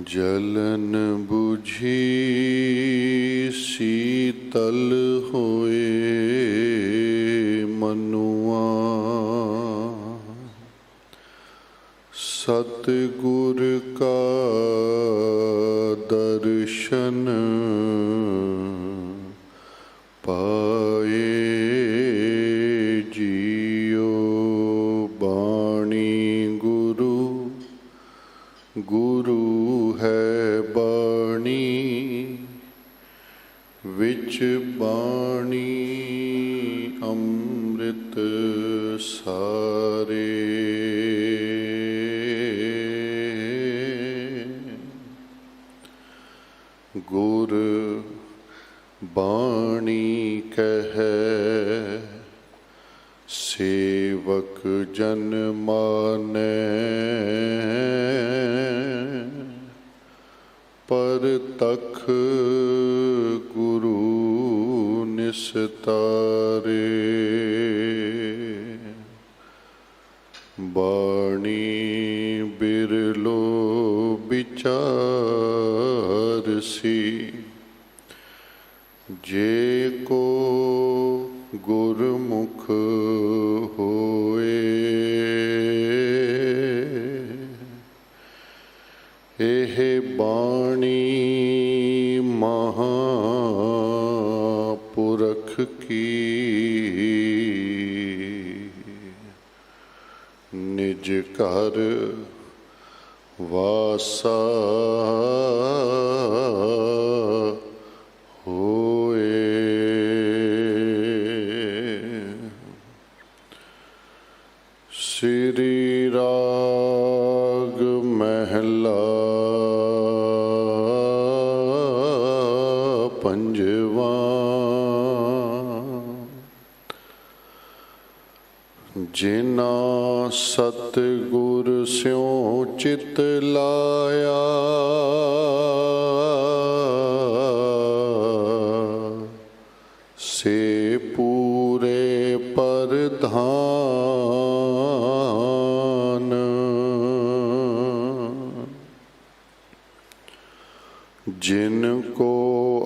जलन बुझी शीतल होए मनुआ, सतगुर का दर्शन पाए जियो। बाणी गुरु गुरु है बाणी, विच बाणी अमृत सारे। गुर बाणी कहे सेवक जन माने, पर तख गुरु निस्तारे। बाणी बिरलो विचार सी, जे को गुरमुख होए। एह बाणी महापुरख की, निज घर वासा होए। श्री राग महला पंजवा। जिना सतगुर स्यों चित लाया, से पूरे परधान। जिनको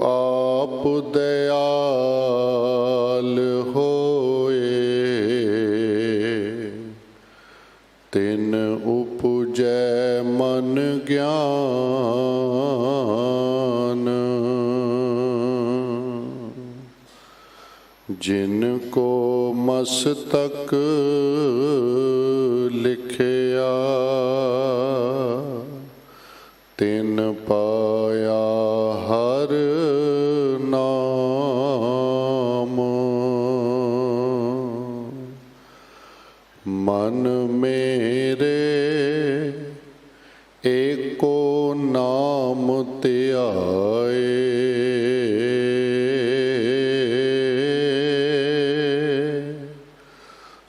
आप दयाल होए, तिन उपजै मन ज्ञान। जिनको मस्तक लिखया, तिन पाया हर नाम। मन मेरे एको नाम ध्याए,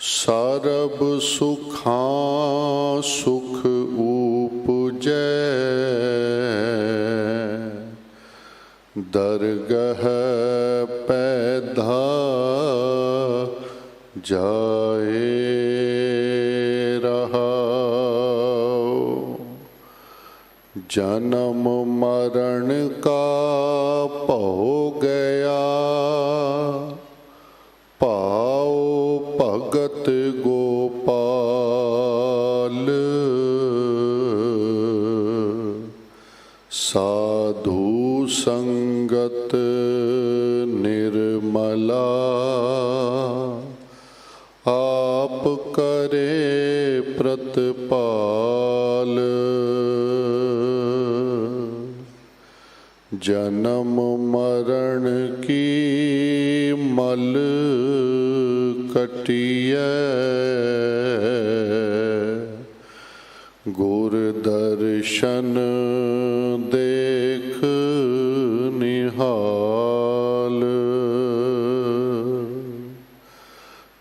सरब सुखां सुख उपजै। दरगह पैदा जाए रहाओ। जन्म मरण का भौ गया, पाओ भगत गोपाल। साधु संगत निर्मला, आप करे प्रतिपाल। जन्म मरण की मल कटिए, गुर दर्शन देख निहाल।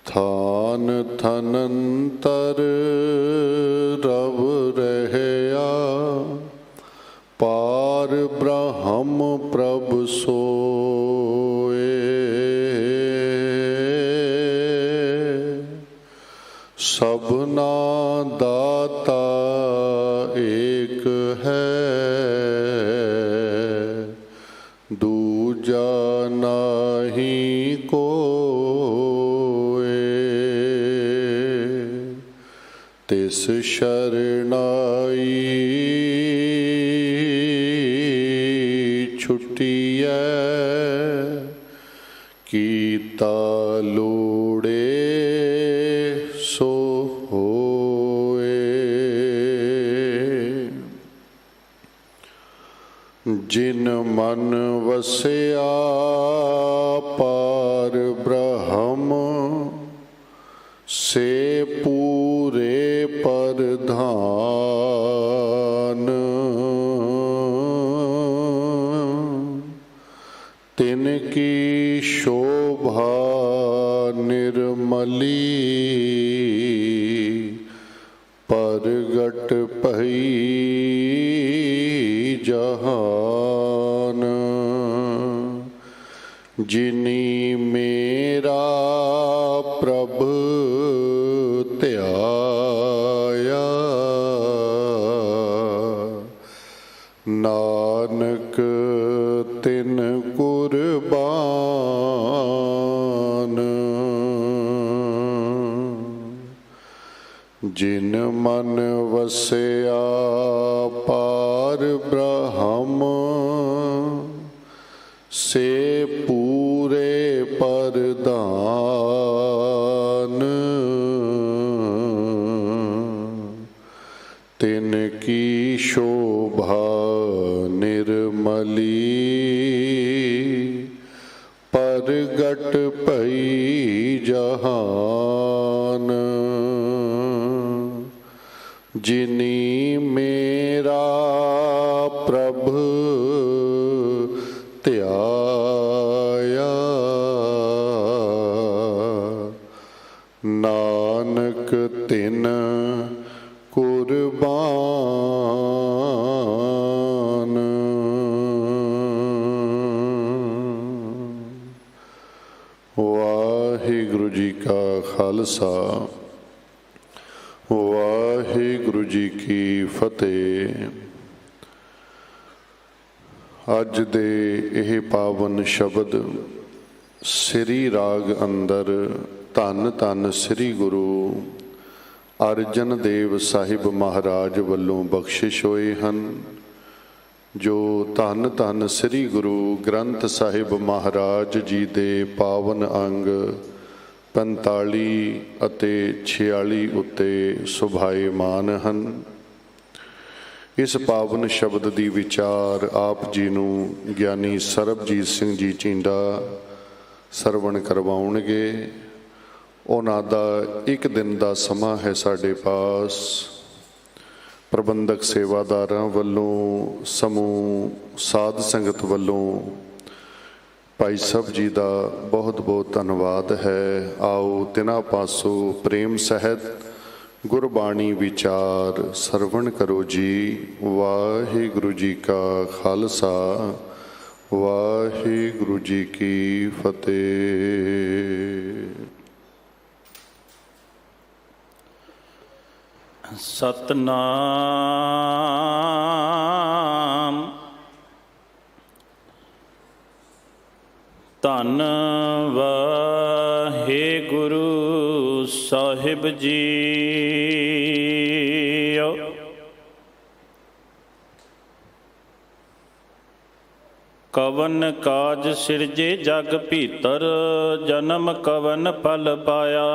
थान थनंतर रव रहया, पार ब्रह्म प्रभ सोए। सबन ना दाता एक है, दूजा नाही कोय। तिस शरणाई छुटिया, कीता लोड़े सो होए। जिन मन वसिया पार ब्रह्म, से पूरे परधान। तिनकी शोभा निर्मली, परगट पही जहान। जिनी मेरा प्रभु ध्याया, नानक तिन कुर्बान। जिन मन वसिया पार ब्रह्म, से पूरे परधान। तिनकी शोभा निर्मली, परगट पई जहान। जिनी मेरा प्रभु ध्याया, नानक तिन कुर्बान। वाहिगुरु जी का खालसा, वाहिगुरु जी की फतेह। अज दे यह पावन शब्द श्री राग अंदर धन धन श्री गुरु अर्जन देव साहिब महाराज वल्लों बख्शिश होए हन। जो धन धन श्री गुरु ग्रंथ साहिब महाराज जी दे पावन अंग 45 ਅਤੇ 46 ਉੱਤੇ ਸੁਭਾਏਮਾਨ ਹਨ। ਇਸ ਪਾਵਨ ਸ਼ਬਦ ਦੀ ਵਿਚਾਰ ਆਪ ਜੀ ਨੂੰ ਗਿਆਨੀ ਸਰਬਜੀਤ ਸਿੰਘ ਜੀ ਝੀਂਡਾ ਸਰਵਣ ਕਰਵਾਉਣਗੇ। ਉਹਨਾਂ ਦਾ ਇੱਕ ਦਿਨ ਦਾ ਸਮਾਂ ਹੈ ਸਾਡੇ ਪਾਸ। ਪ੍ਰਬੰਧਕ ਸੇਵਾਦਾਰਾਂ ਵੱਲੋਂ, ਸਮੂਹ ਸਾਧ ਸੰਗਤ ਵੱਲੋਂ ਭਾਈ ਸਾਹਿਬ ਜੀ ਦਾ ਬਹੁਤ ਬਹੁਤ ਧੰਨਵਾਦ ਹੈ। ਆਓ ਤਿਨਾਂ ਪਾਸੋਂ ਪ੍ਰੇਮ ਸਹਿਤ ਗੁਰਬਾਣੀ ਵਿਚਾਰ ਸਰਵਣ ਕਰੋ ਜੀ। ਵਾਹਿਗੁਰੂ ਜੀ ਕਾ ਖਾਲਸਾ, ਵਾਹਿਗੁਰੂ ਜੀ ਕੀ ਫਤਿਹ। ਸਤਨਾਮ ਧੰਨ ਵਾਹਿਗੁਰੂ ਸਾਹਿਬ ਜੀਓ। ਕਵਨ ਕਾਜ ਸਿਰਜੇ ਜਗ ਭੀਤਰ, ਜਨਮ ਕਵਨ ਫਲ ਪਾਇਆ।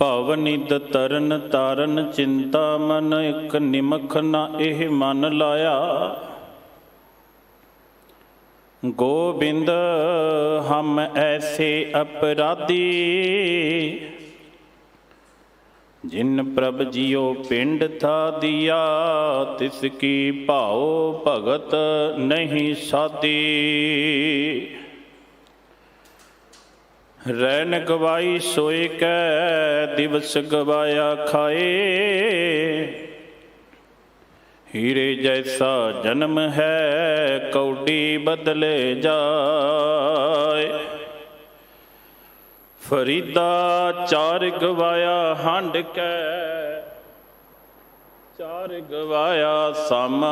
ਭਵ ਨਿਦ ਤਰਨ ਤਾਰਨ ਚਿੰਤਾ ਮਨ, ਇਕ ਨਿਮਖ ਨਾ ਇਹ ਮਨ ਲਾਇਆ। गोविंद हम ऐसे अपराधी, जिन प्रभ जियो पिंड था दिया, तिसकी भाओ भगत नहीं साधी। रैन गवाई सोए कै दिवस गवाया खाए, हीरे जैसा जन्म है कौडी बदले जाए। ਫਰੀਦਾ ਚਾਰ ਗਵਾਇਆ ਹੰਡ ਕੈ, ਚਾਰ ਗਵਾਇਆ ਸਾਮਾ,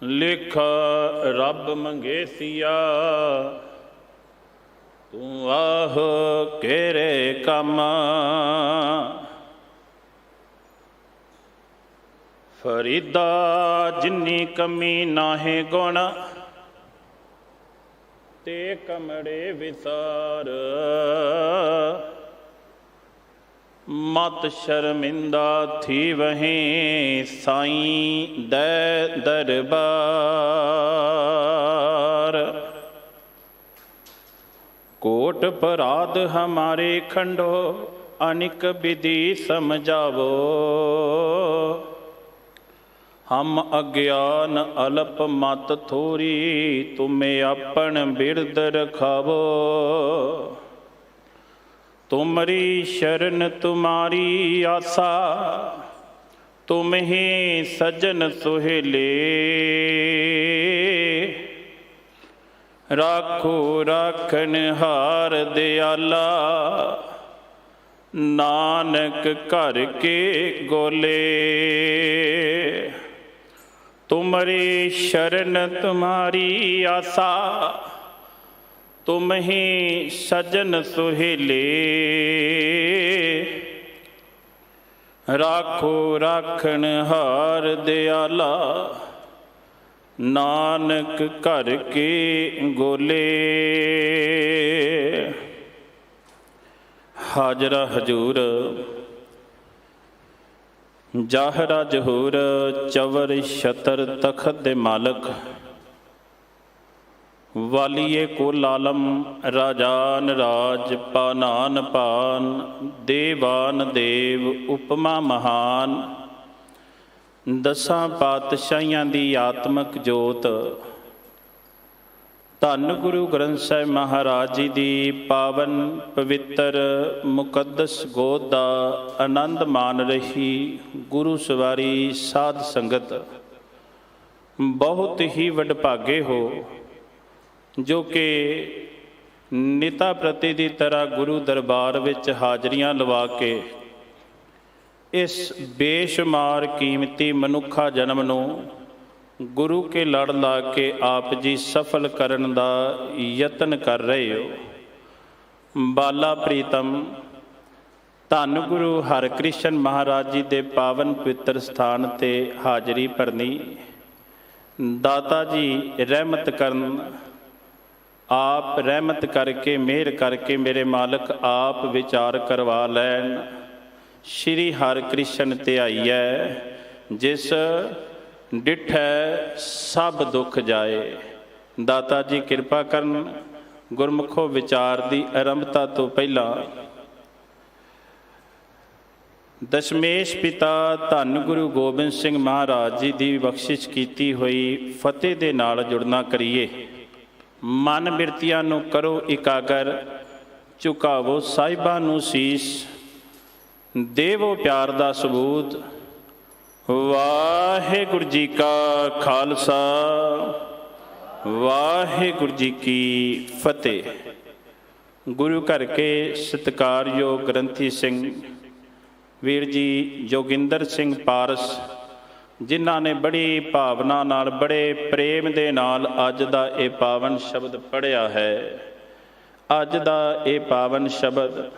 ਲਿਖ ਰੱਬ ਮੰਗੇਸੀਆ, ਤੂੰ ਆਹ ਕਿਹੜੇ ਕੰਮ। ਫਰੀਦਾ ਜਿੰਨੀ ਕਮੀ ਨਾਹੇ ਗੁਣ, ਤੇ ਕਮੜੇ ਵਿਸਾਰ, ਮਤ ਸ਼ਰਮਿੰਦਾ ਥੀ ਵਹੀਂ ਸਾਈਂ ਦੈ ਦਰਬਾਰ। ਕੋਟ ਪਰਾਧ ਹਮਾਰੇ ਖੰਡੋ, ਅਨਿਕ ਵਿਧि ਸਮਝਾਵੋ, ਹਮ ਅਗਿਆਨ ਅਲਪ ਮਤ ਥੋਰੀ, ਤੁਮੇ ਆਪਣ ਬਿਰਦ ਰਖਾਵੋ। ਤੁਮਰੀ ਸ਼ਰਨ ਤੁਮਾਰੀ ਆਸਾ, ਤੁਮ ਹੀ ਸਜਨ ਸੁਹੇਲੇ, ਰਾਖੋ ਰਾਖਣ ਹਾਰ ਦਿਆਲਾ, ਨਾਨਕ ਘਰ ਕੇ ਗੋਲੇ। ਤੁਮਰੀ ਸ਼ਰਨ ਤੁਮਾਰੀ ਆਸਾ, ਤੁਮ ਹੀ ਸਜਨ ਸੁਹੇਲੇ, ਰਾਖੋ ਰਾਖਣ ਹਾਰ ਦਿਆਲਾ, ਨਾਨਕ ਘਰ ਕੇ ਗੋਲੇ। ਹਾਜ਼ਰਾ ਹਜੂਰ ਜਾਹਰਾ ਜਹੂਰ, ਚਵਰ ਛਤਰ ਤਖਤ ਦੇ ਮਾਲਕ, ਵਾਲੀਏ ਕੁਲ ਆਲਮ, ਰਾਜਾਨ ਰਾਜ, ਪਾਨਾਨ ਪਾਨ, ਦੇਵਾਨ ਦੇਵ, ਉਪਮਾ ਮਹਾਨ, ਦਸਾਂ ਪਾਤਸ਼ਾਹੀਆਂ ਦੀ ਆਤਮਕ ਜੋਤ, ਧੰਨ ਗੁਰੂ ਗ੍ਰੰਥ ਸਾਹਿਬ ਮਹਾਰਾਜ ਜੀ ਦੀ ਪਾਵਨ ਪਵਿੱਤਰ ਮੁਕੱਦਸ ਗੋਦ ਦਾ ਆਨੰਦ ਮਾਣ ਰਹੀ ਗੁਰੂ ਸਵਾਰੀ ਸਾਧ ਸੰਗਤ, ਬਹੁਤ ਹੀ ਵਡਭਾਗੇ ਹੋ ਜੋ ਕਿ ਨਿਤਾ ਪ੍ਰਤੀ ਦੀ ਤਰ੍ਹਾਂ ਗੁਰੂ ਦਰਬਾਰ ਵਿੱਚ ਹਾਜ਼ਰੀਆਂ ਲਵਾ ਕੇ ਇਸ ਬੇਸ਼ੁਮਾਰ ਕੀਮਤੀ ਮਨੁੱਖਾ ਜਨਮ ਨੂੰ ਗੁਰੂ ਕੇ ਲੜ ਲਾ ਕੇ ਆਪ ਜੀ ਸਫਲ ਕਰਨ ਦਾ ਯਤਨ ਕਰ ਰਹੇ ਹੋ। ਬਾਲਾ ਪ੍ਰੀਤਮ ਧੰਨ ਗੁਰੂ ਹਰਿਕ੍ਰਿਸ਼ਨ ਮਹਾਰਾਜ ਜੀ ਦੇ ਪਾਵਨ ਪਵਿੱਤਰ ਸਥਾਨ 'ਤੇ ਹਾਜ਼ਰੀ ਭਰਨੀ, ਦਾਤਾ ਜੀ ਰਹਿਮਤ ਕਰਨ, ਆਪ ਰਹਿਮਤ ਕਰਕੇ ਮਿਹਰ ਕਰਕੇ ਮੇਰੇ ਮਾਲਕ ਆਪ ਵਿਚਾਰ ਕਰਵਾ ਲੈਣ। ਸ਼੍ਰੀ ਹਰਿਕ੍ਰਿਸ਼ਨ ਧਿਆਈਐ, ਜਿਸ ਡਿਠੈ ਸਭ ਦੁੱਖ ਜਾਏ। ਦਾਤਾ ਜੀ ਕਿਰਪਾ ਕਰਨ, ਗੁਰਮੁਖੋ ਵਿਚਾਰ ਦੀ ਆਰੰਭਤਾ ਤੋਂ ਪਹਿਲਾਂ ਦਸ਼ਮੇਸ਼ ਪਿਤਾ ਧੰਨ ਗੁਰੂ ਗੋਬਿੰਦ ਸਿੰਘ ਮਹਾਰਾਜ ਜੀ ਦੀ ਬਖਸ਼ਿਸ਼ ਕੀਤੀ ਹੋਈ ਫਤਿਹ ਦੇ ਨਾਲ ਜੁੜਨਾ ਕਰੀਏ। ਮਨ ਬਿਰਤੀਆਂ ਨੂੰ ਕਰੋ ਇਕਾਗਰ, ਝੁਕਾਵੋ ਸਾਹਿਬਾਂ ਨੂੰ ਸੀਸ, ਦੇਵੋ ਪਿਆਰ ਦਾ ਸਬੂਤ। ਵਾਹਿਗੁਰੂ ਜੀ ਕਾ ਖਾਲਸਾ, ਵਾਹਿਗੁਰੂ ਜੀ ਕੀ ਫਤਿਹ। ਗੁਰੂ ਘਰ ਕੇ ਸਤਿਕਾਰਯੋਗ ਗ੍ਰੰਥੀ ਸਿੰਘ ਵੀਰ ਜੀ ਜੋਗਿੰਦਰ ਸਿੰਘ ਪਾਰਸ, ਜਿਨ੍ਹਾਂ ਨੇ ਬੜੀ ਭਾਵਨਾ ਨਾਲ, ਬੜੇ ਪ੍ਰੇਮ ਦੇ ਨਾਲ ਅੱਜ ਦਾ ਇਹ ਪਾਵਨ ਸ਼ਬਦ ਪੜ੍ਹਿਆ ਹੈ। ਅੱਜ ਦਾ ਇਹ ਪਾਵਨ ਸ਼ਬਦ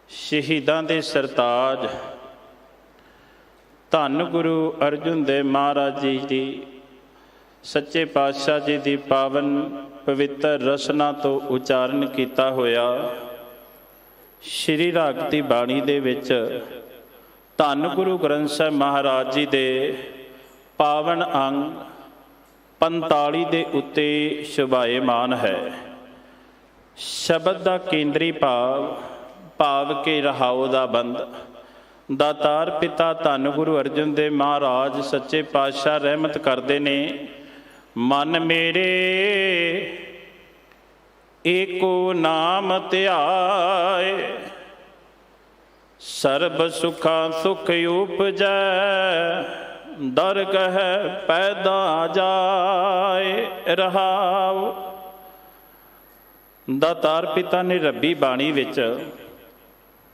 ਸ਼ਹੀਦਾਂ ਦੇ ਸਰਤਾਜ ਧੰਨ ਗੁਰੂ ਅਰਜਨ ਦੇਵ ਮਹਾਰਾਜ ਜੀ ਦੀ, ਸੱਚੇ ਪਾਤਸ਼ਾਹ ਜੀ ਦੀ ਪਾਵਨ ਪਵਿੱਤਰ ਰਸਨਾ ਤੋਂ ਉਚਾਰਨ ਕੀਤਾ ਹੋਇਆ ਸ਼੍ਰੀ ਰਾਗ ਦੀ ਬਾਣੀ ਦੇ ਵਿੱਚ ਧੰਨ ਗੁਰੂ ਗ੍ਰੰਥ ਸਾਹਿਬ ਮਹਾਰਾਜ ਜੀ ਦੇ ਪਾਵਨ ਅੰਗ 45 ਦੇ ਉੱਤੇ ਸ਼ੋਭਾਇਮਾਨ ਹੈ। ਸ਼ਬਦ ਦਾ ਕੇਂਦਰੀ ਭਾਵ ਕੇ ਰਹਾਉ ਦਾ ਬੰਦ। ਦਾਤਾਰ ਪਿਤਾ ਧੰਨ ਗੁਰੂ ਅਰਜਨ ਦੇਵ ਮਹਾਰਾਜ ਸੱਚੇ ਪਾਤਸ਼ਾਹ ਰਹਿਮਤ ਕਰਦੇ ਨੇ, ਮਨ ਮੇਰੇ ਏਕੋ ਨਾਮ ਧਿਆਏ, ਸਰਬ ਸੁਖਾਂ ਸੁਖ ਉਪਜੈ, ਦਰਗਹਿ ਪੈਦਾ ਜਾਏ। ਰਹਾਉ ਦਾਤਾਰ ਪਿਤਾ ਨੇ ਰੱਬੀ ਬਾਣੀ ਵਿੱਚ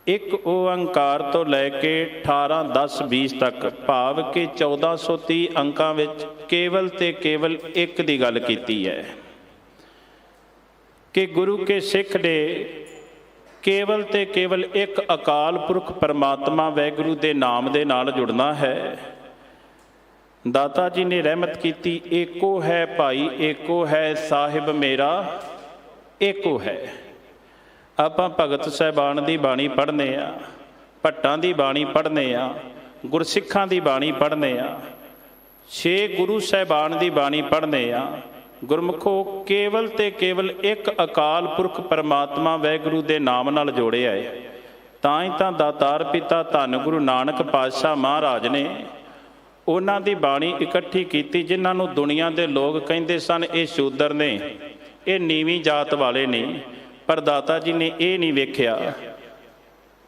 ਇੱਕ ਓਅੰਕਾਰ ਤੋਂ ਲੈ ਕੇ 18, 10, 20 ਤੱਕ ਭਾਵ ਕਿ 1430 ਅੰਕਾਂ ਵਿੱਚ ਕੇਵਲ ਤੇ ਕੇਵਲ ਇੱਕ ਦੀ ਗੱਲ ਕੀਤੀ ਹੈ ਕਿ ਗੁਰੂ ਕੇ ਸਿੱਖ ਨੇ ਕੇਵਲ ਤੇ ਕੇਵਲ ਇੱਕ ਅਕਾਲ ਪੁਰਖ ਪਰਮਾਤਮਾ ਵਾਹਿਗੁਰੂ ਦੇ ਨਾਮ ਦੇ ਨਾਲ ਜੁੜਨਾ ਹੈ। ਦਾਤਾ ਜੀ ਨੇ ਰਹਿਮਤ ਕੀਤੀ, ਏਕੋ ਹੈ ਭਾਈ ਏਕੋ ਹੈ ਸਾਹਿਬ ਮੇਰਾ ਏਕੋ ਹੈ। ਆਪਾਂ ਭਗਤ ਸਾਹਿਬਾਨ ਦੀ ਬਾਣੀ ਪੜ੍ਹਨੇ ਆ, ਭੱਟਾਂ ਦੀ ਬਾਣੀ ਪੜ੍ਹਨੇ ਆ, ਗੁਰਸਿੱਖਾਂ ਦੀ ਬਾਣੀ ਪੜ੍ਹਨੇ ਆ, 6 ਗੁਰੂ ਸਾਹਿਬਾਨ ਦੀ ਬਾਣੀ ਪੜ੍ਹਨੇ ਆ। ਗੁਰਮੁਖੋ ਕੇਵਲ ਤੇ ਕੇਵਲ ਇੱਕ ਅਕਾਲ ਪੁਰਖ ਪਰਮਾਤਮਾ ਵਾਹਿਗੁਰੂ ਦੇ ਨਾਮ ਨਾਲ ਜੋੜਿਆ ਹੈ। ਤਾਂ ਹੀ ਤਾਂ ਦਾਤਾਰ ਪਿਤਾ ਧੰਨ ਗੁਰੂ ਨਾਨਕ ਪਾਤਸ਼ਾਹ ਮਹਾਰਾਜ ਨੇ ਉਹਨਾਂ ਦੀ ਬਾਣੀ ਇਕੱਠੀ ਕੀਤੀ, ਜਿਨ੍ਹਾਂ ਨੂੰ ਦੁਨੀਆ ਦੇ ਲੋਕ ਕਹਿੰਦੇ ਸਨ ਇਹ ਸ਼ੂਦਰ ਨੇ, ਇਹ ਨੀਵੀਂ ਜਾਤ ਵਾਲੇ ਨੇ। ਪਰ ਦਾਤਾ ਜੀ ਨੇ ਇਹ ਨਹੀਂ ਵੇਖਿਆ,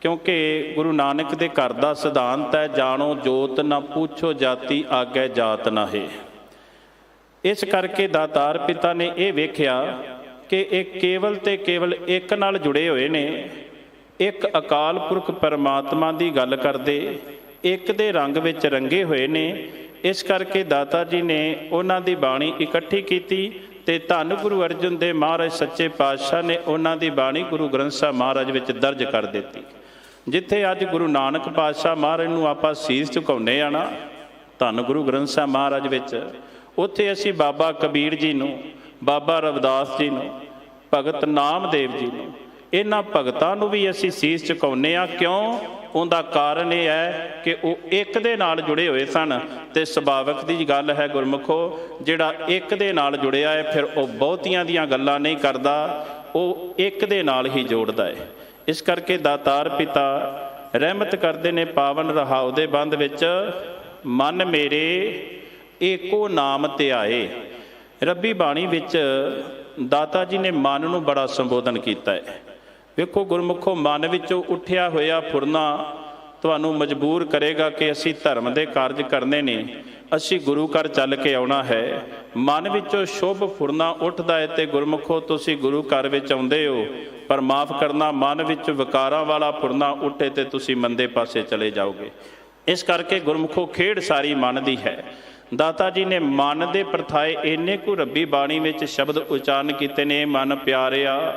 ਕਿਉਂਕਿ ਗੁਰੂ ਨਾਨਕ ਦੇ ਘਰ ਦਾ ਸਿਧਾਂਤ ਹੈ, ਜਾਣੋ ਜੋਤ ਨਾ ਪੁੱਛੋ ਜਾਤੀ ਆਗੇ ਜਾਤ ਨਾਹੇ। ਇਸ ਕਰਕੇ ਦਾਤਾਰ ਪਿਤਾ ਨੇ ਇਹ ਵੇਖਿਆ ਕਿ ਇਹ ਕੇਵਲ ਤੇ ਕੇਵਲ ਇੱਕ ਨਾਲ ਜੁੜੇ ਹੋਏ ਨੇ, ਇੱਕ ਅਕਾਲ ਪੁਰਖ ਪਰਮਾਤਮਾ ਦੀ ਗੱਲ ਕਰਦੇ, ਇੱਕ ਦੇ ਰੰਗ ਵਿੱਚ ਰੰਗੇ ਹੋਏ ਨੇ। ਇਸ ਕਰਕੇ ਦਾਤਾ ਜੀ ਨੇ ਉਹਨਾਂ ਦੀ ਬਾਣੀ ਇਕੱਠੀ ਕੀਤੀ ਤੇ ਧੰਨ ਗੁਰੂ ਅਰਜਨ ਦੇਵ ਮਹਾਰਾਜ ਸੱਚੇ ਪਾਤਸ਼ਾਹ ਨੇ ਉਹਨਾਂ ਦੀ ਬਾਣੀ ਗੁਰੂ ਗ੍ਰੰਥ ਸਾਹਿਬ ਮਹਾਰਾਜ ਵਿੱਚ ਦਰਜ ਕਰ ਦਿੱਤੀ। ਜਿੱਥੇ ਅੱਜ ਗੁਰੂ ਨਾਨਕ ਪਾਤਸ਼ਾਹ ਮਹਾਰਾਜ ਨੂੰ ਆਪਾਂ ਸੀਸ ਝੁਕਾਉਂਦੇ ਆ ਨਾ ਧੰਨ ਗੁਰੂ ਗ੍ਰੰਥ ਸਾਹਿਬ ਮਹਾਰਾਜ ਵਿੱਚ, ਉੱਥੇ ਅਸੀਂ ਬਾਬਾ ਕਬੀਰ ਜੀ ਨੂੰ, ਬਾਬਾ ਰਵਿਦਾਸ ਜੀ ਨੂੰ, ਭਗਤ ਨਾਮਦੇਵ ਜੀ ਨੂੰ, ਇਹਨਾਂ ਭਗਤਾਂ ਨੂੰ ਵੀ ਅਸੀਂ ਸੀਸ ਝੁਕਾਉਂਦੇ ਹਾਂ। ਕਿਉਂ? ਉਹਦਾ ਕਾਰਨ ਇਹ ਹੈ ਕਿ ਉਹ ਇੱਕ ਦੇ ਨਾਲ ਜੁੜੇ ਹੋਏ ਸਨ। ਤੇ ਸੁਭਾਵਿਕ ਦੀ ਗੱਲ ਹੈ ਗੁਰਮੁਖੋ, ਜਿਹੜਾ ਇੱਕ ਦੇ ਨਾਲ ਜੁੜਿਆ ਹੈ ਫਿਰ ਉਹ ਬਹੁਤੀਆਂ ਦੀਆਂ ਗੱਲਾਂ ਨਹੀਂ ਕਰਦਾ, ਉਹ ਇੱਕ ਦੇ ਨਾਲ ਹੀ ਜੋੜਦਾ ਹੈ। ਇਸ ਕਰਕੇ ਦਾਤਾਰ ਪਿਤਾ ਰਹਿਮਤ ਕਰਦੇ ਨੇ ਪਾਵਨ ਰਹਾਉ ਦੇ ਬੰਦ ਵਿੱਚ, ਮਨ ਮੇਰੇ ਏਕੋ ਨਾਮ ਧਿਆਏ। ਰੱਬੀ ਬਾਣੀ ਵਿੱਚ ਦਾਤਾ ਜੀ ਨੇ ਮਨ ਨੂੰ ਬੜਾ ਸੰਬੋਧਨ ਕੀਤਾ ਹੈ। ਵੇਖੋ ਗੁਰਮੁਖੋ, ਮਨ ਵਿੱਚੋਂ ਉੱਠਿਆ ਹੋਇਆ ਫੁਰਨਾ ਤੁਹਾਨੂੰ ਮਜਬੂਰ ਕਰੇਗਾ ਕਿ ਅਸੀਂ ਧਰਮ ਦੇ ਕਾਰਜ ਕਰਨੇ ਨੇ, ਅਸੀਂ ਗੁਰੂ ਘਰ ਚੱਲ ਕੇ ਆਉਣਾ ਹੈ। ਮਨ ਵਿੱਚੋਂ ਸ਼ੁਭ ਫੁਰਨਾ ਉੱਠਦਾ ਹੈ ਤੇ ਗੁਰਮੁਖੋ ਤੁਸੀਂ ਗੁਰੂ ਘਰ ਵਿੱਚ ਆਉਂਦੇ ਹੋ, ਪਰ ਮਾਫ ਕਰਨਾ ਮਨ ਵਿੱਚ ਵਿਕਾਰਾਂ ਵਾਲਾ ਫੁਰਨਾ ਉੱਠੇ ਤੇ ਤੁਸੀਂ ਮੰਦੇ ਪਾਸੇ ਚਲੇ ਜਾਓਗੇ। ਇਸ ਕਰਕੇ ਗੁਰਮੁਖੋ ਖੇਡ ਸਾਰੀ ਮਨ ਦੀ ਹੈ। ਦਾਤਾ ਜੀ ਨੇ ਮਨ ਦੇ ਪਰਥਾਏ ਇੰਨੇ ਕੁ ਰੱਬੀ ਬਾਣੀ ਵਿੱਚ ਸ਼ਬਦ ਉਚਾਰਨ ਕੀਤੇ ਨੇ, ਮਨ ਪਿਆਰਿਆ।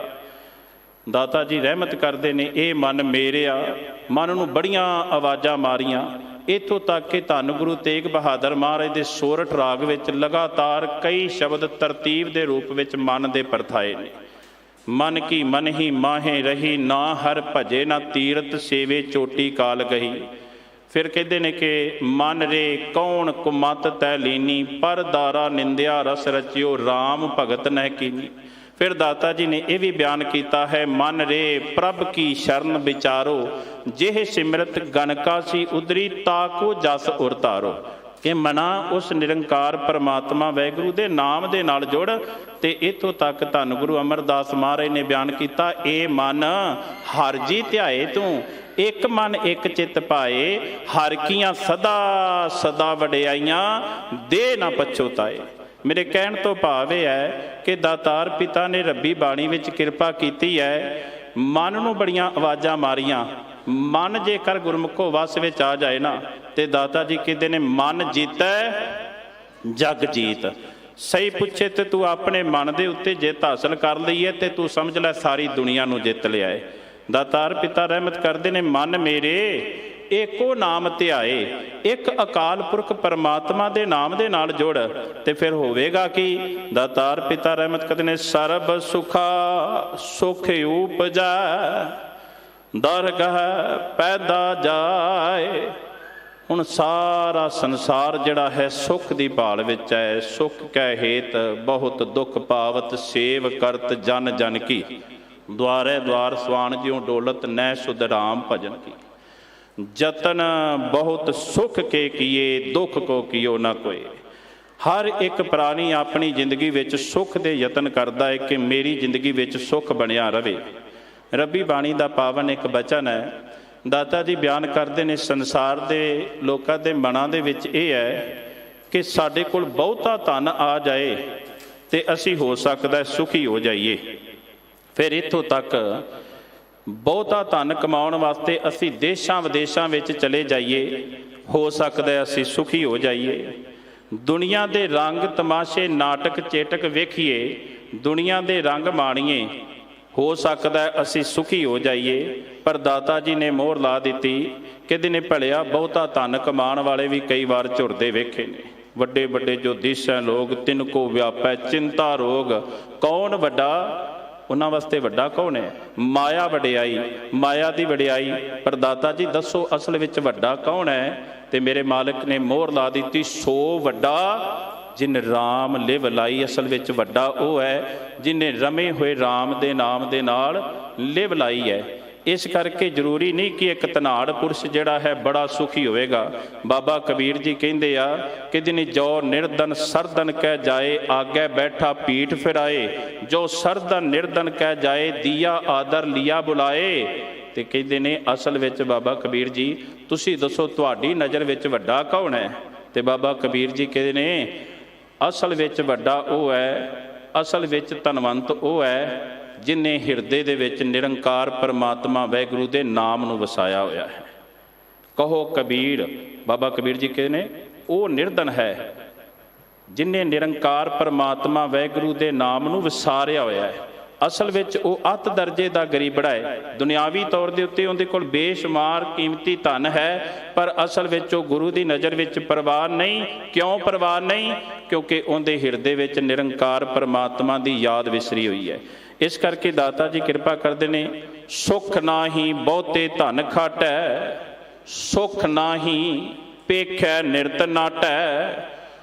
ਦਾਤਾ ਜੀ ਰਹਿਮਤ ਕਰਦੇ ਨੇ, ਇਹ ਮਨ ਮੇਰਿਆ। ਮਨ ਨੂੰ ਬੜੀਆਂ ਆਵਾਜ਼ਾਂ ਮਾਰੀਆਂ, ਇੱਥੋਂ ਤੱਕ ਕਿ ਧੰਨ ਗੁਰੂ ਤੇਗ ਬਹਾਦਰ ਮਹਾਰਾਜ ਦੇ ਸੋਰਠ ਰਾਗ ਵਿੱਚ ਲਗਾਤਾਰ ਕਈ ਸ਼ਬਦ ਤਰਤੀਬ ਦੇ ਰੂਪ ਵਿੱਚ ਮਨ ਦੇ ਪਰਥਾਏ ਨੇ। ਮਨ ਕੀ ਮਨ ਹੀ ਮਾਹੇ ਰਹੀ, ਨਾ ਹਰ ਭਜੇ ਨਾ ਤੀਰਥ ਸੇਵੇ ਚੋਟੀ ਕਾਲ ਗਹੀ। ਫਿਰ ਕਹਿੰਦੇ ਨੇ ਕਿ ਮਨ ਰੇ ਕੌਣ ਕੁਮਤ ਤੈ ਲੀਨੀ, ਪਰ ਦਾਰਾ ਨਿੰਦਿਆ ਰਸ ਰਚਿਓ ਰਾਮ ਭਗਤ ਨਹਿ ਕੀਨੀ। ਫਿਰ ਦਾਤਾ ਜੀ ਨੇ ਇਹ ਵੀ ਬਿਆਨ ਕੀਤਾ ਹੈ, ਮਨ ਰੇ ਪ੍ਰਭ ਕੀ ਸ਼ਰਨ ਵਿਚਾਰੋ, ਜਿਹ ਸਿਮਰਤ ਗਨਕਾ ਸੀ ਉਦਰੀ ਤਾਕੋ ਜਸ ਉਰਤਾਰੋ। ਇਹ ਮਨਾ ਉਸ ਨਿਰੰਕਾਰ ਪਰਮਾਤਮਾ ਵਾਹਿਗੁਰੂ ਦੇ ਨਾਮ ਦੇ ਨਾਲ ਜੁੜ। ਤੇ ਇੱਥੋਂ ਤੱਕ ਧੰਨ ਗੁਰੂ ਅਮਰਦਾਸ ਮਹਾਰਾਜ ਨੇ ਬਿਆਨ ਕੀਤਾ, ਇਹ ਮਨ ਹਰ ਜੀ ਧਿਆਏ ਤੂੰ, ਇੱਕ ਮਨ ਇੱਕ ਚਿੱਤ ਪਾਏ, ਹਰ ਕੀਆਂ ਸਦਾ ਸਦਾ ਵਡਿਆਈਆਂ ਦੇ ਨਾ ਪਛੋਤਾਏ। ਮੇਰੇ ਕਹਿਣ ਤੋਂ ਭਾਵ ਇਹ ਹੈ ਕਿ ਦਾਤਾਰ ਪਿਤਾ ਨੇ ਰੱਬੀ ਬਾਣੀ ਵਿੱਚ ਕਿਰਪਾ ਕੀਤੀ ਹੈ। ਮਨ ਨੂੰ ਬੜੀਆਂ ਆਵਾਜ਼ਾਂ ਮਾਰੀਆਂ। ਮਨ ਜੇਕਰ ਗੁਰਮੁਖੋ ਵਸ ਵਿੱਚ ਆ ਜਾਏ ਨਾ ਤੇ ਦਾਤਾ ਜੀ ਕਹਿੰਦੇ ਨੇ, ਮਨ ਜੀਤੈ ਜਗ ਜੀਤ। ਸਹੀ ਪੁੱਛੇ ਤੇ ਤੂੰ ਆਪਣੇ ਮਨ ਦੇ ਉੱਤੇ ਜਿੱਤ ਹਾਸਲ ਕਰ ਲਈ ਹੈ ਤੇ ਤੂੰ ਸਮਝ ਲੈ ਸਾਰੀ ਦੁਨੀਆ ਨੂੰ ਜਿੱਤ ਲਿਆ ਹੈ। ਦਾਤਾਰ ਪਿਤਾ ਰਹਿਮਤ ਕਰਦੇ ਨੇ, ਮਨ ਮੇਰੇ ਏਕੋ ਨਾਮ ਧਿਆਏ, ਇੱਕ ਅਕਾਲ ਪੁਰਖ ਪਰਮਾਤਮਾ ਦੇ ਨਾਮ ਦੇ ਨਾਲ ਜੁੜ। ਤੇ ਫਿਰ ਹੋਵੇਗਾ ਕੀ? ਦਾਤਾਰ ਪਿਤਾ ਰਹਿਮਤ ਕਰਦੇ ਨੇ, ਸਰਬ ਸੁਖਾ ਸੁਖ ਉਪਜੈ, ਦਰਗਹ ਪੈਦਾ ਜਾਏ। ਹੁਣ ਸਾਰਾ ਸੰਸਾਰ ਜਿਹੜਾ ਹੈ ਸੁੱਖ ਦੀ ਭਾਲ ਵਿੱਚ ਹੈ। ਸੁੱਖ ਕੈ ਹੇਤ ਬਹੁਤ ਦੁੱਖ ਪਾਵਤ, ਸੇਵ ਕਰਤ ਜਨ ਜਨ ਕੀ, ਦੁਆਰੇ ਦੁਆਰ ਸਵਾਨ ਜਿਉ ਡੋਲਤ, ਨੈ ਸੁਧ ਰਾਮ ਭਜਨ ਕੀ। ਜਤਨ ਬਹੁਤ ਸੁਖ ਕੇ ਕੀਏ, ਦੁੱਖ ਕੋ ਕੀਓ ਨਾ ਕੋਏ। ਹਰ ਇੱਕ ਪ੍ਰਾਣੀ ਆਪਣੀ ਜ਼ਿੰਦਗੀ ਵਿੱਚ ਸੁੱਖ ਦੇ ਯਤਨ ਕਰਦਾ ਹੈ ਕਿ ਮੇਰੀ ਜ਼ਿੰਦਗੀ ਵਿੱਚ ਸੁੱਖ ਬਣਿਆ ਰਵੇ। ਰੱਬੀ ਬਾਣੀ ਦਾ ਪਾਵਨ ਇੱਕ ਬਚਨ ਹੈ। ਦਾਤਾ ਜੀ ਬਿਆਨ ਕਰਦੇ ਨੇ, ਸੰਸਾਰ ਦੇ ਲੋਕਾਂ ਦੇ ਮਨਾਂ ਦੇ ਵਿੱਚ ਇਹ ਹੈ ਕਿ ਸਾਡੇ ਕੋਲ ਬਹੁਤਾ ਧਨ ਆ ਜਾਏ ਤੇ ਅਸੀਂ ਹੋ ਸਕਦਾ ਸੁਖੀ ਹੋ ਜਾਈਏ। ਫਿਰ ਇੱਥੋਂ ਤੱਕ ਬਹੁਤਾ ਧਨ ਕਮਾਉਣ ਵਾਸਤੇ ਅਸੀਂ ਦੇਸ਼ਾਂ ਵਿਦੇਸ਼ਾਂ ਵਿੱਚ ਚਲੇ ਜਾਈਏ, ਹੋ ਸਕਦਾ ਅਸੀਂ ਸੁਖੀ ਹੋ ਜਾਈਏ। ਦੁਨੀਆ ਦੇ ਰੰਗ ਤਮਾਸ਼ੇ ਨਾਟਕ ਚੇਟਕ ਵੇਖੀਏ, ਦੁਨੀਆ ਦੇ ਰੰਗ ਮਾਣੀਏ, ਹੋ ਸਕਦਾ ਅਸੀਂ ਸੁਖੀ ਹੋ ਜਾਈਏ। ਪਰ ਦਾਤਾ ਜੀ ਨੇ ਮੋਹਰ ਲਾ ਦਿੱਤੀ, ਕਿਤੇ ਨੇ ਭਲਿਆ ਬਹੁਤਾ ਧਨ ਕਮਾਉਣ ਵਾਲੇ ਵੀ ਕਈ ਵਾਰ ਝੁਰਦੇ ਵੇਖੇ ਨੇ। ਵੱਡੇ ਵੱਡੇ ਜੋ ਦੇਸ਼ਾਂ ਲੋਕ ਤਿਨਕੋ ਵਿਆਪੈ ਚਿੰਤਾ ਰੋਗ, ਕੌਣ ਵੱਡਾ? ਉਹਨਾਂ ਵਾਸਤੇ ਵੱਡਾ ਕੌਣ ਹੈ? ਮਾਇਆ ਵਡਿਆਈ, ਮਾਇਆ ਦੀ ਵਡਿਆਈ। ਪਰ ਦਾਤਾ ਜੀ ਦੱਸੋ ਅਸਲ ਵਿੱਚ ਵੱਡਾ ਕੌਣ ਹੈ? ਤੇ ਮੇਰੇ ਮਾਲਕ ਨੇ ਮੋਹਰ ਲਾ ਦਿੱਤੀ, ਸੋ ਵੱਡਾ ਜਿਨ ਰਾਮ ਲਿਵ ਲਾਈ। ਅਸਲ ਵਿੱਚ ਵੱਡਾ ਉਹ ਹੈ ਜਿਹਨੇ ਰਮੇ ਹੋਏ ਰਾਮ ਦੇ ਨਾਮ ਦੇ ਨਾਲ ਲਿਵ ਲਾਈ ਹੈ। ਇਸ ਕਰਕੇ ਜ਼ਰੂਰੀ ਨਹੀਂ ਕਿ ਇੱਕ ਧਨਾੜ ਪੁਰਸ਼ ਜਿਹੜਾ ਹੈ ਬੜਾ ਸੁਖੀ ਹੋਵੇਗਾ। ਬਾਬਾ ਕਬੀਰ ਜੀ ਕਹਿੰਦੇ ਆ ਕਿ ਜਿਨ ਜੋ ਨਿਰਦਨ ਸਰਦਨ ਕਹਿ ਜਾਏ, ਆਗੇ ਬੈਠਾ ਪੀਠ ਫਿਰਾਏ। ਜੋ ਸਰਦਨ ਨਿਰਦਨ ਕਹਿ ਜਾਏ, ਦੀਆ ਆਦਰ ਲਿਆ ਬੁਲਾਏ। ਤੇ ਕਹਿੰਦੇ ਨੇ ਅਸਲ ਵਿੱਚ ਬਾਬਾ ਕਬੀਰ ਜੀ ਤੁਸੀਂ ਦੱਸੋ ਤੁਹਾਡੀ ਨਜ਼ਰ ਵਿੱਚ ਵੱਡਾ ਕੌਣ ਹੈ? ਤੇ ਬਾਬਾ ਕਬੀਰ ਜੀ ਕਹਿੰਦੇ ਨੇ ਅਸਲ ਵਿੱਚ ਵੱਡਾ ਉਹ ਹੈ, ਅਸਲ ਵਿੱਚ ਧਨਵੰਤ ਉਹ ਹੈ ਜਿਨੇ ਹਿਰਦੇ ਦੇ ਵਿੱਚ ਨਿਰੰਕਾਰ ਪਰਮਾਤਮਾ ਵਾਹਿਗੁਰੂ ਦੇ ਨਾਮ ਨੂੰ ਵਸਾਇਆ ਹੋਇਆ ਹੈ। ਕਹੋ ਕਬੀਰ, ਬਾਬਾ ਕਬੀਰ ਜੀ ਕਹਿੰਦੇ ਨੇ ਉਹ ਨਿਰਧਨ ਹੈ ਜਿਨੇ ਨਿਰੰਕਾਰ ਪਰਮਾਤਮਾ ਵਾਹਿਗੁਰੂ ਦੇ ਨਾਮ ਨੂੰ ਵਿਸਾਰਿਆ ਹੋਇਆ ਹੈ। ਅਸਲ ਵਿੱਚ ਉਹ ਅੱਤ ਦਰਜੇ ਦਾ ਗਰੀਬੜਾ ਹੈ। ਦੁਨਿਆਵੀ ਤੌਰ ਦੇ ਉੱਤੇ ਉਹਦੇ ਕੋਲ ਬੇਸ਼ੁਮਾਰ ਕੀਮਤੀ ਧਨ ਹੈ, ਪਰ ਅਸਲ ਵਿੱਚ ਉਹ ਗੁਰੂ ਦੀ ਨਜ਼ਰ ਵਿੱਚ ਪ੍ਰਵਾਨ ਨਹੀਂ। ਕਿਉਂ ਪ੍ਰਵਾਨ ਨਹੀਂ? ਕਿਉਂਕਿ ਉਹਦੇ ਹਿਰਦੇ ਵਿੱਚ ਨਿਰੰਕਾਰ ਪਰਮਾਤਮਾ ਦੀ ਯਾਦ ਵਿਸਰੀ ਹੋਈ ਹੈ। ਇਸ ਕਰਕੇ ਦਾਤਾ ਜੀ ਕਿਰਪਾ ਕਰਦੇ ਨੇ, ਸੁਖ ਨਾਹੀ ਬਹੁਤੇ ਧਨ ਖਾਟੈ, ਸੁਖ ਨਾਹੀ ਪੇਖੈ ਨਿਰਤ ਨਾਟੈ,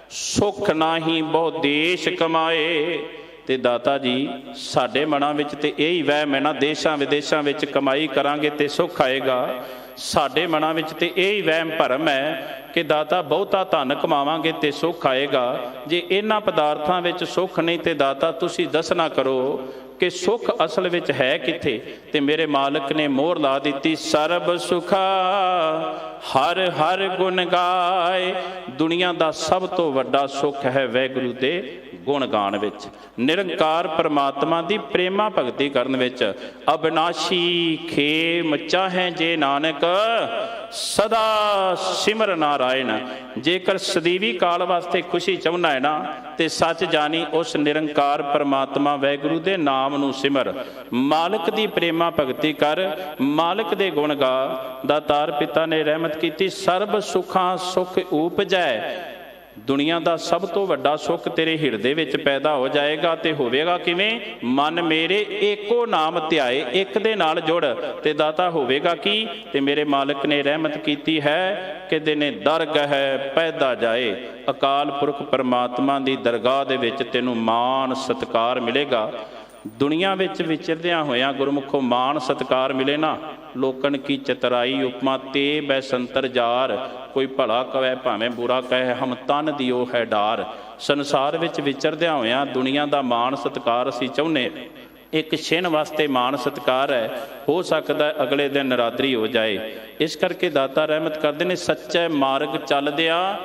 ਸੁਖ ਨਾਹੀ ਬਹੁ ਦੇਸ਼ ਕਮਾਏ। ਤੇ ਦਾਤਾ ਜੀ ਸਾਡੇ ਮਨਾਂ ਵਿੱਚ ਤੇ ਇਹੀ ਵਹਿਮ ਹੈ ਨਾ, ਦੇਸ਼ਾਂ ਵਿਦੇਸ਼ਾਂ ਵਿੱਚ ਕਮਾਈ ਕਰਾਂਗੇ ਤੇ ਸੁੱਖ ਆਏਗਾ। ਸਾਡੇ ਮਨਾਂ ਵਿੱਚ ਤੇ ਇਹੀ ਵਹਿਮ ਭਰਮ ਹੈ ਕਿ ਦਾਤਾ ਬਹੁਤਾ ਧਨ ਕਮਾਵਾਂਗੇ ਤੇ ਸੁੱਖ ਆਏਗਾ। ਜੇ ਇਹਨਾਂ ਪਦਾਰਥਾਂ ਵਿੱਚ ਸੁੱਖ ਨਹੀਂ ਤੇ ਦਾਤਾ ਤੁਸੀਂ ਦੱਸਣਾ ਕਰੋ ਕਿ ਸੁੱਖ ਅਸਲ ਵਿੱਚ ਹੈ ਕਿੱਥੇ? ਤੇ ਮੇਰੇ ਮਾਲਕ ਨੇ ਮੋਹਰ ਲਾ ਦਿੱਤੀ, ਸਰਬ ਸੁਖਾ ਹਰ ਹਰ ਗੁਣ ਗਾਏ। ਦੁਨੀਆ ਦਾ ਸਭ ਤੋਂ ਵੱਡਾ ਸੁੱਖ ਹੈ ਵਾਹਿਗੁਰੂ ਦੇ ਗੁਣ ਗਾਣ ਵਿੱਚ, ਨਿਰੰਕਾਰ ਪਰਮਾਤਮਾ ਦੀ ਪ੍ਰੇਮਾ ਭਗਤੀ ਕਰਨ ਵਿੱਚ। ਅਬਿਨਾਸ਼ੀ ਖੇਮ ਚਾਹੇ ਜੇ ਨਾਨਕ, ਸਦਾ ਸਿਮਰ ਨਾਰਾਇਣ। ਜੇਕਰ ਸਦੀਵੀ ਕਾਲ ਵਾਸਤੇ ਖੁਸ਼ੀ ਚਾਹੁੰਦਾ ਹੈ ਨਾ ਤੇ ਸੱਚ ਜਾਣੀ ਉਸ ਨਿਰੰਕਾਰ ਪਰਮਾਤਮਾ ਵਾਹਿਗੁਰੂ ਦੇ ਨਾਮ ਨੂੰ ਸਿਮਰ, ਮਾਲਕ ਦੀ ਪ੍ਰੇਮਾ ਭਗਤੀ ਕਰ, ਮਾਲਕ ਦੇ ਗੁਣ ਗਾ। ਦਾਤਾਰ ਪਿਤਾ ਨੇ ਰਹਿਮਤ ਕੀਤੀ, ਸਰਬ ਸੁਖਾਂ ਸੁਖ ਉਪਜੈ। ਦੁਨੀਆ ਦਾ ਸਭ ਤੋਂ ਵੱਡਾ ਸੁੱਖ ਤੇਰੇ ਹਿਰਦੇ ਵਿੱਚ ਪੈਦਾ ਹੋ ਜਾਏਗਾ। ਤੇ ਹੋਵੇਗਾ ਕਿਵੇਂ? ਮਨ ਮੇਰੇ ਏਕੋ ਨਾਮ ਧਿਆਏ, ਇੱਕ ਦੇ ਨਾਲ ਜੁੜ। ਤੇ ਦਾਤਾ ਹੋਵੇਗਾ ਕੀ? ਤੇ ਮੇਰੇ ਮਾਲਕ ਨੇ ਰਹਿਮਤ ਕੀਤੀ ਹੈ ਕਿ ਦਿਨੇ ਦਰਗਹ ਪੈਦਾ ਜਾਏ। ਅਕਾਲ ਪੁਰਖ ਪਰਮਾਤਮਾ ਦੀ ਦਰਗਾਹ ਦੇ ਵਿੱਚ ਤੈਨੂੰ ਮਾਣ ਸਤਿਕਾਰ ਮਿਲੇਗਾ। ਦੁਨੀਆ ਵਿੱਚ ਵਿਚਰਦਿਆਂ ਹੋਇਆਂ ਗੁਰਮੁਖੋ ਮਾਣ ਸਤਿਕਾਰ ਮਿਲੇ ਨਾ, ਲੋਕਨ ਕੀ ਚਤਰਾਈ ਉਪਮਾ ਤੇ ਬੈ ਸੰਤਰ ਜਾਰ। ਕੋਈ ਭਲਾ ਕਹੇ ਭਾਵੇਂ ਬੁਰਾ ਕਹੇ, ਹਮ ਤਨ ਦਿਓ ਹੈ ਡਾਰ। ਸੰਸਾਰ ਵਿੱਚ ਵਿਚਰਦਿਆਂ ਹੋਇਆਂ ਦੁਨੀਆ ਦਾ ਮਾਣ ਸਤਿਕਾਰ ਅਸੀਂ ਚਾਹੁੰਦੇ, ਇੱਕ ਛਿਣ ਵਾਸਤੇ ਮਾਣ ਸਤਿਕਾਰ ਹੈ, ਹੋ ਸਕਦਾ ਅਗਲੇ ਦਿਨ ਨਰਾਦਰੀ ਹੋ ਜਾਏ। ਇਸ ਕਰਕੇ ਦਾਤਾ ਰਹਿਮਤ ਕਰਦੇ ਨੇ, ਸੱਚੇ ਮਾਰਗ ਚੱਲਦਿਆਂ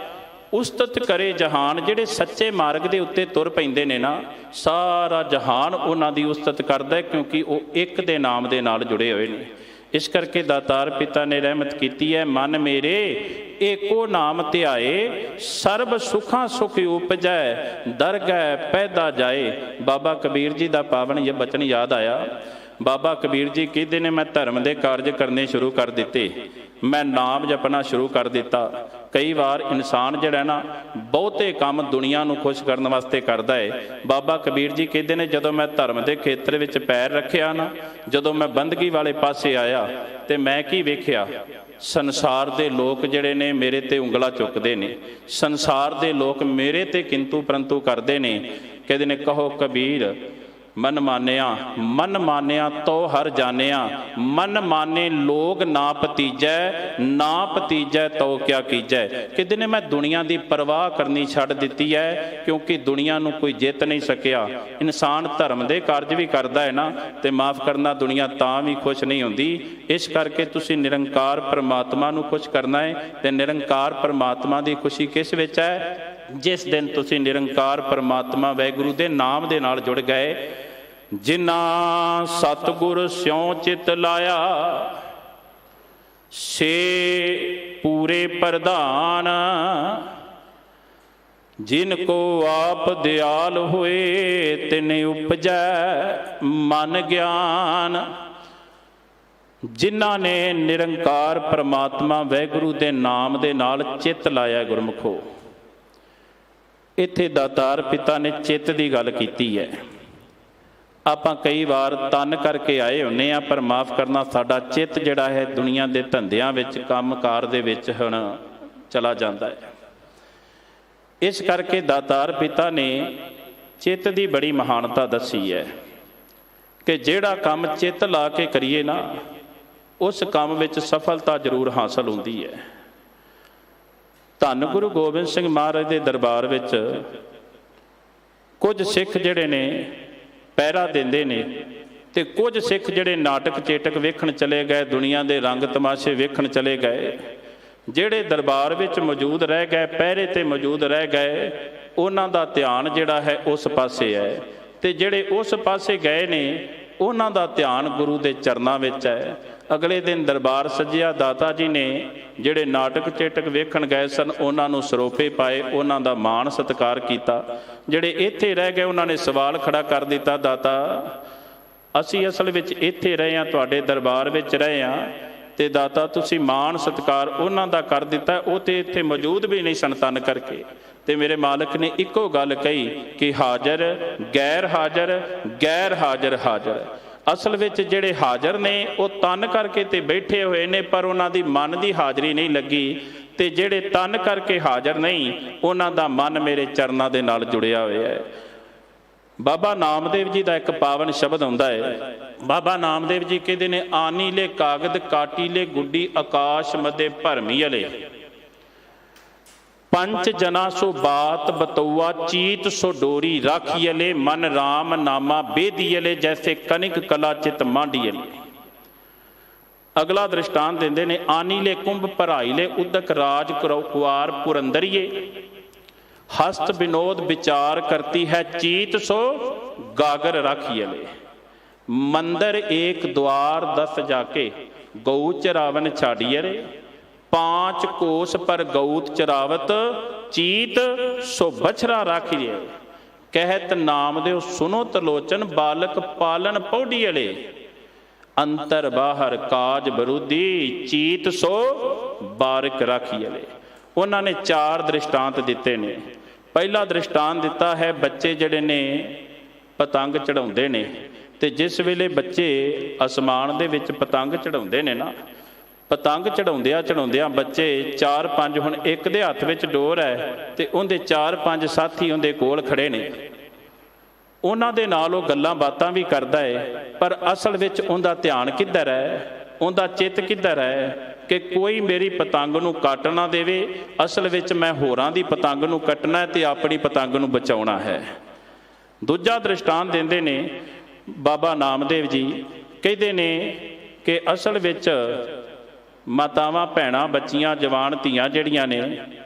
ਉਸਤਤ ਕਰੇ ਜਹਾਨ। ਜਿਹੜੇ ਸੱਚੇ ਮਾਰਗ ਦੇ ਉੱਤੇ ਤੁਰ ਪੈਂਦੇ ਨੇ ਨਾ, ਸਾਰਾ ਜਹਾਨ ਉਹਨਾਂ ਦੀ ਉਸਤਤ ਕਰਦਾ, ਕਿਉਂਕਿ ਉਹ ਇੱਕ ਦੇ ਨਾਮ ਦੇ ਨਾਲ ਜੁੜੇ ਹੋਏ ਨੇ। ਇਸ ਕਰਕੇ ਦਾਤਾਰ ਪਿਤਾ ਨੇ ਰਹਿਮਤ ਕੀਤੀ ਹੈ, ਮਨ ਮੇਰੇ ਏਕੋ ਨਾਮ ਧਿਆਏ, ਸਰਬ ਸੁਖਾਂ ਸੁਖ ਉਪਜੈ, ਦਰਗਹਿ ਪੈਦਾ ਜਾਏ। ਬਾਬਾ ਕਬੀਰ ਜੀ ਦਾ ਪਾਵਨ ਇਹ ਬਚਨ ਯਾਦ ਆਇਆ। ਬਾਬਾ ਕਬੀਰ ਜੀ ਕਹਿੰਦੇ ਨੇ, ਮੈਂ ਧਰਮ ਦੇ ਕਾਰਜ ਕਰਨੇ ਸ਼ੁਰੂ ਕਰ ਦਿੱਤੇ, ਮੈਂ ਨਾਮ ਜਪਣਾ ਸ਼ੁਰੂ ਕਰ ਦਿੱਤਾ। ਕਈ ਵਾਰ ਇਨਸਾਨ ਜਿਹੜਾ ਨਾ ਬਹੁਤੇ ਕੰਮ ਦੁਨੀਆ ਨੂੰ ਖੁਸ਼ ਕਰਨ ਵਾਸਤੇ ਕਰਦਾ ਹੈ। ਬਾਬਾ ਕਬੀਰ ਜੀ ਕਹਿੰਦੇ ਨੇ, ਜਦੋਂ ਮੈਂ ਧਰਮ ਦੇ ਖੇਤਰ ਵਿੱਚ ਪੈਰ ਰੱਖਿਆ ਨਾ, ਜਦੋਂ ਮੈਂ ਬੰਦਗੀ ਵਾਲੇ ਪਾਸੇ ਆਇਆ ਤੇ ਮੈਂ ਕੀ ਵੇਖਿਆ? ਸੰਸਾਰ ਦੇ ਲੋਕ ਜਿਹੜੇ ਨੇ ਮੇਰੇ ਤੇ ਉਂਗਲਾਂ ਚੁੱਕਦੇ ਨੇ, ਸੰਸਾਰ ਦੇ ਲੋਕ ਮੇਰੇ ਤੇ ਕਿੰਤੂ ਪਰੰਤੂ ਕਰਦੇ ਨੇ। ਕਹਿੰਦੇ ਨੇ, ਕਹੋ ਕਬੀਰ ਮਨ ਮਾਨਿਆ ਤੋ ਹਰ ਜਾਣਿਆ, ਮਨ ਮਾਨੇ ਲੋਗ ਨਾ ਭਤੀਜੈ, ਨਾ ਭਤੀਜੈ ਤੋ ਕਿਆ ਕੀਜੈ। ਕਹਿੰਦੇ ਨੇ, ਮੈਂ ਦੁਨੀਆ ਦੀ ਪਰਵਾਹ ਕਰਨੀ ਛੱਡ ਦਿੱਤੀ ਹੈ, ਕਿਉਂਕਿ ਦੁਨੀਆ ਨੂੰ ਕੋਈ ਜਿੱਤ ਨਹੀਂ ਸਕਿਆ। ਇਨਸਾਨ ਧਰਮ ਦੇ ਕਾਰਜ ਵੀ ਕਰਦਾ ਹੈ ਨਾ, ਤੇ ਮਾਫ ਕਰਨਾ ਦੁਨੀਆ ਤਾਂ ਵੀ ਖੁਸ਼ ਨਹੀਂ ਹੁੰਦੀ। ਇਸ ਕਰਕੇ ਤੁਸੀਂ ਨਿਰੰਕਾਰ ਪਰਮਾਤਮਾ ਨੂੰ ਖੁਸ਼ ਕਰਨਾ ਹੈ। ਤੇ ਨਿਰੰਕਾਰ ਪਰਮਾਤਮਾ ਦੀ ਖੁਸ਼ੀ ਕਿਸ ਵਿੱਚ ਹੈ? ਜਿਸ ਦਿਨ ਤੁਸੀਂ ਨਿਰੰਕਾਰ ਪਰਮਾਤਮਾ ਵਾਹਿਗੁਰੂ ਦੇ ਨਾਮ ਦੇ ਨਾਲ ਜੁੜ ਗਏ। ਜਿਨ੍ਹਾਂ ਸਤਿਗੁਰ ਸਿਉ ਚਿਤ ਲਾਇਆ, ਸੇ ਪੂਰੇ ਪ੍ਰਧਾਨ। ਜਿਨ ਕੋ ਆਪ ਦਿਆਲ ਹੋਏ, ਤਿਨ ਉਪਜੈ ਮਨ ਗਿਆਨ। ਜਿਨ੍ਹਾਂ ਨੇ ਨਿਰੰਕਾਰ ਪਰਮਾਤਮਾ ਵਾਹਿਗੁਰੂ ਦੇ ਨਾਮ ਦੇ ਨਾਲ ਚਿੱਤ ਲਾਇਆ ਗੁਰਮੁਖੋ। ਇੱਥੇ ਦਾਤਾਰ ਪਿਤਾ ਨੇ ਚਿੱਤ ਦੀ ਗੱਲ ਕੀਤੀ ਹੈ। ਆਪਾਂ ਕਈ ਵਾਰ ਤਨ ਕਰਕੇ ਆਏ ਹੁੰਦੇ ਹਾਂ, ਪਰ ਮਾਫ਼ ਕਰਨਾ ਸਾਡਾ ਚਿੱਤ ਜਿਹੜਾ ਹੈ ਦੁਨੀਆ ਦੇ ਧੰਦਿਆਂ ਵਿੱਚ, ਕੰਮਕਾਰ ਦੇ ਵਿੱਚ ਹੁਣ ਚਲਾ ਜਾਂਦਾ ਹੈ। ਇਸ ਕਰਕੇ ਦਾਤਾਰ ਪਿਤਾ ਨੇ ਚਿੱਤ ਦੀ ਬੜੀ ਮਹਾਨਤਾ ਦੱਸੀ ਹੈ ਕਿ ਜਿਹੜਾ ਕੰਮ ਚਿੱਤ ਲਾ ਕੇ ਕਰੀਏ ਨਾ, ਉਸ ਕੰਮ ਵਿੱਚ ਸਫਲਤਾ ਜ਼ਰੂਰ ਹਾਸਲ ਹੁੰਦੀ ਹੈ। ਧੰਨ ਗੁਰੂ ਗੋਬਿੰਦ ਸਿੰਘ ਮਹਾਰਾਜ ਦੇ ਦਰਬਾਰ ਵਿੱਚ ਕੁਝ ਸਿੱਖ ਜਿਹੜੇ ਨੇ ਪਹਿਰਾ ਦਿੰਦੇ ਨੇ, ਤੇ ਕੁਝ ਸਿੱਖ ਜਿਹੜੇ ਨਾਟਕ ਚੇਟਕ ਵੇਖਣ ਚਲੇ ਗਏ, ਦੁਨੀਆ ਦੇ ਰੰਗ ਤਮਾਸ਼ੇ ਵੇਖਣ ਚਲੇ ਗਏ। ਜਿਹੜੇ ਦਰਬਾਰ ਵਿੱਚ ਮੌਜੂਦ ਰਹਿ ਗਏ, ਪਹਿਰੇ ਤੇ ਮੌਜੂਦ ਰਹਿ ਗਏ, ਉਹਨਾਂ ਦਾ ਧਿਆਨ ਜਿਹੜਾ ਹੈ ਉਸ ਪਾਸੇ ਹੈ। ਤੇ ਜਿਹੜੇ ਉਸ ਪਾਸੇ ਗਏ ਨੇ, ਉਹਨਾਂ ਦਾ ਧਿਆਨ ਗੁਰੂ ਦੇ ਚਰਨਾਂ ਵਿੱਚ ਹੈ। ਅਗਲੇ ਦਿਨ ਦਰਬਾਰ ਸੱਜਿਆ, ਦਾਤਾ ਜੀ ਨੇ ਜਿਹੜੇ ਨਾਟਕ ਚੇਟਕ ਵੇਖਣ ਗਏ ਸਨ, ਉਹਨਾਂ ਨੂੰ ਸਰੋਪੇ ਪਾਏ, ਉਹਨਾਂ ਦਾ ਮਾਣ ਸਤਿਕਾਰ ਕੀਤਾ। ਜਿਹੜੇ ਇੱਥੇ ਰਹਿ ਗਏ, ਉਹਨਾਂ ਨੇ ਸਵਾਲ ਖੜਾ ਕਰ ਦਿੱਤਾ, ਦਾਤਾ ਅਸੀਂ ਅਸਲ ਵਿੱਚ ਇੱਥੇ ਰਹੇ ਹਾਂ, ਤੁਹਾਡੇ ਦਰਬਾਰ ਵਿੱਚ ਰਹੇ ਹਾਂ, ਤੇ ਦਾਤਾ ਤੁਸੀਂ ਮਾਣ ਸਤਿਕਾਰ ਉਹਨਾਂ ਦਾ ਕਰ ਦਿੱਤਾ, ਉਹ ਤੇ ਇੱਥੇ ਮੌਜੂਦ ਵੀ ਨਹੀਂ ਸਨ ਤਨ ਕਰਕੇ। ਤੇ ਮੇਰੇ ਮਾਲਕ ਨੇ ਇੱਕੋ ਗੱਲ ਕਹੀ ਕਿ ਹਾਜ਼ਰ ਗੈਰ ਹਾਜ਼ਰ, ਗੈਰ ਹਾਜ਼ਰ ਹਾਜ਼ਰ। ਅਸਲ ਵਿੱਚ ਜਿਹੜੇ ਹਾਜ਼ਰ ਨੇ ਉਹ ਤਨ ਕਰਕੇ ਤੇ ਬੈਠੇ ਹੋਏ ਨੇ, ਪਰ ਉਹਨਾਂ ਦੀ ਮਨ ਦੀ ਹਾਜ਼ਰੀ ਨਹੀਂ ਲੱਗੀ। ਤੇ ਜਿਹੜੇ ਤਨ ਕਰਕੇ ਹਾਜ਼ਰ ਨਹੀਂ, ਉਹਨਾਂ ਦਾ ਮਨ ਮੇਰੇ ਚਰਨਾਂ ਦੇ ਨਾਲ ਜੁੜਿਆ ਹੋਇਆ ਹੈ। ਬਾਬਾ ਨਾਮਦੇਵ ਜੀ ਦਾ ਇੱਕ ਪਾਵਨ ਸ਼ਬਦ ਹੁੰਦਾ ਹੈ। ਬਾਬਾ ਨਾਮਦੇਵ ਜੀ ਕਹਿੰਦੇ ਨੇ, ਆਨੀ ਲੈ ਕਾਗਦ ਕਾਟੀ ਲੈ ਗੁੱਡੀ, ਆਕਾਸ਼ ਮਦੇ ਭਰਮੀ ਅਲੇ। ਪੰਚ ਜਨਾ ਸੋ ਬਾਤ ਬਤੌਆ, ਚੀਤ ਸੋ ਡੋਰੀ ਰਾਖੀਅਲੇ। ਮਨ ਰਾਮ ਨਾਮਾ ਬੇਦੀਅਲੇ, ਜੈਸੇ ਕਨਿਕ ਕਲਾ ਚਿਤ ਮਾਂਡੀਅਲੇ। ਅਗਲਾ ਦ੍ਰਿਸ਼ਟਾਂਤ ਦਿੰਦੇ ਨੇ, ਆਨੀ ਲੈ ਕੁੰਭ ਭਰਾਈ ਲੈ, ਉਦਕ ਰਾਜ ਕੁਆਰ ਪੁਰੰਦਰੀਏ। ਹਸਤ ਵਿਨੋਦ ਵਿਚਾਰ ਕਰਤੀ ਹੈ, ਚੀਤ ਸੋ ਗਾਗਰ ਰਾਖੀਅਲੇ। ਮੰਦਰ ਏਕ द्वार 10 जाके, गौ चरावन छाड़िए रे। 5 कोस पर गौत चरावत, चीत सो बछरा राखिए। कहत नामदेव सुनो तलोचन, बालक पालन पौड़ियले। अंतर बाहर काज बरूदी, चीत सो बारिक राखियले। उन्होंने 4 दृष्टांत दिते ने। पहला दृष्टांत दिता है, बच्चे जड़े ने पतंग चढ़ाउंदे ने, ਤੇ ਜਿਸ ਵੇਲੇ ਬੱਚੇ ਅਸਮਾਨ ਦੇ ਵਿੱਚ ਪਤੰਗ ਚੜਾਉਂਦੇ ਨੇ ਨਾ, ਪਤੰਗ ਚੜਾਉਂਦਿਆਂ ਬੱਚੇ 4-5, ਹੁਣ ਇੱਕ ਦੇ ਹੱਥ ਵਿੱਚ ਡੋਰ ਹੈ ਤੇ ਉਹਦੇ 4-5 ਸਾਥੀ ਉਹਦੇ ਕੋਲ ਖੜੇ ਨੇ, ਉਹਨਾਂ ਦੇ ਨਾਲ ਉਹ ਗੱਲਾਂ ਬਾਤਾਂ ਵੀ ਕਰਦਾ ਹੈ, ਪਰ ਅਸਲ ਵਿੱਚ ਉਹਦਾ ਧਿਆਨ ਕਿੱਧਰ ਹੈ, ਉਹਦਾ ਚਿੱਤ ਕਿੱਧਰ ਹੈ ਕਿ ਕੋਈ ਮੇਰੀ ਪਤੰਗ ਨੂੰ ਕੱਟ ਨਾ ਦੇਵੇ। ਅਸਲ ਵਿੱਚ ਮੈਂ ਹੋਰਾਂ ਦੀ ਪਤੰਗ ਨੂੰ ਕੱਟਣਾ ਹੈ ਤੇ ਆਪਣੀ ਪਤੰਗ ਨੂੰ ਬਚਾਉਣਾ ਹੈ। ਦੂਜਾ ਦ੍ਰਿਸ਼ਟਾਂਤ ਦਿੰਦੇ ਨੇ ਬਾਬਾ ਨਾਮਦੇਵ ਜੀ, ਕਹਿੰਦੇ ਨੇ ਕਿ ਅਸਲ ਵਿੱਚ ਮਾਤਾਵਾਂ ਭੈਣਾਂ ਬੱਚੀਆਂ ਜਵਾਨ ਧੀਆਂ ਜਿਹੜੀਆਂ ਨੇ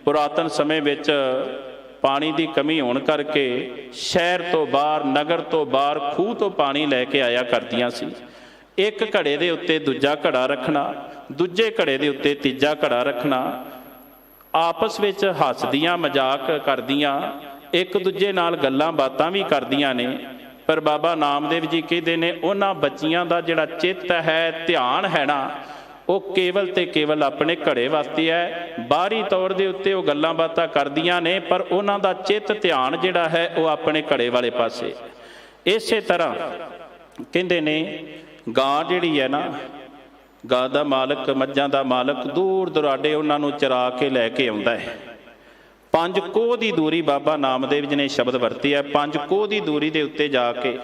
ਪੁਰਾਤਨ ਸਮੇਂ ਵਿੱਚ ਪਾਣੀ ਦੀ ਕਮੀ ਹੋਣ ਕਰਕੇ ਸ਼ਹਿਰ ਤੋਂ ਬਾਹਰ, ਨਗਰ ਤੋਂ ਬਾਹਰ ਖੂਹ ਤੋਂ ਪਾਣੀ ਲੈ ਕੇ ਆਇਆ ਕਰਦੀਆਂ ਸੀ। ਇੱਕ ਘੜੇ ਦੇ ਉੱਤੇ ਦੂਜਾ ਘੜਾ ਰੱਖਣਾ, ਦੂਜੇ ਘੜੇ ਦੇ ਉੱਤੇ ਤੀਜਾ ਘੜਾ ਰੱਖਣਾ, ਆਪਸ ਵਿੱਚ ਹੱਸਦੀਆਂ ਮਜ਼ਾਕ ਕਰਦੀਆਂ, ਇੱਕ ਦੂਜੇ ਨਾਲ ਗੱਲਾਂ ਬਾਤਾਂ ਵੀ ਕਰਦੀਆਂ ਨੇ। ਪਰ ਬਾਬਾ ਨਾਮਦੇਵ ਜੀ ਕਹਿੰਦੇ ਨੇ, ਉਹਨਾਂ ਬੱਚੀਆਂ ਦਾ ਜਿਹੜਾ ਚਿੱਤ ਹੈ, ਧਿਆਨ ਹੈ ਨਾ, ਉਹ ਕੇਵਲ ਤੇ ਕੇਵਲ ਆਪਣੇ ਘੜੇ ਵਾਸਤੇ ਹੈ। ਬਾਹਰੀ ਤੌਰ ਦੇ ਉੱਤੇ ਉਹ ਗੱਲਾਂ ਬਾਤਾਂ ਕਰਦੀਆਂ ਨੇ, ਪਰ ਉਹਨਾਂ ਦਾ ਚਿੱਤ ਧਿਆਨ ਜਿਹੜਾ ਹੈ ਉਹ ਆਪਣੇ ਘੜੇ ਵਾਲੇ ਪਾਸੇ। ਇਸੇ ਤਰ੍ਹਾਂ ਕਹਿੰਦੇ ਨੇ, ਗਾਂ ਜਿਹੜੀ ਹੈ ਨਾ, ਗਾਂ ਦਾ ਮਾਲਕ, ਮੱਝਾਂ ਦਾ ਮਾਲਕ ਦੂਰ ਦੁਰਾਡੇ ਉਹਨਾਂ ਨੂੰ ਚਰਾ ਕੇ ਲੈ ਕੇ ਆਉਂਦਾ ਹੈ। 5 ਕੋਹ ਦੀ ਦੂਰੀ ਬਾਬਾ ਨਾਮਦੇਵ ਜੀ ਨੇ ਸ਼ਬਦ ਵਰਤੀ ਹੈ, 5 ਕੋਹ ਦੀ ਦੂਰੀ ਦੇ ਉੱਤੇ ਜਾ ਕੇ,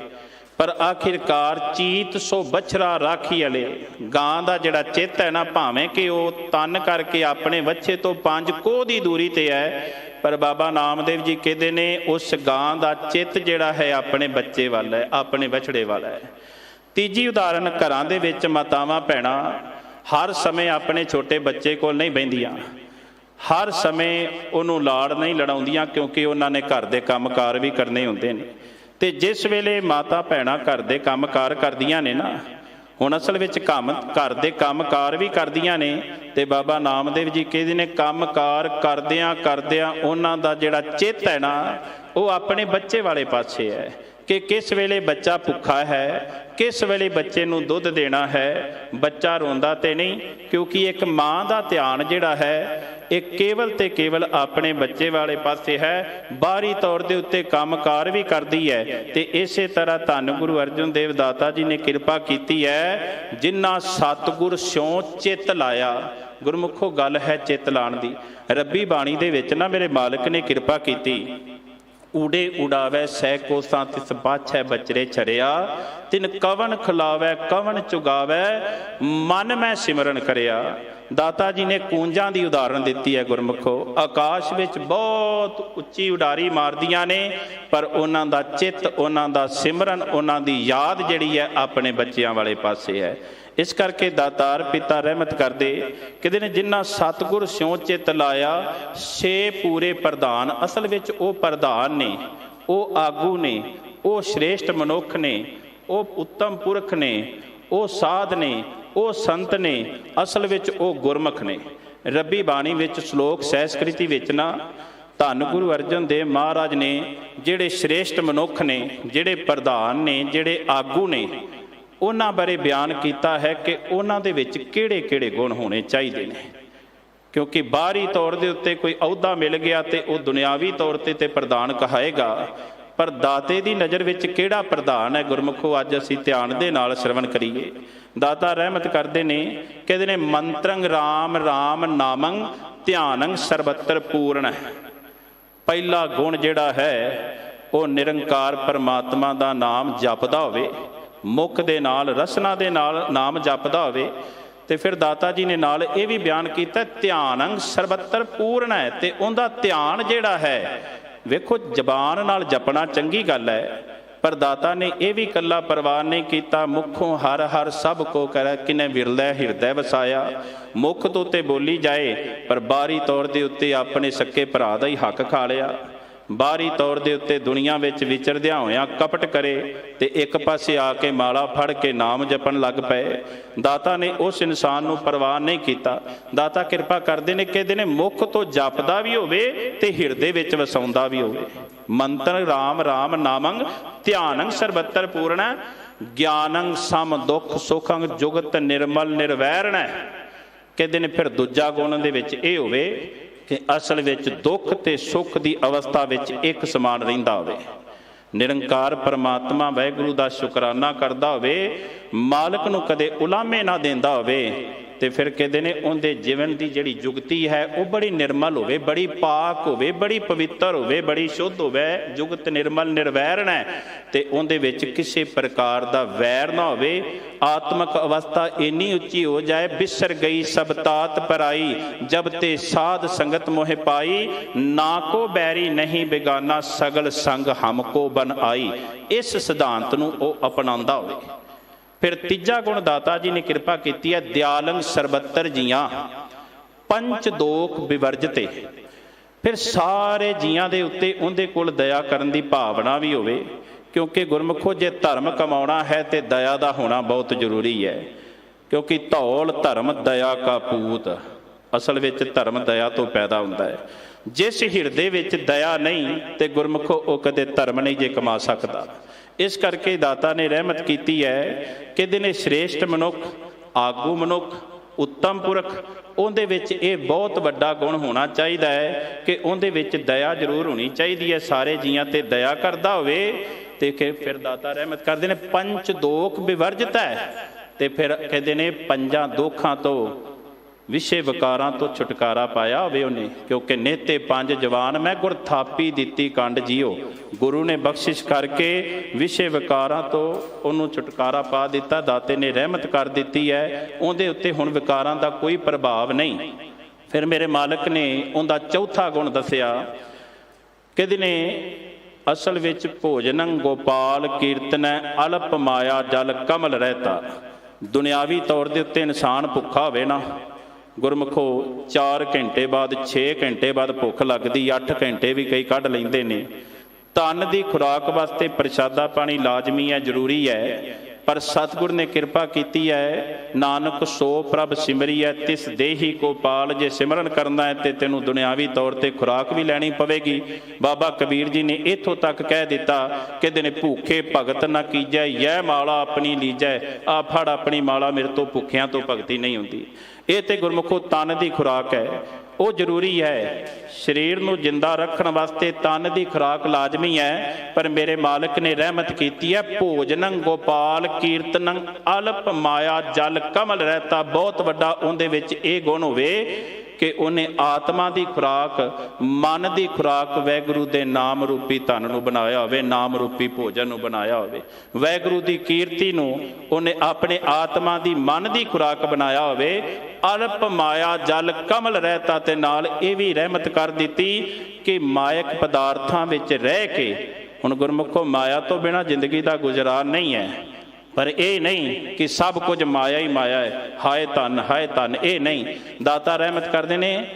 ਪਰ ਆਖਿਰਕਾਰ ਚੀਤ ਸੋ ਬਛਰਾ ਰਾਖੀ ਵਾਲੇ। ਗਾਂ ਦਾ ਜਿਹੜਾ ਚਿੱਤ ਹੈ ਨਾ, ਭਾਵੇਂ ਕਿ ਉਹ ਤਨ ਕਰਕੇ ਆਪਣੇ ਵੱਛੇ ਤੋਂ 5 ਕੋਹ ਦੀ ਦੂਰੀ ਤੇ ਹੈ, ਪਰ ਬਾਬਾ ਨਾਮਦੇਵ ਜੀ ਕਹਿੰਦੇ ਨੇ ਉਸ ਗਾਂ ਦਾ ਚਿੱਤ ਜਿਹੜਾ ਹੈ ਆਪਣੇ ਬੱਚੇ ਵੱਲ ਹੈ, ਆਪਣੇ ਬਛੜੇ ਵੱਲ ਹੈ। ਤੀਜੀ ਉਦਾਹਰਨ, ਘਰਾਂ ਦੇ ਵਿੱਚ ਮਾਤਾਵਾਂ ਭੈਣਾਂ ਹਰ ਸਮੇਂ ਆਪਣੇ ਛੋਟੇ ਬੱਚੇ ਕੋਲ ਨਹੀਂ ਬਹਿੰਦੀਆਂ, ਹਰ ਸਮੇਂ ਉਹਨੂੰ ਲਾੜ ਨਹੀਂ ਲੜਾਉਂਦੀਆਂ, ਕਿਉਂਕਿ ਉਹਨਾਂ ਨੇ ਘਰ ਦੇ ਕੰਮਕਾਰ ਵੀ ਕਰਨੇ ਹੁੰਦੇ ਨੇ। ਤੇ ਜਿਸ ਵੇਲੇ ਮਾਤਾ ਭੈਣਾਂ ਘਰ ਦੇ ਕੰਮਕਾਰ ਕਰਦੀਆਂ ਨੇ ਨਾ, ਹੁਣ ਅਸਲ ਵਿੱਚ ਘਰ ਦੇ ਕੰਮਕਾਰ ਵੀ ਕਰਦੀਆਂ ਨੇ, ਤੇ ਬਾਬਾ ਨਾਮਦੇਵ ਜੀ ਕਹਿੰਦੇ ਨੇ ਕੰਮਕਾਰ ਕਰਦਿਆਂ ਕਰਦਿਆਂ ਉਹਨਾਂ ਦਾ ਜਿਹੜਾ ਚਿੱਤ ਹੈ ਨਾ, ਉਹ ਆਪਣੇ ਬੱਚੇ ਵਾਲੇ ਪਾਸੇ ਹੈ ਕਿ ਕਿਸ ਵੇਲੇ ਬੱਚਾ ਭੁੱਖਾ ਹੈ, ਕਿਸ ਵੇਲੇ ਬੱਚੇ ਨੂੰ ਦੁੱਧ ਦੇਣਾ ਹੈ। ਬੱਚਾ ਰੋਂਦਾ ਤੇ ਨਹੀਂ, ਕਿਉਂਕਿ ਇੱਕ ਮਾਂ ਦਾ ਧਿਆਨ ਜਿਹੜਾ ਹੈ ਇਹ ਕੇਵਲ ਤੇ ਕੇਵਲ ਆਪਣੇ ਬੱਚੇ ਵਾਲੇ ਪਾਸੇ ਹੈ, ਬਾਹਰੀ ਤੌਰ ਦੇ ਉੱਤੇ ਕੰਮਕਾਰ ਵੀ ਕਰਦੀ ਹੈ। ਤੇ ਇਸੇ ਤਰ੍ਹਾਂ ਧੰਨ ਗੁਰੂ ਅਰਜਨ ਦੇਵ ਦਾਤਾ ਜੀ ਨੇ ਕਿਰਪਾ ਕੀਤੀ ਹੈ, ਜਿਨ੍ਹਾਂ ਸਤਿਗੁਰ ਸਿਉ ਚਿੱਤ ਲਾਇਆ। ਗੁਰਮੁਖੋ ਗੱਲ ਹੈ ਚਿੱਤ ਲਾਣ ਦੀ। ਰੱਬੀ ਬਾਣੀ ਦੇ ਵਿੱਚ ਨਾ ਮੇਰੇ ਮਾਲਕ ਨੇ ਕਿਰਪਾ ਕੀਤੀ, ਊੜੇ ਉਡਾਵੈ ਸਹਿ ਕੋਸਾਂ ਤਿਸ ਬਾਛੈ ਬਚਰੇ ਛਰਿਆ, ਤਿਨ ਕਵਨ ਖਿਲਾਵੈ ਕਵਨ ਚੁਗਾਵੈ, ਮਨ ਮੈਂ ਸਿਮਰਨ ਕਰਿਆ। ਦਾਤਾ ਜੀ ਨੇ ਕੂੰਜਾਂ ਦੀ ਉਦਾਹਰਨ ਦਿੱਤੀ ਹੈ ਗੁਰਮੁਖੋ। ਆਕਾਸ਼ ਵਿੱਚ ਬਹੁਤ ਉੱਚੀ ਉਡਾਰੀ ਮਾਰਦੀਆਂ ਨੇ, ਪਰ ਉਹਨਾਂ ਦਾ ਚਿੱਤ, ਉਹਨਾਂ ਦਾ ਸਿਮਰਨ, ਉਹਨਾਂ ਦੀ ਯਾਦ ਜਿਹੜੀ ਹੈ ਆਪਣੇ ਬੱਚਿਆਂ ਵਾਲੇ ਪਾਸੇ ਹੈ। ਇਸ ਕਰਕੇ ਦਾਤਾਰ ਪਿਤਾ ਰਹਿਮਤ ਕਰਦੇ, ਕਹਿੰਦੇ ਨੇ ਜਿਨ੍ਹਾਂ ਸਤਿਗੁਰ ਸਿਉ ਚਿੱਤ ਲਾਇਆ, ਛੇ ਪੂਰੇ ਪ੍ਰਧਾਨ। ਅਸਲ ਵਿੱਚ ਉਹ ਪ੍ਰਧਾਨ ਨੇ, ਉਹ ਆਗੂ ਨੇ, ਉਹ ਸ਼੍ਰੇਸ਼ਟ ਮਨੁੱਖ ਨੇ, ਉਹ ਉੱਤਮ ਪੁਰਖ ਨੇ, ਉਹ ਸਾਧ ਨੇ, ਉਹ ਸੰਤ ਨੇ, ਅਸਲ ਵਿੱਚ ਉਹ ਗੁਰਮੁਖ ਨੇ। ਰੱਬੀ ਬਾਣੀ ਵਿੱਚ ਸ਼ਲੋਕ ਸਹਿਸਕ੍ਰਿਤੀ ਵਿੱਚ ਨਾ ਧੰਨ ਗੁਰੂ ਅਰਜਨ ਦੇਵ ਮਹਾਰਾਜ ਨੇ ਜਿਹੜੇ ਸ਼੍ਰੇਸ਼ਟ ਮਨੁੱਖ ਨੇ, ਜਿਹੜੇ ਪ੍ਰਧਾਨ ਨੇ, ਜਿਹੜੇ ਆਗੂ ਨੇ, ਉਹਨਾਂ ਬਾਰੇ ਬਿਆਨ ਕੀਤਾ ਹੈ ਕਿ ਉਹਨਾਂ ਦੇ ਵਿੱਚ ਕਿਹੜੇ ਕਿਹੜੇ ਗੁਣ ਹੋਣੇ ਚਾਹੀਦੇ ਨੇ। ਕਿਉਂਕਿ ਬਾਹਰੀ ਤੌਰ ਦੇ ਉੱਤੇ ਕੋਈ ਅਹੁਦਾ ਮਿਲ ਗਿਆ ਤੇ ਉਹ ਦੁਨਿਆਵੀ ਤੌਰ ਤੇ ਪ੍ਰਧਾਨ ਕਹਾਏਗਾ, ਪਰ ਦਾਤੇ ਦੀ ਨਜ਼ਰ ਵਿੱਚ ਕਿਹੜਾ ਪ੍ਰਧਾਨ ਹੈ ਗੁਰਮੁਖੋ, ਅੱਜ ਅਸੀਂ ਧਿਆਨ ਦੇ ਨਾਲ ਸ਼ਰਵਣ ਕਰੀਏ। ਦਾਤਾ ਰਹਿਮਤ ਕਰਦੇ ਨੇ, ਕਹਿੰਦੇ ਨੇ ਮੰਤਰੰ ਰਾਮ ਰਾਮ ਨਾਮੰ ਧਿਆਨੰ ਸਰਬੱਤਰ ਪੂਰਨ। ਪਹਿਲਾ ਗੁਣ ਜਿਹੜਾ ਹੈ ਉਹ ਨਿਰੰਕਾਰ ਪਰਮਾਤਮਾ ਦਾ ਨਾਮ ਜਪਦਾ ਹੋਵੇ, ਮੁਖ ਦੇ ਨਾਲ ਰਸਨਾ ਦੇ ਨਾਲ ਨਾਮ ਜਪਦਾ ਹੋਵੇ। ਤੇ ਫਿਰ ਦਾਤਾ ਜੀ ਨੇ ਨਾਲ ਇਹ ਵੀ ਬਿਆਨ ਕੀਤਾ ਧਿਆਨੰ ਸਰਬੱਤਰ ਪੂਰਨ ਹੈ, ਤੇ ਉਹਦਾ ਧਿਆਨ ਜਿਹੜਾ ਹੈ, ਵੇਖੋ ਜ਼ਬਾਨ ਨਾਲ ਜਪਣਾ ਚੰਗੀ ਗੱਲ ਹੈ, ਪਰ ਦਾਤਾ ਨੇ ਇਹ ਵੀ ਇਕੱਲਾ ਪ੍ਰਵਾਨ ਨਹੀਂ ਕੀਤਾ, ਮੁੱਖੋਂ ਹਰ ਹਰ ਸਭ ਕੋ ਕਰੈ ਕਿਨੇ ਵਿਰਲੇ ਹਿਰਦੈ ਵਸਾਇਆ। ਮੁੱਖ ਤੋਂ ਤੇ ਬੋਲੀ ਜਾਏ, ਪਰ ਬਾਹਰੀ ਤੌਰ ਦੇ ਉੱਤੇ ਆਪਣੇ ਸੱਕੇ ਭਰਾ ਦਾ ਹੀ ਹੱਕ ਖਾ ਲਿਆ। ਬਾਹਰੀ ਤੌਰ ਦੇ ਉੱਤੇ ਦੁਨੀਆ ਵਿੱਚ ਵਿਚਰਦਿਆਂ ਹੋਇਆਂ ਕਪਟ ਕਰੇ ਤੇ ਇੱਕ ਪਾਸੇ ਆ ਕੇ ਮਾਲਾ ਫੜ ਕੇ ਨਾਮ ਜਪਣ ਲੱਗ ਪਏ। ਦਾਤਾ ਨੇ ਉਸ ਇਨਸਾਨ ਨੂੰ ਪ੍ਰਵਾਨ ਨਹੀਂ ਕੀਤਾ। ਦਾਤਾ ਕਿਰਪਾ ਕਰਦੇ ਨੇ, ਕਹਿੰਦੇ ਨੇ ਮੁੱਖ ਤੋਂ ਜਪਦਾ ਵੀ ਹੋਵੇ ਤੇ ਹਿਰਦੇ ਵਿੱਚ ਵਸਾਉਂਦਾ ਵੀ ਹੋਵੇ। ਮੰਤਰ ਰਾਮ ਰਾਮ ਨਾਮੰ ਧਿਆਨੰ ਸਰਬੱਤਰ ਪੂਰਨ, ਗਿਆਨੰ ਸਮ ਦੁੱਖ ਸੁਖੰ ਜੁਗਤ ਨਿਰਮਲ ਨਿਰਵੈਰਣ। ਕਹਿੰਦੇ ਨੇ ਫਿਰ ਦੂਜਾ ਗੁਣ ਦੇ ਵਿੱਚ ਇਹ ਹੋਵੇ ਕਿ ਅਸਲ ਵਿੱਚ ਦੁੱਖ ਤੇ ਸੁੱਖ ਦੀ ਅਵਸਥਾ ਵਿੱਚ ਇੱਕ ਸਮਾਨ ਰਹਿੰਦਾ ਹੋਵੇ। ਨਿਰੰਕਾਰ ਪਰਮਾਤਮਾ ਵਾਹਿਗੁਰੂ ਦਾ ਸ਼ੁਕਰਾਨਾ ਕਰਦਾ ਹੋਵੇ, ਮਾਲਕ ਨੂੰ ਕਦੇ ਉਲਾਮੇ ਨਾ ਦਿੰਦਾ ਹੋਵੇ, ਤੇ ਫਿਰ ਕਹਿੰਦੇ ਨੇ ਉਹਦੇ ਜੀਵਨ ਦੀ ਜਿਹੜੀ ਜੁਗਤੀ ਹੈ ਉਹ ਬੜੀ ਨਿਰਮਲ ਹੋਵੇ, ਬੜੀ ਪਾਕ ਹੋਵੇ, ਬੜੀ ਪਵਿੱਤਰ ਹੋਵੇ, ਬੜੀ ਸ਼ੁੱਧ ਹੋਵੇ। ਜੁਗਤ ਨਿਰਮਲ ਨਿਰਵੈਰਣ ਹੈ, ਤੇ ਉਹਦੇ ਵਿੱਚ ਕਿਸੇ ਪ੍ਰਕਾਰ ਦਾ ਵੈਰ ਨਾ ਹੋਵੇ। ਆਤਮਕ ਅਵਸਥਾ ਇੰਨੀ ਉੱਚੀ ਹੋ ਜਾਏ, ਬਿਸਰ ਗਈ ਸਭ ਤਾਤ ਪਰਾਈ, ਜਬ ਤੇ ਸਾਧ ਸੰਗਤ ਮੋਹਿ ਪਾਈ, ਨਾ ਕੋ ਬੈਰੀ ਨਹੀਂ ਬੇਗਾਨਾ, ਸਗਲ ਸੰਗ ਹਮਕੋ ਬਨ ਆਈ। ਇਸ ਸਿਧਾਂਤ ਨੂੰ ਉਹ ਅਪਣਾਉਂਦਾ ਹੋਵੇ। ਫਿਰ ਤੀਜਾ ਗੁਣ ਦਾਤਾ ਜੀ ਨੇ ਕਿਰਪਾ ਕੀਤੀ ਹੈ, ਦਿਆਲੰ ਸਰਬੱਤਰ ਜੀਆਂ ਪੰਚ ਦੋਖ ਵਿਵਰਜਤੇ। ਫਿਰ ਸਾਰੇ ਜੀਆਂ ਦੇ ਉੱਤੇ ਉਹਦੇ ਕੋਲ ਦਇਆ ਕਰਨ ਦੀ ਭਾਵਨਾ ਵੀ ਹੋਵੇ, ਕਿਉਂਕਿ ਗੁਰਮੁਖੋ ਜੇ ਧਰਮ ਕਮਾਉਣਾ ਹੈ ਤੇ ਦਇਆ ਦਾ ਹੋਣਾ ਬਹੁਤ ਜ਼ਰੂਰੀ ਹੈ। ਕਿਉਂਕਿ ਧੌਲ ਧਰਮ ਦਇਆ ਕਾ ਪੂਤ, ਅਸਲ ਵਿੱਚ ਧਰਮ ਦਇਆ ਤੋਂ ਪੈਦਾ ਹੁੰਦਾ ਹੈ। ਜਿਸ ਹਿਰਦੇ ਵਿੱਚ ਦਇਆ ਨਹੀਂ ਤੇ ਗੁਰਮੁਖੋ ਉਹ ਕਦੇ ਧਰਮ ਨਹੀਂ ਜੇ ਕਮਾ ਸਕਦਾ। ਇਸ ਕਰਕੇ ਦਾਤਾ ਨੇ ਰਹਿਮਤ ਕੀਤੀ ਹੈ ਕਿ ਦਿਨੇ ਸ਼੍ਰੇਸ਼ਟ ਮਨੁੱਖ, ਆਗੂ ਮਨੁੱਖ, ਉੱਤਮ ਪੁਰਖ, ਉਹਦੇ ਵਿੱਚ ਇਹ ਬਹੁਤ ਵੱਡਾ ਗੁਣ ਹੋਣਾ ਚਾਹੀਦਾ ਹੈ ਕਿ ਉਹਦੇ ਵਿੱਚ ਦਇਆ ਜ਼ਰੂਰ ਹੋਣੀ ਚਾਹੀਦੀ ਹੈ। ਸਾਰੇ ਜੀਆਂ ਤੇ ਦਇਆ ਕਰਦਾ ਹੋਵੇ। ਤੇ ਫਿਰ ਦਾਤਾ ਰਹਿਮਤ ਕਰਦੇ ਨੇ ਪੰਚ ਦੋਖ ਵਿਵਰਜਿਤ ਹੈ, ਤੇ ਫਿਰ ਕਹਿੰਦੇ ਨੇ ਪੰਜਾਂ ਦੋਖਾਂ ਤੋਂ, ਵਿਸ਼ੇ ਵਿਕਾਰਾਂ ਤੋਂ ਛੁਟਕਾਰਾ ਪਾਇਆ ਹੋਵੇ ਉਹਨੇ। ਕਿਉਂਕਿ ਨੇਤੇ ਪੰਜ ਜਵਾਨ ਮੈਂ ਗੁਰ ਥਾਪੀ ਦਿੱਤੀ ਕੰਡ ਜੀਓ, ਗੁਰੂ ਨੇ ਬਖਸ਼ਿਸ਼ ਕਰਕੇ ਵਿਸ਼ੇ ਵਿਕਾਰਾਂ ਤੋਂ ਉਹਨੂੰ ਛੁਟਕਾਰਾ ਪਾ ਦਿੱਤਾ। ਦਾਤੇ ਨੇ ਰਹਿਮਤ ਕਰ ਦਿੱਤੀ ਹੈ, ਉਹਦੇ ਉੱਤੇ ਹੁਣ ਵਿਕਾਰਾਂ ਦਾ ਕੋਈ ਪ੍ਰਭਾਵ ਨਹੀਂ। ਫਿਰ ਮੇਰੇ ਮਾਲਕ ਨੇ ਉਹਦਾ ਚੌਥਾ ਗੁਣ ਦੱਸਿਆ, ਕਹਿੰਦੇ ਨੇ ਅਸਲ ਵਿੱਚ ਭੋਜਨੰ ਗੋਪਾਲ ਕੀਰਤਨੈ, ਅਲਪ ਮਾਇਆ ਜਲ ਕਮਲ ਰਹਿਤਾ। ਦੁਨਿਆਵੀ ਤੌਰ ਦੇ ਉੱਤੇ ਇਨਸਾਨ ਭੁੱਖਾ ਹੋਵੇ ਨਾ ਗੁਰਮੁਖੋ, 4 ਘੰਟੇ ਬਾਅਦ 6 ਘੰਟੇ ਬਾਅਦ ਭੁੱਖ ਲੱਗਦੀ, 8 ਘੰਟੇ ਵੀ ਕਈ ਕੱਢ ਲੈਂਦੇ ਨੇ, ਤਨ ਦੀ ਖੁਰਾਕ ਵਾਸਤੇ ਪ੍ਰਸ਼ਾਦਾ ਪਾਣੀ ਲਾਜ਼ਮੀ ਹੈ, ਜ਼ਰੂਰੀ ਹੈ। ਪਰ ਸਤਿਗੁਰ ਨੇ ਕਿਰਪਾ ਕੀਤੀ ਹੈ, ਨਾਨਕ ਸੋ ਪ੍ਰਭ ਸਿਮਰੀਐ ਤਿਸ ਦੇਹੀ ਕੋ ਪਾਲ। ਜੇ ਸਿਮਰਨ ਕਰਨਾ ਹੈ ਤੇ ਤੈਨੂੰ ਦੁਨਿਆਵੀ ਤੌਰ ਤੇ ਖੁਰਾਕ ਵੀ ਲੈਣੀ ਪਵੇਗੀ। ਬਾਬਾ ਕਬੀਰ ਜੀ ਨੇ ਇੱਥੋਂ ਤੱਕ ਕਹਿ ਦਿੱਤਾ ਕਿ ਦਿਨੇ ਭੁੱਖੇ ਭਗਤ ਨਾ ਕੀਜੈ, ਯਹ ਮਾਲਾ ਆਪਣੀ ਲੀਜੈ। ਆ ਫੜ ਆਪਣੀ ਮਾਲਾ, ਮੇਰੇ ਤੋਂ ਭੁੱਖਿਆਂ ਤੋਂ ਭਗਤੀ ਨਹੀਂ ਹੁੰਦੀ। ਇਹ ਤੇ ਗੁਰਮੁਖੋ ਤਨ ਦੀ ਖੁਰਾਕ ਹੈ, ਉਹ ਜ਼ਰੂਰੀ ਹੈ। ਸਰੀਰ ਨੂੰ ਜਿੰਦਾ ਰੱਖਣ ਵਾਸਤੇ ਤਨ ਦੀ ਖੁਰਾਕ ਲਾਜ਼ਮੀ ਹੈ। ਪਰ ਮੇਰੇ ਮਾਲਕ ਨੇ ਰਹਿਮਤ ਕੀਤੀ ਹੈ, ਭੋਜਨੰ ਗੋਪਾਲ ਕੀਰਤਨੰ ਅਲਪ ਮਾਇਆ ਜਲ ਕਮਲ ਰਹਿਤਾ। ਬਹੁਤ ਵੱਡਾ ਉਹਦੇ ਵਿੱਚ ਇਹ ਗੁਣ ਹੋਵੇ ਕਿ ਉਹਨੇ ਆਤਮਾ ਦੀ ਖੁਰਾਕ, ਮਨ ਦੀ ਖੁਰਾਕ ਵਾਹਿਗੁਰੂ ਦੇ ਨਾਮ ਰੂਪੀ ਧਨ ਨੂੰ ਬਣਾਇਆ ਹੋਵੇ, ਨਾਮ ਰੂਪੀ ਭੋਜਨ ਨੂੰ ਬਣਾਇਆ ਹੋਵੇ। ਵਾਹਿਗੁਰੂ ਦੀ ਕੀਰਤੀ ਨੂੰ ਉਹਨੇ ਆਪਣੇ ਆਤਮਾ ਦੀ, ਮਨ ਦੀ ਖੁਰਾਕ ਬਣਾਇਆ ਹੋਵੇ। ਅਲਪ ਮਾਇਆ ਜਲ ਕਮਲ ਰਹਿਤਾ, ਤੇ ਨਾਲ ਇਹ ਵੀ ਰਹਿਮਤ ਕਰ ਦਿੱਤੀ ਕਿ ਮਾਇਕ ਪਦਾਰਥਾਂ ਵਿੱਚ ਰਹਿ ਕੇ, ਹੁਣ ਗੁਰਮੁਖੋ ਮਾਇਆ ਤੋਂ ਬਿਨਾਂ ਜ਼ਿੰਦਗੀ ਦਾ ਗੁਜ਼ਰਾਨ ਨਹੀਂ ਹੈ। ਪਰ ਇਹ ਨਹੀਂ ਕਿ ਸਭ ਕੁਝ ਮਾਇਆ ਹੀ ਮਾਇਆ ਹੈ, ਹਾਏ ਧਨ ਹਾਏ ਧਨ, ਇਹ ਨਹੀਂ। ਦਾਤਾ ਰਹਿਮਤ ਕਰਦੇ ਨੇ,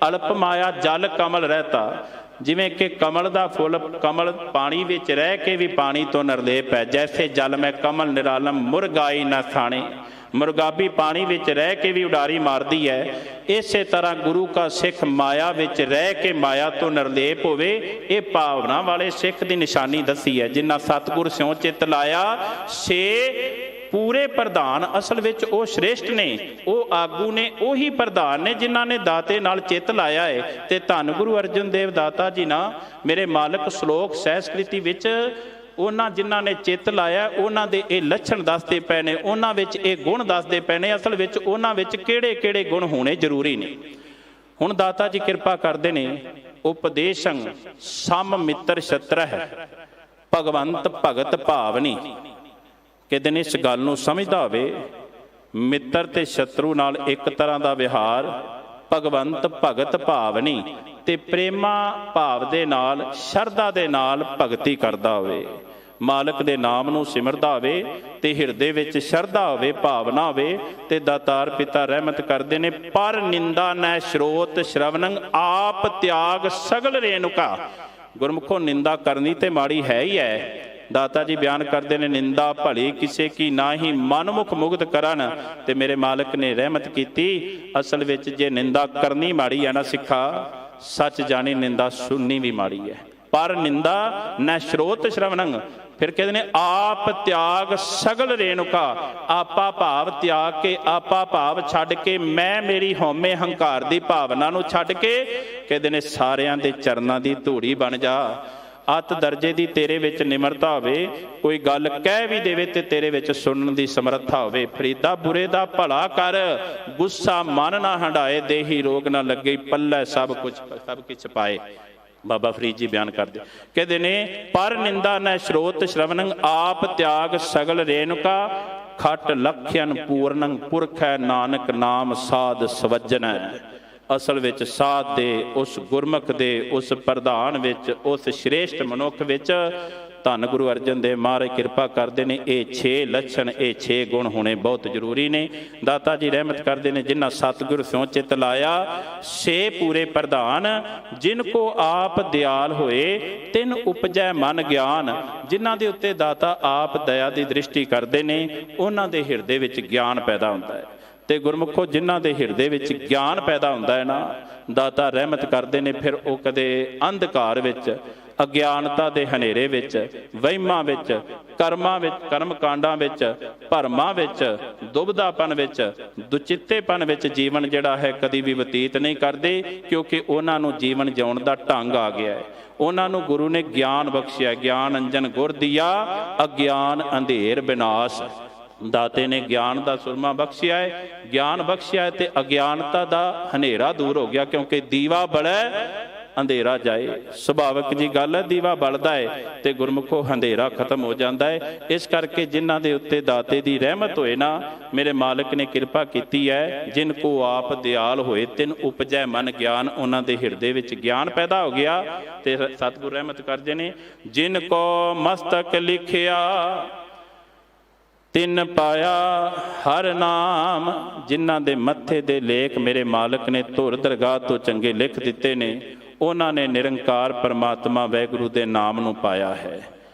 ਅਲਪ ਮਾਇਆ ਜਲ ਕਮਲ ਰਹਿਤਾ। ਜਿਵੇਂ ਕਿ ਕਮਲ ਦਾ ਫੁੱਲ, ਕਮਲ ਪਾਣੀ ਵਿੱਚ ਰਹਿ ਕੇ ਵੀ ਪਾਣੀ ਤੋਂ ਨਿਰਲੇਪ ਹੈ। ਜੈਸੇ ਜਲ ਮੈਂ ਕਮਲ ਨਿਰਾਲਮ ਮੁਰਗਾਈ ਨਾ ਥਾਣੇ, ਮੁਰਗਾਬੀ ਪਾਣੀ ਵਿੱਚ ਰਹਿ ਕੇ ਵੀ ਉਡਾਰੀ ਮਾਰਦੀ ਹੈ। ਇਸੇ ਤਰ੍ਹਾਂ ਗੁਰੂ ਕਾ ਸਿੱਖ ਮਾਇਆ ਵਿੱਚ ਰਹਿ ਕੇ ਮਾਇਆ ਤੋਂ ਨਿਰਲੇਪ ਹੋਵੇ। ਇਹ ਭਾਵਨਾ ਵਾਲੇ ਸਿੱਖ ਦੀ ਨਿਸ਼ਾਨੀ ਦੱਸੀ ਹੈ। ਜਿਨ੍ਹਾਂ ਸਤਿਗੁਰ ਸਿਉ ਚਿੱਤ ਲਾਇਆ ਸੇ ਪੂਰੇ ਪ੍ਰਧਾਨ। ਅਸਲ ਵਿੱਚ ਉਹ ਸ਼੍ਰੇਸ਼ਟ ਨੇ, ਉਹ ਆਗੂ ਨੇ, ਉਹੀ ਪ੍ਰਧਾਨ ਨੇ ਜਿਨ੍ਹਾਂ ਨੇ ਦਾਤੇ ਨਾਲ ਚਿੱਤ ਲਾਇਆ ਹੈ। ਤੇ ਧੰਨ ਗੁਰੂ ਅਰਜਨ ਦੇਵ ਦਾਤਾ ਜੀ ਨਾ ਮੇਰੇ ਮਾਲਕ ਸ਼ਲੋਕ ਸਹਿਸਕ੍ਰਿਤੀ ਵਿੱਚ ਉਹਨਾਂ ਜਿਨ੍ਹਾਂ ਨੇ ਚਿੱਤ ਲਾਇਆ, ਉਹਨਾਂ ਦੇ ਇਹ ਲੱਛਣ ਦੱਸਦੇ ਪਏ ਨੇ, ਉਹਨਾਂ ਵਿੱਚ ਇਹ ਗੁਣ ਦੱਸਦੇ ਪਏ ਨੇ। ਅਸਲ ਵਿੱਚ ਉਹਨਾਂ ਵਿੱਚ ਕਿਹੜੇ ਕਿਹੜੇ ਗੁਣ ਹੋਣੇ ਜ਼ਰੂਰੀ ਨੇ। ਹੁਣ ਦਾਤਾ ਜੀ ਕਿਰਪਾ ਕਰਦੇ ਨੇ, ਉਪਦੇਸ਼ੰ ਸਮ ਮਿੱਤਰ ਸ਼ਤਰਹ ਭਗਵੰਤ ਭਗਤ ਭਾਵਨੀ। ਕਿਤੇ ਨੇ ਇਸ ਗੱਲ ਨੂੰ ਸਮਝਦਾ ਹੋਵੇ, ਮਿੱਤਰ ਤੇ ਸ਼ਤਰੂ ਨਾਲ ਇੱਕ ਤਰ੍ਹਾਂ ਦਾ ਵਿਹਾਰ, ਭਗਵੰਤ ਭਗਤ ਭਾਵਨੀ, ਤੇ ਪ੍ਰੇਮਾ ਭਾਵ ਦੇ ਨਾਲ, ਸ਼ਰਧਾ ਦੇ ਨਾਲ ਭਗਤੀ ਕਰਦਾ ਹੋਵੇ, ਮਾਲਕ ਦੇ ਨਾਮ ਨੂੰ ਸਿਮਰਦਾ ਹੋਵੇ ਤੇ ਹਿਰਦੇ ਵਿੱਚ ਸ਼ਰਧਾ ਹੋਵੇ, ਭਾਵਨਾ ਹੋਵੇ। ਤੇ ਦਾਤਾਰ ਪਿਤਾ ਰਹਿਮਤ ਕਰਦੇ ਨੇ, ਪਰ ਨਿੰਦਾ ਨੈ ਸ਼ਰੋਤ ਸ਼ਰਵਨੰ ਆਪ ਤਿਆਗ ਸਗਲ ਰੇਣੁਕਾ। ਗੁਰਮੁਖੋ ਨਿੰਦਾ ਕਰਨੀ ਤੇ ਮਾੜੀ ਹੈ ਹੀ ਹੈ। ਦਾਤਾ ਜੀ ਬਿਆਨ ਕਰਦੇ ਨੇ, ਨਿੰਦਾ ਭਲੀ ਕਿਸੇ ਕੀ ਨਾ ਹੀ ਮਨਮੁਖ ਮੁਗਤ ਕਰਨ। ਤੇ ਮੇਰੇ ਮਾਲਕ ਨੇ ਰਹਿਮਤ ਕੀਤੀ, ਅਸਲ ਵਿੱਚ ਜੇ ਨਿੰਦਾ ਕਰਨੀ ਮਾੜੀ ਹੈ ਨਾ ਸਿੱਖਾ, ਸੱਚ ਜਾਣੀ ਨਿੰਦਾ ਸੁਣਨੀ ਵੀ ਮਾੜੀ ਹੈ। ਪਰ ਨਿੰਦਾ ਨਾ ਸ਼ਰੋਤ ਸ਼ਰਵਨੰ, ਫਿਰ ਕਹਿੰਦੇ ਨੇ ਆਪ ਤਿਆਗ ਸਗਲ ਰੇਣੁਕਾ। ਆਪਾ ਭਾਵ ਤਿਆਗ ਕੇ, ਆਪਾ ਭਾਵ ਛੱਡ ਕੇ, ਮੈਂ ਮੇਰੀ ਹਉਮੈ ਹੰਕਾਰ ਦੀ ਭਾਵਨਾ ਨੂੰ ਛੱਡ ਕੇ, ਕਹਿੰਦੇ ਨੇ ਸਾਰਿਆਂ ਦੇ ਚਰਨਾਂ ਦੀ ਧੂੜੀ ਬਣ ਜਾ। ਅਤ ਦਰਜੇ ਦੀ ਤੇਰੇ ਵਿੱਚ ਨਿਮਰਤਾ ਹੋਵੇ, ਕੋਈ ਗੱਲ ਕਹਿ ਵੀ ਦੇਵੇ ਤੇ ਤੇਰੇ ਵਿੱਚ ਸੁਣਨ ਦੀ ਸਮਰੱਥਾ ਹੋਵੇ। ਫਰੀਦਾ ਬੁਰੇ ਦਾ ਭਲਾ ਕਰ, ਗੁੱਸਾ ਮਨ ਨਾ ਹੰਡਾਏ, ਦੇਹੀ ਰੋਗ ਨਾ ਲੱਗੇ, ਪੱਲੇ ਸਭ ਕੁਛ ਪਾਏ। ਬਾਬਾ ਫਰੀਦ ਜੀ ਬਿਆਨ ਕਰਦੇ, ਕਹਿੰਦੇ ਨੇ, ਪਰ ਨਿੰਦਾ ਨੈ ਸ਼ਰੋਤ ਸ਼ਰਵਨੰ ਆਪ ਤਿਆਗ ਸਗਲ ਰੇਣੁਕਾ। ਖਟ ਲਖਿਅਨ ਪੂਰਨੰ ਪੁਰਖੈ ਨਾਨਕ ਨਾਮ ਸਾਧ ਸਵਜਨੈ। ਅਸਲ ਵਿੱਚ ਸਾਧ ਦੇ, ਉਸ ਗੁਰਮੁਖ ਦੇ, ਉਸ ਪ੍ਰਧਾਨ ਵਿੱਚ, ਉਸ ਸ਼੍ਰੇਸ਼ਟ ਮਨੁੱਖ ਵਿੱਚ ਧੰਨ ਗੁਰੂ ਅਰਜਨ ਦੇਵ ਮਹਾਰਾਜ ਕਿਰਪਾ ਕਰਦੇ ਨੇ। ਇਹ 6 ਲੱਛਣ, ਇਹ 6 ਗੁਣ ਹੋਣੇ ਬਹੁਤ ਜ਼ਰੂਰੀ ਨੇ। ਦਾਤਾ ਜੀ ਰਹਿਮਤ ਕਰਦੇ ਨੇ, ਜਿਨ੍ਹਾਂ ਸਤਿਗੁਰ ਸਿਉ ਚਿੱਤ ਲਾਇਆ ਸੇ ਪੂਰੇ ਪ੍ਰਧਾਨ। ਜਿਨ ਕੋ ਆਪ ਦਿਆਲ ਹੋਏ ਤਿਨ ਉਪਜੈ ਮਨ ਗਿਆਨ। ਜਿਨ੍ਹਾਂ ਦੇ ਉੱਤੇ ਦਾਤਾ ਆਪ ਦਇਆ ਦੀ ਦ੍ਰਿਸ਼ਟੀ ਕਰਦੇ ਨੇ, ਉਹਨਾਂ ਦੇ ਹਿਰਦੇ ਵਿੱਚ ਗਿਆਨ ਪੈਦਾ ਹੁੰਦਾ ਹੈ। ਤੇ ਗੁਰਮੁਖੋ ਜਿਨ੍ਹਾਂ ਦੇ ਹਿਰਦੇ ਵਿੱਚ ਗਿਆਨ ਪੈਦਾ ਹੁੰਦਾ ਹੈ ਨਾ, ਦਾਤਾ ਰਹਿਮਤ ਕਰਦੇ ਨੇ, ਫਿਰ ਉਹ ਕਦੇ ਅੰਧਕਾਰ ਵਿੱਚ, ਅਗਿਆਨਤਾ ਦੇ ਹਨੇਰੇ ਵਿੱਚ, ਵਹਿਮਾਂ ਵਿੱਚ, ਕਰਮਾਂ ਵਿੱਚ, ਕਰਮ ਕਾਂਡਾਂ ਵਿੱਚ, ਭਰਮਾਂ ਵਿੱਚ, ਦੁਬਿਧਾਪਨ ਵਿੱਚ, ਦੁਚਿੱਤੇਪਨ ਵਿੱਚ ਜੀਵਨ ਜਿਹੜਾ ਹੈ ਕਦੀ ਵੀ ਬਤੀਤ ਨਹੀਂ ਕਰਦੇ। ਕਿਉਂਕਿ ਉਹਨਾਂ ਨੂੰ ਜੀਵਨ ਜਿਉਣ ਦਾ ਢੰਗ ਆ ਗਿਆ ਹੈ। ਉਹਨਾਂ ਨੂੰ ਗੁਰੂ ਨੇ ਗਿਆਨ ਬਖਸ਼ਿਆ। ਗਿਆਨ ਅੰਜਨ ਗੁਰ ਦੀਆ, ਅਗਿਆਨ ਅੰਧੇਰ ਵਿਨਾਸ਼। ਦਾਤੇ ਨੇ ਗਿਆਨ ਦਾ ਸੁਰਮਾ ਬਖਸ਼ਿਆ ਹੈ, ਗਿਆਨ ਬਖਸ਼ਿਆ ਹੈ ਤੇ ਅਗਿਆਨਤਾ ਦਾ ਹਨੇਰਾ ਦੂਰ ਹੋ ਗਿਆ। ਕਿਉਂਕਿ ਦੀਵਾ ਬਲੈ ਅੰਧੇਰਾ ਜਾਏ, ਸੁਭਾਵਿਕ ਜੀ ਗੱਲ ਹੈ, ਦੀਵਾ ਬਲਦਾ ਹੈ ਤੇ ਗੁਰਮੁਖੋ ਹਨੇਰਾ ਖਤਮ ਹੋ ਜਾਂਦਾ ਹੈ। ਇਸ ਕਰਕੇ ਜਿਨ੍ਹਾਂ ਦੇ ਉੱਤੇ ਦਾਤੇ ਦੀ ਰਹਿਮਤ ਹੋਏ ਨਾ, ਮੇਰੇ ਮਾਲਕ ਨੇ ਕਿਰਪਾ ਕੀਤੀ ਹੈ, ਜਿਨ ਕੋ ਆਪ ਦਿਆਲ ਹੋਏ ਤਿਨ ਉਪਜੈ ਮਨ ਗਿਆਨ। ਉਹਨਾਂ ਦੇ ਹਿਰਦੇ ਵਿੱਚ ਗਿਆਨ ਪੈਦਾ ਹੋ ਗਿਆ। ਤੇ ਸਤਿਗੁਰ ਰਹਿਮਤ ਕਰਦੇ ਨੇ, ਜਿਨ ਕੋ ਮਸਤਕ ਲਿਖਿਆ ਤਿੰਨ ਪਾਇਆ ਹਰ ਨਾਮ। ਜਿਨ੍ਹਾਂ ਦੇ ਮੱਥੇ ਦੇ ਲੇਖ ਮੇਰੇ ਮਾਲਕ ਨੇ ਧੁਰ ਦਰਗਾਹ ਤੋਂ ਚੰਗੇ ਲਿਖ ਦਿੱਤੇ ਨੇ, ਉਹਨਾਂ ਨੇ ਨਿਰੰਕਾਰ ਪਰਮਾਤਮਾ ਵਾਹਿਗੁਰੂ ਦੇ ਨਾਮ ਨੂੰ ਪਾਇਆ ਹੈ।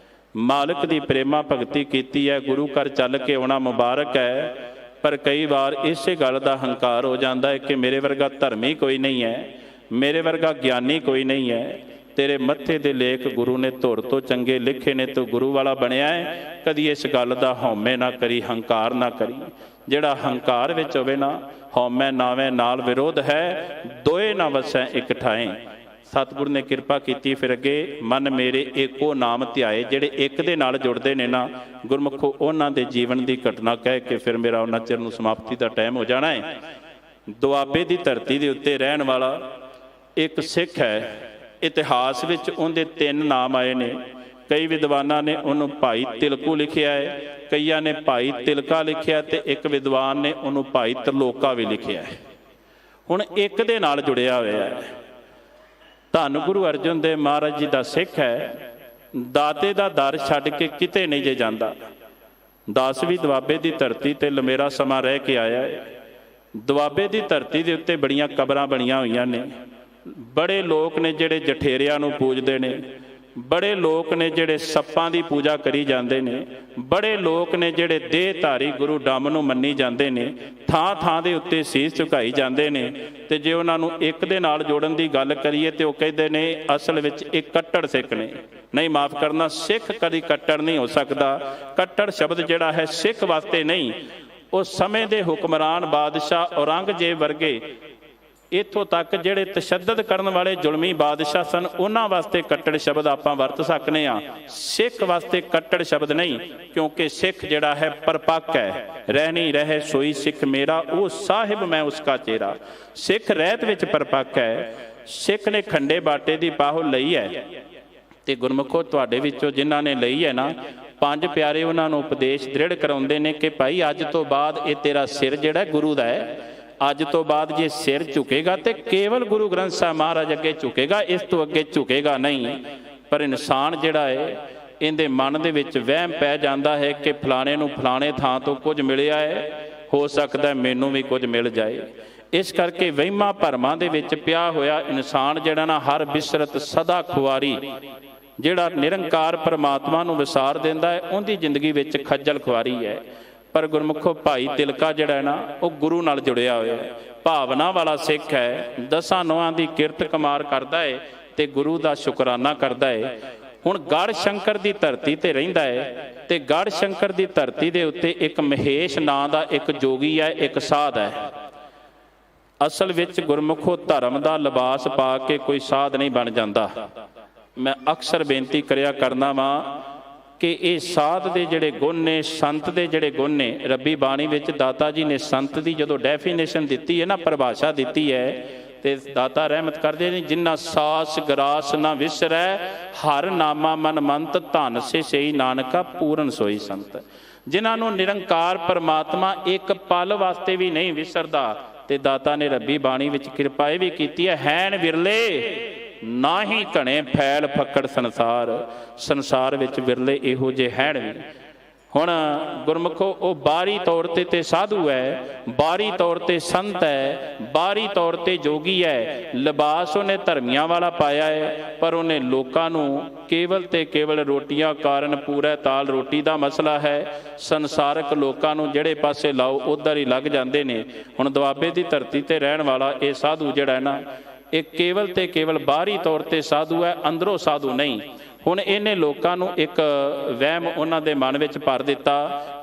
ਮਾਲਕ ਦੀ ਪ੍ਰੇਮਾ ਭਗਤੀ ਕੀਤੀ ਹੈ, ਗੁਰੂ ਘਰ ਚੱਲ ਕੇ ਆਉਣਾ ਮੁਬਾਰਕ ਹੈ। ਪਰ ਕਈ ਵਾਰ ਇਸੇ ਗੱਲ ਦਾ ਹੰਕਾਰ ਹੋ ਜਾਂਦਾ ਹੈ ਕਿ ਮੇਰੇ ਵਰਗਾ ਧਰਮੀ ਕੋਈ ਨਹੀਂ ਹੈ, ਮੇਰੇ ਵਰਗਾ ਗਿਆਨੀ ਕੋਈ ਨਹੀਂ ਹੈ। ਤੇਰੇ ਮੱਥੇ ਦੇ ਲੇਖ ਗੁਰੂ ਨੇ ਧੁਰ ਤੋਂ ਚੰਗੇ ਲਿਖੇ ਨੇ, ਤੂੰ ਗੁਰੂ ਵਾਲਾ ਬਣਿਆ ਹੈ। ਕਦੀ ਇਸ ਗੱਲ ਦਾ ਹਉਮੈ ਨਾ ਕਰੀ, ਹੰਕਾਰ ਨਾ ਕਰੀ। ਜਿਹੜਾ ਹੰਕਾਰ ਵਿੱਚ ਹੋਵੇ ਨਾ, ਹਉਮੈ ਨਾਵੇਂ ਨਾਲ ਵਿਰੋਧ ਹੈ, ਦੋਏ ਨਾ ਵਸੈ ਇੱਕ ਠਾਏ। ਸਤਿਗੁਰ ਨੇ ਕਿਰਪਾ ਕੀਤੀ। ਫਿਰ ਅੱਗੇ ਮਨ ਮੇਰੇ ਏਕੋ ਨਾਮ ਧਿਆਏ। ਜਿਹੜੇ ਇੱਕ ਦੇ ਨਾਲ ਜੁੜਦੇ ਨੇ ਨਾ ਗੁਰਮੁਖੋ, ਉਹਨਾਂ ਦੇ ਜੀਵਨ ਦੀ ਘਟਨਾ ਕਹਿ ਕੇ ਫਿਰ ਮੇਰਾ ਉਹਨਾਂ ਚਿਰ ਨੂੰ ਸਮਾਪਤੀ ਦਾ ਟਾਈਮ ਹੋ ਜਾਣਾ ਹੈ। ਦੁਆਬੇ ਦੀ ਧਰਤੀ ਦੇ ਉੱਤੇ ਰਹਿਣ ਵਾਲਾ ਇੱਕ ਸਿੱਖ ਹੈ। ਇਤਿਹਾਸ ਵਿੱਚ ਉਹਦੇ 3 ਨਾਮ ਆਏ ਨੇ। ਕਈ ਵਿਦਵਾਨਾਂ ਨੇ ਉਹਨੂੰ ਭਾਈ ਤਿਲਕੂ ਲਿਖਿਆ ਹੈ, ਕਈਆਂ ਨੇ ਭਾਈ ਤਿਲਕਾ ਲਿਖਿਆ, ਤੇ ਇੱਕ ਵਿਦਵਾਨ ਨੇ ਉਹਨੂੰ ਭਾਈ ਤਰਲੋਕਾ ਵੀ ਲਿਖਿਆ ਹੈ। ਹੁਣ ਇੱਕ ਦੇ ਨਾਲ ਜੁੜਿਆ ਹੋਇਆ ਹੈ। ਧੰਨ ਗੁਰੂ ਅਰਜਨ ਦੇਵ ਮਹਾਰਾਜ ਜੀ ਦਾ ਸਿੱਖ ਹੈ। ਦਾਤੇ ਦਾ ਦਰ ਛੱਡ ਕੇ ਕਿਤੇ ਨਹੀਂ ਜੇ ਜਾਂਦਾ। 10ਵੀਂ ਦੁਆਬੇ ਦੀ ਧਰਤੀ ਤੇ ਲੰਮੇਰਾ ਸਮਾਂ ਰਹਿ ਕੇ ਆਇਆ ਹੈ। ਦੁਆਬੇ ਦੀ ਧਰਤੀ ਦੇ ਉੱਤੇ ਬੜੀਆਂ ਕਬਰਾਂ ਬਣੀਆਂ ਹੋਈਆਂ ਨੇ। ਬੜੇ ਲੋਕ ਨੇ ਜਿਹੜੇ ਜਠੇਰਿਆਂ ਨੂੰ ਪੂਜਦੇ ਨੇ, ਬੜੇ ਲੋਕ ਨੇ ਜਿਹੜੇ ਸੱਪਾਂ ਦੀ ਪੂਜਾ ਕਰੀ ਜਾਂਦੇ ਨੇ, ਬੜੇ ਲੋਕ ਨੇ ਜਿਹੜੇ ਦੇਹਧਾਰੀ ਗੁਰੂ ਡੰਮ ਨੂੰ ਮੰਨੀ ਜਾਂਦੇ ਨੇ। ਥਾਂ ਥਾਂ ਦੇ ਉੱਤੇ ਸੀਸ ਝੁਕਾਈ ਜਾਂਦੇ ਨੇ। ਤੇ ਜੇ ਉਹਨਾਂ ਨੂੰ ਇੱਕ ਦੇ ਨਾਲ ਜੋੜਨ ਦੀ ਗੱਲ ਕਰੀਏ ਤੇ ਉਹ ਕਹਿੰਦੇ ਨੇ ਅਸਲ ਵਿੱਚ ਇਹ ਕੱਟੜ ਸਿੱਖ ਨੇ। ਨਹੀਂ, ਮਾਫ ਕਰਨਾ, ਸਿੱਖ ਕਦੀ ਕੱਟੜ ਨਹੀਂ ਹੋ ਸਕਦਾ। ਕੱਟੜ ਸ਼ਬਦ ਜਿਹੜਾ ਹੈ ਸਿੱਖ ਵਾਸਤੇ ਨਹੀਂ, ਉਸ ਸਮੇਂ ਦੇ ਹੁਕਮਰਾਨ ਬਾਦਸ਼ਾਹ ਔਰੰਗਜ਼ੇਬ ਵਰਗੇ, ਇੱਥੋਂ ਤੱਕ ਜਿਹੜੇ ਤਸ਼ੱਦਦ ਕਰਨ ਵਾਲੇ ਜ਼ੁਲਮੀ ਬਾਦਸ਼ਾਹ ਸਨ, ਉਹਨਾਂ ਵਾਸਤੇ ਕੱਟੜ ਸ਼ਬਦ ਆਪਾਂ ਵਰਤ ਸਕਦੇ ਹਾਂ। ਸਿੱਖ ਵਾਸਤੇ ਕੱਟੜ ਸ਼ਬਦ ਨਹੀਂ, ਕਿਉਂਕਿ ਸਿੱਖ ਜਿਹੜਾ ਹੈ ਪਰਪੱਕ ਹੈ। ਰਹਿਣੀ ਰਹੇ ਸੋਈ ਸਿੱਖ ਮੇਰਾ, ਉਹ ਸਾਹਿਬ ਮੈਂ ਉਸਕਾ ਚੇਰਾ। ਸਿੱਖ ਰਹਿਤ ਵਿੱਚ ਪਰਪੱਕ ਹੈ। ਸਿੱਖ ਨੇ ਖੰਡੇ ਬਾਟੇ ਦੀ ਪਾਹੋ ਲਈ ਹੈ। ਤੇ ਗੁਰਮੁਖੋ, ਤੁਹਾਡੇ ਵਿੱਚੋਂ ਜਿਨ੍ਹਾਂ ਨੇ ਲਈ ਹੈ ਨਾ, 5 ਪਿਆਰੇ ਉਹਨਾਂ ਨੂੰ ਉਪਦੇਸ਼ ਦ੍ਰਿੜ ਕਰਾਉਂਦੇ ਨੇ ਕਿ ਭਾਈ ਅੱਜ ਤੋਂ ਬਾਅਦ ਇਹ ਤੇਰਾ ਸਿਰ ਜਿਹੜਾ ਗੁਰੂ ਦਾ ਹੈ। ਅੱਜ ਤੋਂ ਬਾਅਦ ਜੇ ਸਿਰ ਝੁਕੇਗਾ ਤੇ ਕੇਵਲ ਗੁਰੂ ਗ੍ਰੰਥ ਸਾਹਿਬ ਮਹਾਰਾਜ ਅੱਗੇ ਝੁਕੇਗਾ, ਇਸ ਤੋਂ ਅੱਗੇ ਝੁਕੇਗਾ ਨਹੀਂ। ਪਰ ਇਨਸਾਨ ਜਿਹੜਾ ਹੈ, ਇਹਦੇ ਮਨ ਦੇ ਵਿੱਚ ਵਹਿਮ ਪੈ ਜਾਂਦਾ ਹੈ ਕਿ ਫਲਾਣੇ ਨੂੰ ਫਲਾਣੇ ਥਾਂ ਤੋਂ ਕੁਝ ਮਿਲਿਆ ਹੈ, ਹੋ ਸਕਦਾ ਮੈਨੂੰ ਵੀ ਕੁਝ ਮਿਲ ਜਾਏ। ਇਸ ਕਰਕੇ ਵਹਿਮਾਂ ਭਰਮਾਂ ਦੇ ਵਿੱਚ ਪਿਆ ਹੋਇਆ ਇਨਸਾਨ ਜਿਹੜਾ ਨਾ, ਹਰ ਬਿਸਰਤ ਸਦਾ ਖੁਆਰੀ, ਜਿਹੜਾ ਨਿਰੰਕਾਰ ਪਰਮਾਤਮਾ ਨੂੰ ਵਿਸਾਰ ਦਿੰਦਾ ਹੈ, ਉਹਦੀ ਜ਼ਿੰਦਗੀ ਵਿੱਚ ਖੱਜਲ ਖੁਆਰੀ ਹੈ। ਪਰ ਗੁਰਮੁਖੋ, ਭਾਈ ਤਿਲਕਾ ਜਿਹੜਾ ਹੈ ਨਾ, ਉਹ ਗੁਰੂ ਨਾਲ ਜੁੜਿਆ ਹੋਇਆ ਹੈ, ਭਾਵਨਾ ਵਾਲਾ ਸਿੱਖ ਹੈ। 10 ਨੋਹਾਂ ਦੀ ਕਿਰਤ ਕਮਾਰ ਕਰਦਾ ਹੈ ਤੇ ਗੁਰੂ ਦਾ ਸ਼ੁਕਰਾਨਾ ਕਰਦਾ ਹੈ। ਹੁਣ ਗੜ੍ਹ ਸ਼ੰਕਰ ਦੀ ਧਰਤੀ ਤੇ ਰਹਿੰਦਾ ਹੈ, ਤੇ ਗੜ੍ਹ ਸ਼ੰਕਰ ਦੀ ਧਰਤੀ ਦੇ ਉੱਤੇ ਇੱਕ ਮਹੇਸ਼ ਨਾਂ ਦਾ ਇੱਕ ਜੋਗੀ ਹੈ, ਇੱਕ ਸਾਧ ਹੈ। ਅਸਲ ਵਿੱਚ ਗੁਰਮੁਖੋ, ਧਰਮ ਦਾ ਲਿਬਾਸ ਪਾ ਕੇ ਕੋਈ ਸਾਧ ਨਹੀਂ ਬਣ ਜਾਂਦਾ। ਮੈਂ ਅਕਸਰ ਬੇਨਤੀ ਕਰਿਆ ਕਰਨਾ ਵਾਂ ਕਿ ਇਹ ਸਾਧ ਦੇ ਜਿਹੜੇ ਗੁਣ ਨੇ, ਸੰਤ ਦੇ ਜਿਹੜੇ ਗੁਣ ਨੇ, ਰੱਬੀ ਬਾਣੀ ਵਿੱਚ ਦਾਤਾ ਜੀ ਨੇ ਸੰਤ ਦੀ ਜਦੋਂ ਡੈਫੀਨੇਸ਼ਨ ਦਿੱਤੀ ਹੈ ਨਾ, ਪਰਿਭਾਸ਼ਾ ਦਿੱਤੀ ਹੈ, ਤੇ ਦਾਤਾ ਰਹਿਮਤ ਕਰਦੇ ਨੇ, ਜਿਨ੍ਹਾਂ ਸਾਸ ਗਰਾਸ ਨਾ ਵਿਸਰੈ, ਹਰ ਨਾਮਾ ਮਨ ਮੰਤ, ਧਨ ਸੇ ਸਈ ਨਾਨਕਾ ਪੂਰਨ ਸੋਈ ਸੰਤ। ਜਿਨ੍ਹਾਂ ਨੂੰ ਨਿਰੰਕਾਰ ਪਰਮਾਤਮਾ ਇੱਕ ਪਲ ਵਾਸਤੇ ਵੀ ਨਹੀਂ ਵਿਸਰਦਾ। ਤੇ ਦਾਤਾ ਨੇ ਰੱਬੀ ਬਾਣੀ ਵਿੱਚ ਕਿਰਪਾ ਇਹ ਵੀ ਕੀਤੀ ਹੈ, ਹੈਨ ਵਿਰਲੇ ਨਾ ਹੀ ਘਣੇ ਫੈਲ ਫੱਕੜ ਸੰਸਾਰ। ਸੰਸਾਰ ਵਿੱਚ ਵਿਰਲੇ ਇਹੋ ਜਿਹੇ ਹੈਣ ਵੀ। ਹੁਣ ਗੁਰਮੁਖੋ, ਉਹ ਬਾਹਰੀ ਤੌਰ ਤੇ ਸਾਧੂ ਹੈ, ਬਾਹਰੀ ਤੌਰ ਤੇ ਸੰਤ ਹੈ, ਬਾਹਰੀ ਤੌਰ ਤੇ ਜੋਗੀ ਹੈ। ਲਿਬਾਸ ਉਹਨੇ ਧਰਮੀਆਂ ਵਾਲਾ ਪਾਇਆ ਹੈ, ਪਰ ਉਹਨੇ ਲੋਕਾਂ ਨੂੰ ਕੇਵਲ ਤੇ ਕੇਵਲ ਰੋਟੀਆਂ ਕਾਰਨ, ਪੂਰਾ ਤਾਲ ਰੋਟੀ ਦਾ ਮਸਲਾ ਹੈ। ਸੰਸਾਰਕ ਲੋਕਾਂ ਨੂੰ ਜਿਹੜੇ ਪਾਸੇ ਲਾਓ ਉੱਧਰ ਹੀ ਲੱਗ ਜਾਂਦੇ ਨੇ। ਹੁਣ ਦੁਆਬੇ ਦੀ ਧਰਤੀ ਤੇ ਰਹਿਣ ਵਾਲਾ ਇਹ ਸਾਧੂ ਜਿਹੜਾ ਹੈ ਨਾ, ਇਹ ਕੇਵਲ ਤੇ ਕੇਵਲ ਬਾਹਰੀ ਤੌਰ ਤੇ ਸਾਧੂ ਹੈ, ਅੰਦਰੋਂ ਸਾਧੂ ਨਹੀਂ। ਹੁਣ ਇਹਨੇ ਲੋਕਾਂ ਨੂੰ ਇੱਕ ਵਹਿਮ ਉਹਨਾਂ ਦੇ ਮਨ ਵਿੱਚ ਭਰ ਦਿੱਤਾ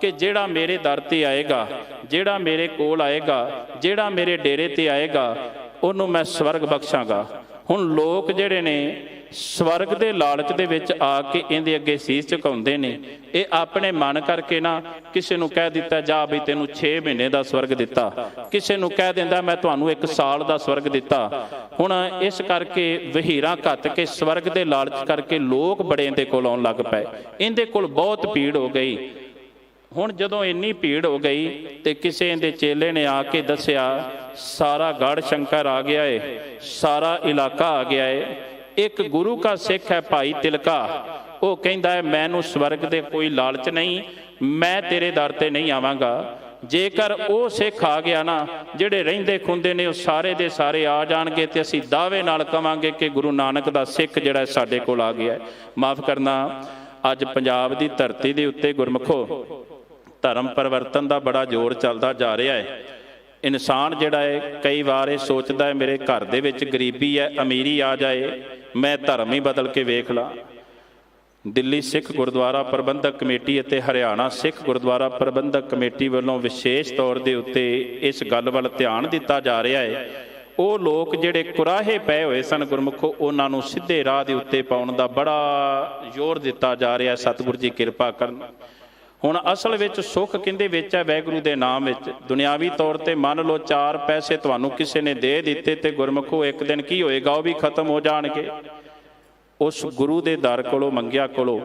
ਕਿ ਜਿਹੜਾ ਮੇਰੇ ਦਰ ਤੇ ਆਏਗਾ, ਜਿਹੜਾ ਮੇਰੇ ਕੋਲ ਆਏਗਾ, ਜਿਹੜਾ ਮੇਰੇ ਡੇਰੇ ਤੇ ਆਏਗਾ, ਉਹਨੂੰ ਮੈਂ ਸਵਰਗ ਬਖਸ਼ਾਂਗਾ। ਹੁਣ ਲੋਕ ਜਿਹੜੇ ਨੇ ਸਵਰਗ ਦੇ ਲਾਲਚ ਦੇ ਵਿੱਚ ਆ ਕੇ ਇਹਦੇ ਅੱਗੇ ਸੀਸ ਝੁਕਾਉਂਦੇ ਨੇ। ਇਹ ਆਪਣੇ ਮਨ ਕਰਕੇ ਨਾ, ਕਿਸੇ ਨੂੰ ਕਹਿ ਦਿੱਤਾ ਜਾ ਵੀ ਤੈਨੂੰ 6 ਮਹੀਨੇ ਦਾ ਸਵਰਗ ਦਿੱਤਾ, ਕਿਸੇ ਨੂੰ ਕਹਿ ਦਿੰਦਾ ਮੈਂ ਤੁਹਾਨੂੰ 1 ਸਾਲ ਦਾ ਸਵਰਗ ਦਿੱਤਾ। ਹੁਣ ਇਸ ਕਰਕੇ ਵਹੀਰਾਂ ਘੱਤ ਕੇ ਸਵਰਗ ਦੇ ਲਾਲਚ ਕਰਕੇ ਲੋਕ ਬੜੇ ਇਹਦੇ ਕੋਲ ਆਉਣ ਲੱਗ ਪਏ। ਇਹਦੇ ਕੋਲ ਬਹੁਤ ਭੀੜ ਹੋ ਗਈ। ਹੁਣ ਜਦੋਂ ਇੰਨੀ ਭੀੜ ਹੋ ਗਈ ਤੇ ਕਿਸੇ ਇਹਦੇ ਚੇਲੇ ਨੇ ਆ ਕੇ ਦੱਸਿਆ, ਸਾਰਾ ਗੜ੍ਹ ਸ਼ੰਕਰ ਆ ਗਿਆ ਏ, ਸਾਰਾ ਇਲਾਕਾ ਆ ਗਿਆ ਏ। ਇੱਕ ਗੁਰੂ ਕਾ ਸਿੱਖ ਹੈ ਭਾਈ ਤਿਲਕਾ, ਉਹ ਕਹਿੰਦਾ ਹੈ ਮੈਨੂੰ ਸਵਰਗ ਦੇ ਕੋਈ ਲਾਲਚ ਨਹੀਂ, ਮੈਂ ਤੇਰੇ ਦਰ ਤੇ ਨਹੀਂ ਆਵਾਂਗਾ। ਜੇਕਰ ਉਹ ਸਿੱਖ ਆ ਗਿਆ ਨਾ, ਜਿਹੜੇ ਰਹਿੰਦੇ ਖੁੰਦੇ ਨੇ ਉਹ ਸਾਰੇ ਦੇ ਸਾਰੇ ਆ ਜਾਣਗੇ ਤੇ ਅਸੀਂ ਦਾਅਵੇ ਨਾਲ ਕਵਾਂਗੇ ਕਿ ਗੁਰੂ ਨਾਨਕ ਦਾ ਸਿੱਖ ਜਿਹੜਾ ਸਾਡੇ ਕੋਲ ਆ ਗਿਆ ਹੈ। ਮਾਫ ਕਰਨਾ, ਅੱਜ ਪੰਜਾਬ ਦੀ ਧਰਤੀ ਦੇ ਉੱਤੇ ਗੁਰਮੁਖੋ ਧਰਮ ਪਰਿਵਰਤਨ ਦਾ ਬੜਾ ਜ਼ੋਰ ਚੱਲਦਾ ਜਾ ਰਿਹਾ ਹੈ। ਇਨਸਾਨ ਜਿਹੜਾ ਹੈ ਕਈ ਵਾਰ ਇਹ ਸੋਚਦਾ ਹੈ ਮੇਰੇ ਘਰ ਦੇ ਵਿੱਚ ਗਰੀਬੀ ਹੈ, ਅਮੀਰੀ ਆ ਜਾਏ, ਮੈਂ ਧਰਮ ਹੀ ਬਦਲ ਕੇ ਵੇਖ ਲਾਂ। ਦਿੱਲੀ ਸਿੱਖ ਗੁਰਦੁਆਰਾ ਪ੍ਰਬੰਧਕ ਕਮੇਟੀ ਅਤੇ ਹਰਿਆਣਾ ਸਿੱਖ ਗੁਰਦੁਆਰਾ ਪ੍ਰਬੰਧਕ ਕਮੇਟੀ ਵੱਲੋਂ ਵਿਸ਼ੇਸ਼ ਤੌਰ ਦੇ ਉੱਤੇ ਇਸ ਗੱਲ ਵੱਲ ਧਿਆਨ ਦਿੱਤਾ ਜਾ ਰਿਹਾ ਹੈ। ਉਹ ਲੋਕ ਜਿਹੜੇ ਕੁਰਾਹੇ ਪਏ ਹੋਏ ਸਨ ਗੁਰਮੁਖੋ, ਉਹਨਾਂ ਨੂੰ ਸਿੱਧੇ ਰਾਹ ਦੇ ਉੱਤੇ ਪਾਉਣ ਦਾ ਬੜਾ ਜ਼ੋਰ ਦਿੱਤਾ ਜਾ ਰਿਹਾ। ਸਤਿਗੁਰੂ ਜੀ ਕਿਰਪਾ ਕਰਨ। ਹੁਣ ਅਸਲ ਵਿੱਚ ਸੁੱਖ ਕਿਹਦੇ ਵਿੱਚ ਹੈ? ਵਾਹਿਗੁਰੂ ਦੇ ਨਾਮ ਵਿੱਚ। ਦੁਨਿਆਵੀ ਤੌਰ ਤੇ ਮੰਨ ਲਓ 4 ਪੈਸੇ ਤੁਹਾਨੂੰ ਕਿਸੇ ਨੇ ਦੇ ਦਿੱਤੇ ਤੇ ਗੁਰਮੁਖੋ ਇੱਕ ਦਿਨ ਕੀ ਹੋਏਗਾ? ਉਹ ਵੀ ਖਤਮ ਹੋ ਜਾਣਗੇ। ਉਸ ਗੁਰੂ ਦੇ ਦਰ ਕੋਲੋਂ ਮੰਗਿਆ ਕੋਲੋਂ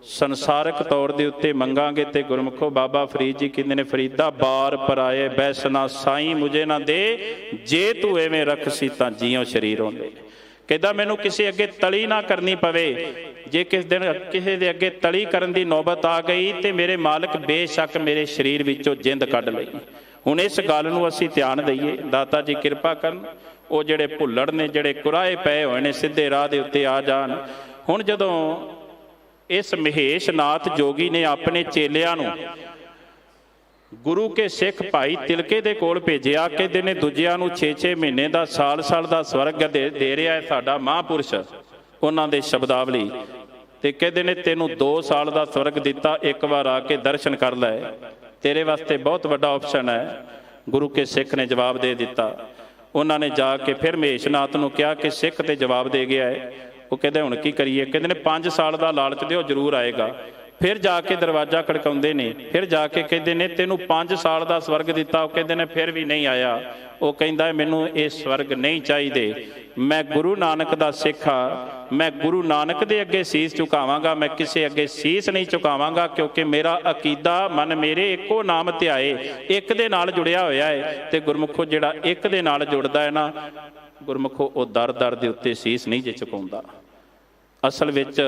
ਸੰਸਾਰਕ ਤੌਰ ਦੇ ਉੱਤੇ ਮੰਗਾਂਗੇ ਤੇ ਗੁਰਮੁਖੋ ਬਾਬਾ ਫਰੀਦ ਜੀ ਕਹਿੰਦੇ ਨੇ, ਫਰੀਦਾ ਬਾਰ ਪਰਾਏ ਬੈਸਨਾ ਸਾਈਂ ਮੁਝੇ ਨਾ ਦੇ, ਜੇ ਤੂੰ ਐਵੇਂ ਰੱਖਸੀ ਤਾਂ ਜੀਉ ਸਰੀਰ ਹੁੰਦੇ। ਕਹਿੰਦਾ ਮੈਨੂੰ ਕਿਸੇ ਅੱਗੇ ਤਲੀ ਨਾ ਕਰਨੀ ਪਵੇ। ਜੇ ਕਿਸ ਦਿਨ ਕਿਸੇ ਦੇ ਅੱਗੇ ਤਲੀ ਕਰਨ ਦੀ ਨੌਬਤ ਆ ਗਈ ਤੇ ਮੇਰੇ ਮਾਲਕ ਬੇਸ਼ੱਕ ਮੇਰੇ ਸਰੀਰ ਵਿੱਚੋਂ ਜਿੰਦ ਕੱਢ ਲਈ। ਹੁਣ ਇਸ ਗੱਲ ਨੂੰ ਅਸੀਂ ਧਿਆਨ ਦਈਏ। ਦਾਤਾ ਜੀ ਕਿਰਪਾ ਕਰਨ, ਉਹ ਜਿਹੜੇ ਭੁੱਲੜ ਨੇ, ਜਿਹੜੇ ਕੁਰਾਹੇ ਪਏ ਹੋਏ ਨੇ, ਸਿੱਧੇ ਰਾਹ ਦੇ ਉੱਤੇ ਆ ਜਾਣ। ਹੁਣ ਜਦੋਂ ਇਸ ਮਹੇਸ਼ ਨਾਥ ਜੋਗੀ ਨੇ ਆਪਣੇ ਚੇਲਿਆਂ ਨੂੰ ਗੁਰੂ ਕੇ ਸਿੱਖ ਭਾਈ ਤਿਲਕੇ ਦੇ ਕੋਲ ਭੇਜਿਆ, ਕਹਿੰਦੇ ਨੇ ਦੂਜਿਆਂ ਨੂੰ 6-6 ਮਹੀਨੇ ਦਾ, ਸਾਲ-ਸਾਲ ਦਾ ਸਵਰਗ ਦੇ ਰਿਹਾ ਹੈ ਸਾਡਾ ਮਹਾਂਪੁਰਸ਼, ਉਹਨਾਂ ਦੇ ਸ਼ਬਦਾਵਲੀ। ਤੇ ਕਹਿੰਦੇ ਨੇ ਤੈਨੂੰ 2 ਸਾਲ ਦਾ ਸਵਰਗ ਦਿੱਤਾ, ਇੱਕ ਵਾਰ ਆ ਕੇ ਦਰਸ਼ਨ ਕਰ ਲੈ, ਤੇਰੇ ਵਾਸਤੇ ਬਹੁਤ ਵੱਡਾ ਆਪਸ਼ਨ ਹੈ। ਗੁਰੂ ਕੇ ਸਿੱਖ ਨੇ ਜਵਾਬ ਦੇ ਦਿੱਤਾ। ਉਹਨਾਂ ਨੇ ਜਾ ਕੇ ਫਿਰ ਮਹੇਸ਼ ਨਾਥ ਨੂੰ ਕਿਹਾ ਕਿ ਸਿੱਖ ਤੇ ਜਵਾਬ ਦੇ ਗਿਆ ਹੈ। ਉਹ ਕਹਿੰਦੇ ਹੁਣ ਕੀ ਕਰੀਏ? ਕਹਿੰਦੇ ਨੇ 5 ਸਾਲ ਦਾ ਲਾਲਚ ਦਿਓ, ਜ਼ਰੂਰ ਆਏਗਾ। ਫਿਰ ਜਾ ਕੇ ਦਰਵਾਜ਼ਾ ਖੜਕਾਉਂਦੇ ਨੇ, ਫਿਰ ਜਾ ਕੇ ਕਹਿੰਦੇ ਨੇ ਤੈਨੂੰ 5 ਸਾਲ ਦਾ ਸਵਰਗ ਦਿੱਤਾ। ਉਹ ਕਹਿੰਦੇ ਨੇ ਫਿਰ ਵੀ ਨਹੀਂ ਆਇਆ। ਉਹ ਕਹਿੰਦਾ ਮੈਨੂੰ ਇਹ ਸਵਰਗ ਨਹੀਂ ਚਾਹੀਦੇ, ਮੈਂ ਗੁਰੂ ਨਾਨਕ ਦਾ ਸਿੱਖ ਹਾਂ, ਮੈਂ ਗੁਰੂ ਨਾਨਕ ਦੇ ਅੱਗੇ ਸੀਸ ਝੁਕਾਵਾਂਗਾ, ਮੈਂ ਕਿਸੇ ਅੱਗੇ ਸੀਸ ਨਹੀਂ ਝੁਕਾਵਾਂਗਾ, ਕਿਉਂਕਿ ਮੇਰਾ ਅਕੀਦਾ ਮਨ ਮੇਰੇ ਇੱਕੋ ਨਾਮ ਧਿਆਏ, ਇੱਕ ਦੇ ਨਾਲ ਜੁੜਿਆ ਹੋਇਆ ਹੈ। ਤੇ ਗੁਰਮੁਖੋ ਜਿਹੜਾ ਇੱਕ ਦੇ ਨਾਲ ਜੁੜਦਾ ਹੈ ਨਾ ਗੁਰਮੁਖੋ, ਉਹ ਦਰ-ਦਰ ਦੇ ਉੱਤੇ ਸੀਸ ਨਹੀਂ ਜੇ ਝੁਕਾਉਂਦਾ। ਅਸਲ ਵਿੱਚ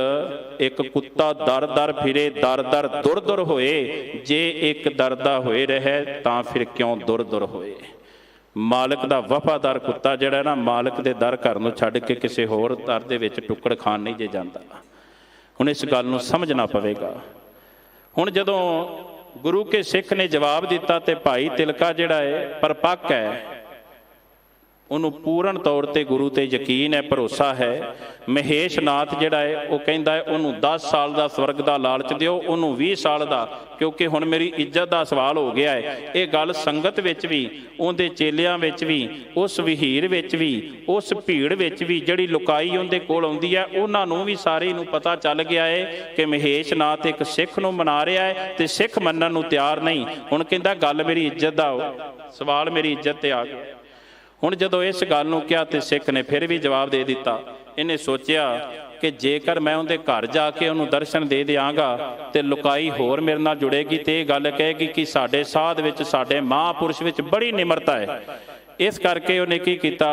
ਇੱਕ ਕੁੱਤਾ ਦਰ-ਦਰ ਫਿਰੇ, ਦਰ-ਦਰ ਦੁਰ-ਦੁਰ ਹੋਏ, ਜੇ ਇੱਕ ਦਰਦਾ ਹੋਏ ਰਹੇ ਤਾਂ ਫਿਰ ਕਿਉਂ ਦੁਰ-ਦੁਰ ਹੋਏ। ਮਾਲਕ ਦਾ ਵਫਾਦਾਰ ਕੁੱਤਾ ਜਿਹੜਾ ਨਾ, ਮਾਲਕ ਦੇ ਦਰ ਘਰ ਨੂੰ ਛੱਡ ਕੇ ਕਿਸੇ ਹੋਰ ਦਰ ਦੇ ਵਿੱਚ ਟੁੱਕੜ ਖਾਣ ਨਹੀਂ ਜੇ ਜਾਂਦਾ। ਹੁਣ ਇਸ ਗੱਲ ਨੂੰ ਸਮਝਣਾ ਪਵੇਗਾ। ਹੁਣ ਜਦੋਂ ਗੁਰੂ ਕੇ ਸਿੱਖ ਨੇ ਜਵਾਬ ਦਿੱਤਾ ਤੇ ਭਾਈ ਤਿਲਕਾ ਜਿਹੜਾ ਹੈ ਪਰਪੱਕ ਹੈ, ਉਹਨੂੰ ਪੂਰਨ ਤੌਰ ਤੇ ਗੁਰੂ ਤੇ ਯਕੀਨ ਹੈ, ਭਰੋਸਾ ਹੈ। ਮਹੇਸ਼ ਨਾਥ ਜਿਹੜਾ ਹੈ ਉਹ ਕਹਿੰਦਾ ਹੈ ਉਹਨੂੰ 10 ਸਾਲ ਦਾ ਸਵਰਗ ਦਾ ਲਾਲਚ ਦਿਓ, ਉਹਨੂੰ 20 ਸਾਲ ਦਾ, ਕਿਉਂਕਿ ਹੁਣ ਮੇਰੀ ਇੱਜ਼ਤ ਦਾ ਸਵਾਲ ਹੋ ਗਿਆ ਹੈ। ਇਹ ਗੱਲ ਸੰਗਤ ਵਿੱਚ ਵੀ, ਉਹਦੇ ਚੇਲਿਆਂ ਵਿੱਚ ਵੀ, ਉਸ ਵਹੀਰ ਵਿੱਚ ਵੀ, ਉਸ ਭੀੜ ਵਿੱਚ ਵੀ ਜਿਹੜੀ ਲੁਕਾਈ ਉਹਦੇ ਕੋਲ ਆਉਂਦੀ ਹੈ, ਉਹਨਾਂ ਨੂੰ ਵੀ ਸਾਰੇ ਨੂੰ ਪਤਾ ਚੱਲ ਗਿਆ ਹੈ ਕਿ ਮਹੇਸ਼ ਨਾਥ ਇੱਕ ਸਿੱਖ ਨੂੰ ਮਨਾ ਰਿਹਾ ਹੈ ਤੇ ਸਿੱਖ ਮੰਨਣ ਨੂੰ ਤਿਆਰ ਨਹੀਂ। ਹੁਣ ਕਹਿੰਦਾ ਗੱਲ ਮੇਰੀ ਇੱਜ਼ਤ ਦਾ ਸਵਾਲ, ਮੇਰੀ ਇੱਜ਼ਤ ਤੇ ਆ ਗਿਆ। ਹੁਣ ਜਦੋਂ ਇਸ ਗੱਲ ਨੂੰ ਕਿਹਾ ਤੇ ਸਿੱਖ ਨੇ ਫਿਰ ਵੀ ਜਵਾਬ ਦੇ ਦਿੱਤਾ। ਇਹਨੇ ਸੋਚਿਆ ਕਿ ਜੇਕਰ ਮੈਂ ਉਹਦੇ ਘਰ ਜਾ ਕੇ ਉਹਨੂੰ ਦਰਸ਼ਨ ਦੇ ਦਿਆਂਗਾ ਤੇ ਲੁਕਾਈ ਹੋਰ ਮੇਰੇ ਨਾਲ ਜੁੜੇਗੀ ਤੇ ਇਹ ਗੱਲ ਕਹੇਗੀ ਕਿ ਸਾਡੇ ਸਾਧ ਵਿੱਚ, ਸਾਡੇ ਮਹਾਂਪੁਰਸ਼ ਵਿੱਚ ਬੜੀ ਨਿਮਰਤਾ ਹੈ। ਇਸ ਕਰਕੇ ਉਹਨੇ ਕੀ ਕੀਤਾ,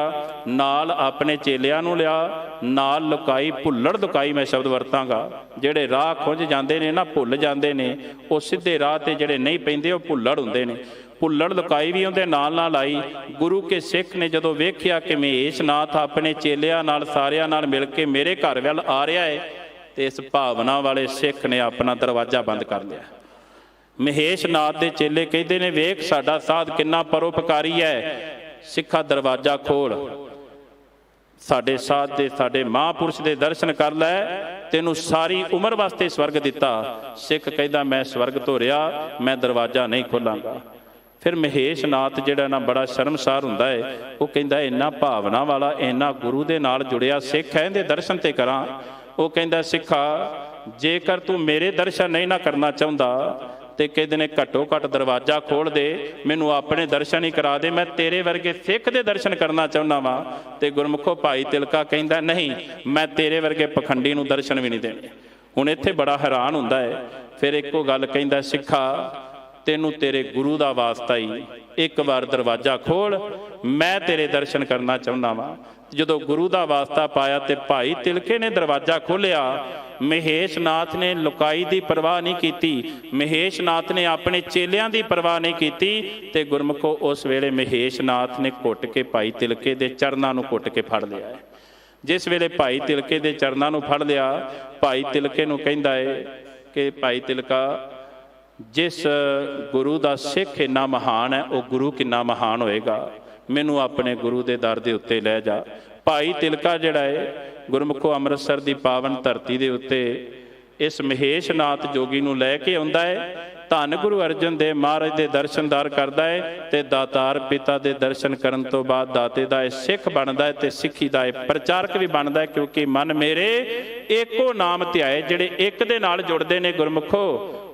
ਨਾਲ ਆਪਣੇ ਚੇਲਿਆਂ ਨੂੰ ਲਿਆ, ਨਾਲ ਲੁਕਾਈ, ਭੁੱਲੜ ਲੁਕਾਈ ਮੈਂ ਸ਼ਬਦ ਵਰਤਾਂਗਾ। ਜਿਹੜੇ ਰਾਹ ਖੁੰਝ ਜਾਂਦੇ ਨੇ ਨਾ, ਭੁੱਲ ਜਾਂਦੇ ਨੇ, ਉਹ ਸਿੱਧੇ ਰਾਹ ਤੇ ਜਿਹੜੇ ਨਹੀਂ ਪੈਂਦੇ ਉਹ ਭੁੱਲੜ ਹੁੰਦੇ ਨੇ। ਭੁੱਲੜ ਲੁਕਾਈ ਵੀ ਉਹਦੇ ਨਾਲ ਨਾਲ ਆਈ। ਗੁਰੂ ਕੇ ਸਿੱਖ ਨੇ ਜਦੋਂ ਵੇਖਿਆ ਕਿ ਮਹੇਸ਼ ਨਾਥ ਆਪਣੇ ਚੇਲਿਆਂ ਨਾਲ, ਸਾਰਿਆਂ ਨਾਲ ਮਿਲ ਕੇ ਮੇਰੇ ਘਰ ਵੱਲ ਆ ਰਿਹਾ ਹੈ, ਤੇ ਇਸ ਭਾਵਨਾ ਵਾਲੇ ਸਿੱਖ ਨੇ ਆਪਣਾ ਦਰਵਾਜ਼ਾ ਬੰਦ ਕਰ ਲਿਆ। ਮਹੇਸ਼ ਨਾਥ ਦੇ ਚੇਲੇ ਕਹਿੰਦੇ ਨੇ ਵੇਖ ਸਾਡਾ ਸਾਧ ਕਿੰਨਾ ਪਰਉਪਕਾਰੀ ਹੈ, ਸਿੱਖਾ ਦਰਵਾਜ਼ਾ ਖੋਲ, ਸਾਡੇ ਸਾਧ ਦੇ, ਸਾਡੇ ਮਹਾਂਪੁਰਸ਼ ਦੇ ਦਰਸ਼ਨ ਕਰ ਲੈ, ਤੈਨੂੰ ਸਾਰੀ ਉਮਰ ਵਾਸਤੇ ਸਵਰਗ ਦਿੱਤਾ। ਸਿੱਖ ਕਹਿੰਦਾ ਮੈਂ ਸਵਰਗ ਤੋਂ ਰਿਹਾ, ਮੈਂ ਦਰਵਾਜ਼ਾ ਨਹੀਂ ਖੋਲਾਂਗਾ। ਫਿਰ ਮਹੇਸ਼ ਨਾਥ ਜਿਹੜਾ ਨਾ ਬੜਾ ਸ਼ਰਮਸਾਰ ਹੁੰਦਾ ਹੈ, ਉਹ ਕਹਿੰਦਾ ਇੰਨਾ ਭਾਵਨਾ ਵਾਲਾ, ਇੰਨਾ ਗੁਰੂ ਦੇ ਨਾਲ ਜੁੜਿਆ ਸਿੱਖ ਹੈ, ਇਹਦੇ ਦਰਸ਼ਨ ਤੇ ਕਰਾਂ। ਉਹ ਕਹਿੰਦਾ ਸਿੱਖਾ ਜੇਕਰ ਤੂੰ ਮੇਰੇ ਦਰਸ਼ਨ ਨਹੀਂ ਨਾ ਕਰਨਾ ਚਾਹੁੰਦਾ ਤੇ ਕਹਿੰਦੇ ਨੇ ਘੱਟੋ ਘੱਟ ਦਰਵਾਜ਼ਾ ਖੋਲ ਦੇ, ਮੈਨੂੰ ਆਪਣੇ ਦਰਸ਼ਨ ਹੀ ਕਰਾ ਦੇ, ਮੈਂ ਤੇਰੇ ਵਰਗੇ ਸਿੱਖ ਦੇ ਦਰਸ਼ਨ ਕਰਨਾ ਚਾਹੁੰਦਾ ਵਾਂ। ਤੇ ਗੁਰਮੁਖੋ ਭਾਈ ਤਿਲਕਾ ਕਹਿੰਦਾ ਨਹੀਂ, ਮੈਂ ਤੇਰੇ ਵਰਗੇ ਪਖੰਡੀ ਨੂੰ ਦਰਸ਼ਨ ਵੀ ਨਹੀਂ ਦੇਣੇ। ਹੁਣ ਇੱਥੇ ਬੜਾ ਹੈਰਾਨ ਹੁੰਦਾ ਹੈ। ਫਿਰ ਇੱਕੋ ਗੱਲ ਕਹਿੰਦਾ ਸਿੱਖਾ ਤੈਨੂੰ ਤੇਰੇ ਗੁਰੂ ਦਾ ਵਾਸਤਾ ਹੀ, ਇੱਕ ਵਾਰ ਦਰਵਾਜ਼ਾ ਖੋਲ, ਮੈਂ ਤੇਰੇ ਦਰਸ਼ਨ ਕਰਨਾ ਚਾਹੁੰਦਾ ਵਾਂ। ਜਦੋਂ ਗੁਰੂ ਦਾ ਵਾਸਤਾ ਪਾਇਆ ਤੇ ਭਾਈ ਤਿਲਕੇ ਨੇ ਦਰਵਾਜ਼ਾ ਖੋਲ੍ਹਿਆ ਮਹੇਸ਼ਨਾਥ ਨੇ ਲੁਕਾਈ ਦੀ ਪਰਵਾਹ ਨਹੀਂ ਕੀਤੀ, ਮਹੇਸ਼ਨਾਥ ਨੇ ਆਪਣੇ ਚੇਲਿਆਂ ਦੀ ਪਰਵਾਹ ਨਹੀਂ ਕੀਤੀ। ਤੇ ਗੁਰਮੁਖੋ ਉਸ ਵੇਲੇ ਮਹੇਸ਼ਨਾਥ ਨੇ ਘੁੱਟ ਕੇ ਭਾਈ ਤਿਲਕੇ ਦੇ ਚਰਨਾਂ ਨੂੰ ਘੁੱਟ ਕੇ ਫੜ ਲਿਆ ਹੈ। ਜਿਸ ਵੇਲੇ ਭਾਈ ਤਿਲਕੇ ਦੇ ਚਰਨਾਂ ਨੂੰ ਫੜ ਲਿਆ, ਭਾਈ ਤਿਲਕੇ ਨੂੰ ਕਹਿੰਦਾ ਹੈ ਕਿ ਭਾਈ ਤਿਲਕਾ, ਜਿਸ ਗੁਰੂ ਦਾ ਸਿੱਖ ਇੰਨਾ ਮਹਾਨ ਹੈ, ਉਹ ਗੁਰੂ ਕਿੰਨਾ ਮਹਾਨ ਹੋਏਗਾ, ਮੈਨੂੰ ਆਪਣੇ ਗੁਰੂ ਦੇ ਦਰ ਦੇ ਉੱਤੇ ਲੈ ਜਾ। ਭਾਈ ਤਿਲਕਾ ਜਿਹੜਾ ਹੈ ਗੁਰਮੁਖੋ ਅੰਮ੍ਰਿਤਸਰ ਦੀ ਪਾਵਨ ਧਰਤੀ ਦੇ ਉੱਤੇ ਇਸ ਮਹੇਸ਼ਨਾਥ ਜੋਗੀ ਨੂੰ ਲੈ ਕੇ ਆਉਂਦਾ ਹੈ। ਧੰਨ ਗੁਰੂ ਅਰਜਨ ਦੇਵ ਮਹਾਰਾਜ ਦੇ ਦਰਸ਼ਨਦਾਰ ਕਰਦਾ ਹੈ ਤੇ ਦਾਤਾਰ ਪਿਤਾ ਦੇ ਦਰਸ਼ਨ ਕਰਨ ਤੋਂ ਬਾਅਦ ਦਾਤੇ ਦਾ ਇਹ ਸਿੱਖ ਬਣਦਾ ਹੈ ਤੇ ਸਿੱਖੀ ਦਾ ਇਹ ਪ੍ਰਚਾਰਕ ਵੀ ਬਣਦਾ ਹੈ। ਕਿਉਂਕਿ ਮਨ ਮੇਰੇ ਏਕੋ ਨਾਮ ਧਿਆਏ, ਜਿਹੜੇ ਇੱਕ ਦੇ ਨਾਲ ਜੁੜਦੇ ਨੇ ਗੁਰਮੁਖੋ,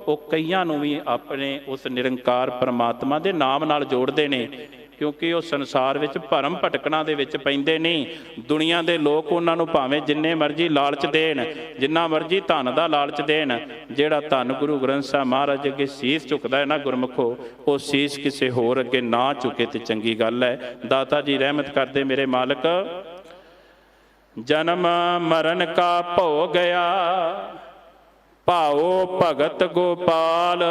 ਉਹ ਕਈਆਂ ਨੂੰ ਵੀ ਆਪਣੇ ਉਸ ਨਿਰੰਕਾਰ ਪਰਮਾਤਮਾ ਦੇ ਨਾਮ ਨਾਲ ਜੋੜਦੇ ਨੇ। ਕਿਉਂਕਿ ਉਹ ਸੰਸਾਰ ਵਿੱਚ ਭਰਮ ਭਟਕਣਾ ਦੇ ਵਿੱਚ ਪੈਂਦੇ ਨਹੀਂ। ਦੁਨੀਆ ਦੇ ਲੋਕ ਉਹਨਾਂ ਨੂੰ ਭਾਵੇਂ ਜਿੰਨੇ ਮਰਜ਼ੀ ਲਾਲਚ ਦੇਣ, ਜਿੰਨਾ ਮਰਜ਼ੀ ਧਨ ਦਾ ਲਾਲਚ ਦੇਣ, ਜਿਹੜਾ ਧੰਨ ਗੁਰੂ ਗ੍ਰੰਥ ਸਾਹਿਬ ਮਹਾਰਾਜ ਅੱਗੇ ਸੀਸ ਝੁਕਦਾ ਹੈ ਨਾ ਗੁਰਮੁਖੋ, ਉਹ ਸੀਸ ਕਿਸੇ ਹੋਰ ਅੱਗੇ ਨਾ ਝੁਕੇ ਤੇ ਚੰਗੀ ਗੱਲ ਹੈ। ਦਾਤਾ ਜੀ ਰਹਿਮਤ ਕਰਦੇ ਮੇਰੇ ਮਾਲਕ। ਜਨਮ ਮਰਨ ਕਾ ਭੋ ਗਿਆ, ਭਾਓ ਭਗਤ ਗੋਪਾਲ।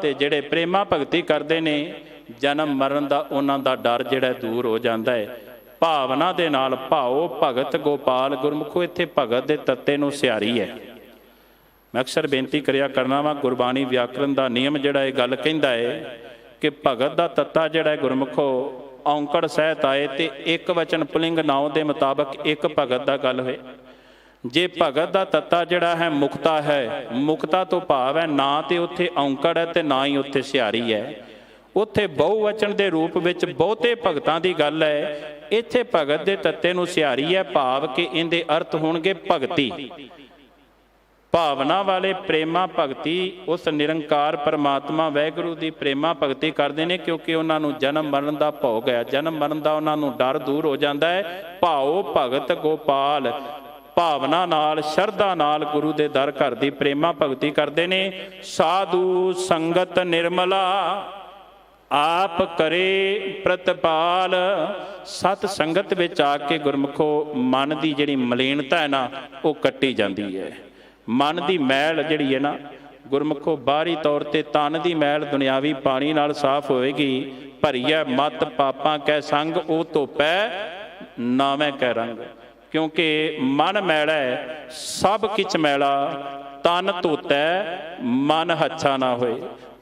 ਤੇ ਜਿਹੜੇ ਪ੍ਰੇਮਾ ਭਗਤੀ ਕਰਦੇ ਨੇ, ਜਨਮ ਮਰਨ ਦਾ ਉਹਨਾਂ ਦਾ ਡਰ ਜਿਹੜਾ ਦੂਰ ਹੋ ਜਾਂਦਾ ਹੈ ਭਾਵਨਾ ਦੇ ਨਾਲ। ਭਾਓ ਭਗਤ ਗੋਪਾਲ। ਗੁਰਮੁਖੋ ਇੱਥੇ ਭਗਤ ਦੇ ਤੱਤੇ ਨੂੰ ਸਿਆਰੀ ਹੈ। ਮੈਂ ਅਕਸਰ ਬੇਨਤੀ ਕਰਿਆ ਕਰਨਾ ਵਾ, ਗੁਰਬਾਣੀ ਵਿਆਕਰਨ ਦਾ ਨਿਯਮ ਜਿਹੜਾ ਇਹ ਗੱਲ ਕਹਿੰਦਾ ਹੈ ਕਿ ਭਗਤ ਦਾ ਤੱਤਾ ਜਿਹੜਾ ਗੁਰਮੁਖੋ ਔਂਕੜ ਸਹਿਤ ਆਏ ਤੇ ਇੱਕ ਵਚਨ ਪੁਲਿੰਗ ਨਾਉ ਦੇ ਮੁਤਾਬਕ ਇੱਕ ਭਗਤ ਦਾ ਗੱਲ ਹੋਏ। ਜੇ ਭਗਤ ਦਾ ਤੱਤਾ ਜਿਹੜਾ ਹੈ ਮੁਕਤਾ ਹੈ, ਮੁਕਤਾ ਤੋਂ ਭਾਵ ਹੈ ਨਾ ਤੇ ਉੱਥੇ ਔਂਕੜ ਹੈ ਤੇ ਨਾ ਹੀ ਉੱਥੇ ਸਿਆਰੀ ਹੈ। ਉੱਥੇ ਬਹੁਵਚਨ ਦੇ ਰੂਪ ਵਿੱਚ ਬਹੁਤੇ ਭਗਤਾਂ ਦੀ ਗੱਲ ਹੈ। ਇੱਥੇ ਭਗਤ ਦੇ ਤੱਤੇ ਨੂੰ ਸਿਆਰੀ ਹੈ, ਭਾਵ ਕਿ ਇਹਦੇ ਅਰਥ ਹੋਣਗੇ ਭਗਤੀ, ਭਾਵਨਾ ਵਾਲੇ ਪ੍ਰੇਮਾ ਭਗਤੀ ਉਸ ਨਿਰੰਕਾਰ ਪਰਮਾਤਮਾ ਵਾਹਿਗੁਰੂ ਦੀ ਪ੍ਰੇਮਾ ਭਗਤੀ ਕਰਦੇ ਨੇ। ਕਿਉਂਕਿ ਉਹਨਾਂ ਨੂੰ ਜਨਮ ਮਰਨ ਦਾ ਭੌ ਗਿਆ, ਜਨਮ ਮਰਨ ਦਾ ਉਹਨਾਂ ਨੂੰ ਡਰ ਦੂਰ ਹੋ ਜਾਂਦਾ ਹੈ। ਭਾਓ ਭਗਤ ਗੋਪਾਲ, ਭਾਵਨਾ ਨਾਲ ਸ਼ਰਧਾ ਨਾਲ ਗੁਰੂ ਦੇ ਦਰ ਘਰ ਦੀ ਪ੍ਰੇਮਾ ਭਗਤੀ ਕਰਦੇ ਨੇ। ਸਾਧੂ ਸੰਗਤ ਨਿਰਮਲਾ, ਆਪ ਕਰੇ ਪ੍ਰਤਪਾਲ। ਸਤ ਸੰਗਤ ਵਿੱਚ ਆ ਕੇ ਗੁਰਮੁਖੋ ਮਨ ਦੀ ਜਿਹੜੀ ਮਲੀਨਤਾ ਹੈ ਨਾ, ਉਹ ਕੱਟੀ ਜਾਂਦੀ ਹੈ। ਮਨ ਦੀ ਮੈਲ ਜਿਹੜੀ ਹੈ ਨਾ ਗੁਰਮੁਖੋ, ਬਾਹਰੀ ਤੌਰ ਤੇ ਤਨ ਦੀ ਮੈਲ ਦੁਨਿਆਵੀ ਪਾਣੀ ਨਾਲ ਸਾਫ਼ ਹੋਏਗੀ। ਭਰੀਐ ਮਤ ਪਾਪਾਂ ਕੈ ਸੰਗ, ਉਹ ਧੋਪੈ ਨਾਵੇਂ ਕੈ ਰੰਗ। ਕਿਉਂਕਿ ਮਨ ਮੈਲਾ ਹੈ, ਸਭ ਕਿਛ ਮੈਲਾ, ਤਨ ਧੋਤੈ ਮਨ ਹੱਛਾ ਨਾ ਹੋਏ।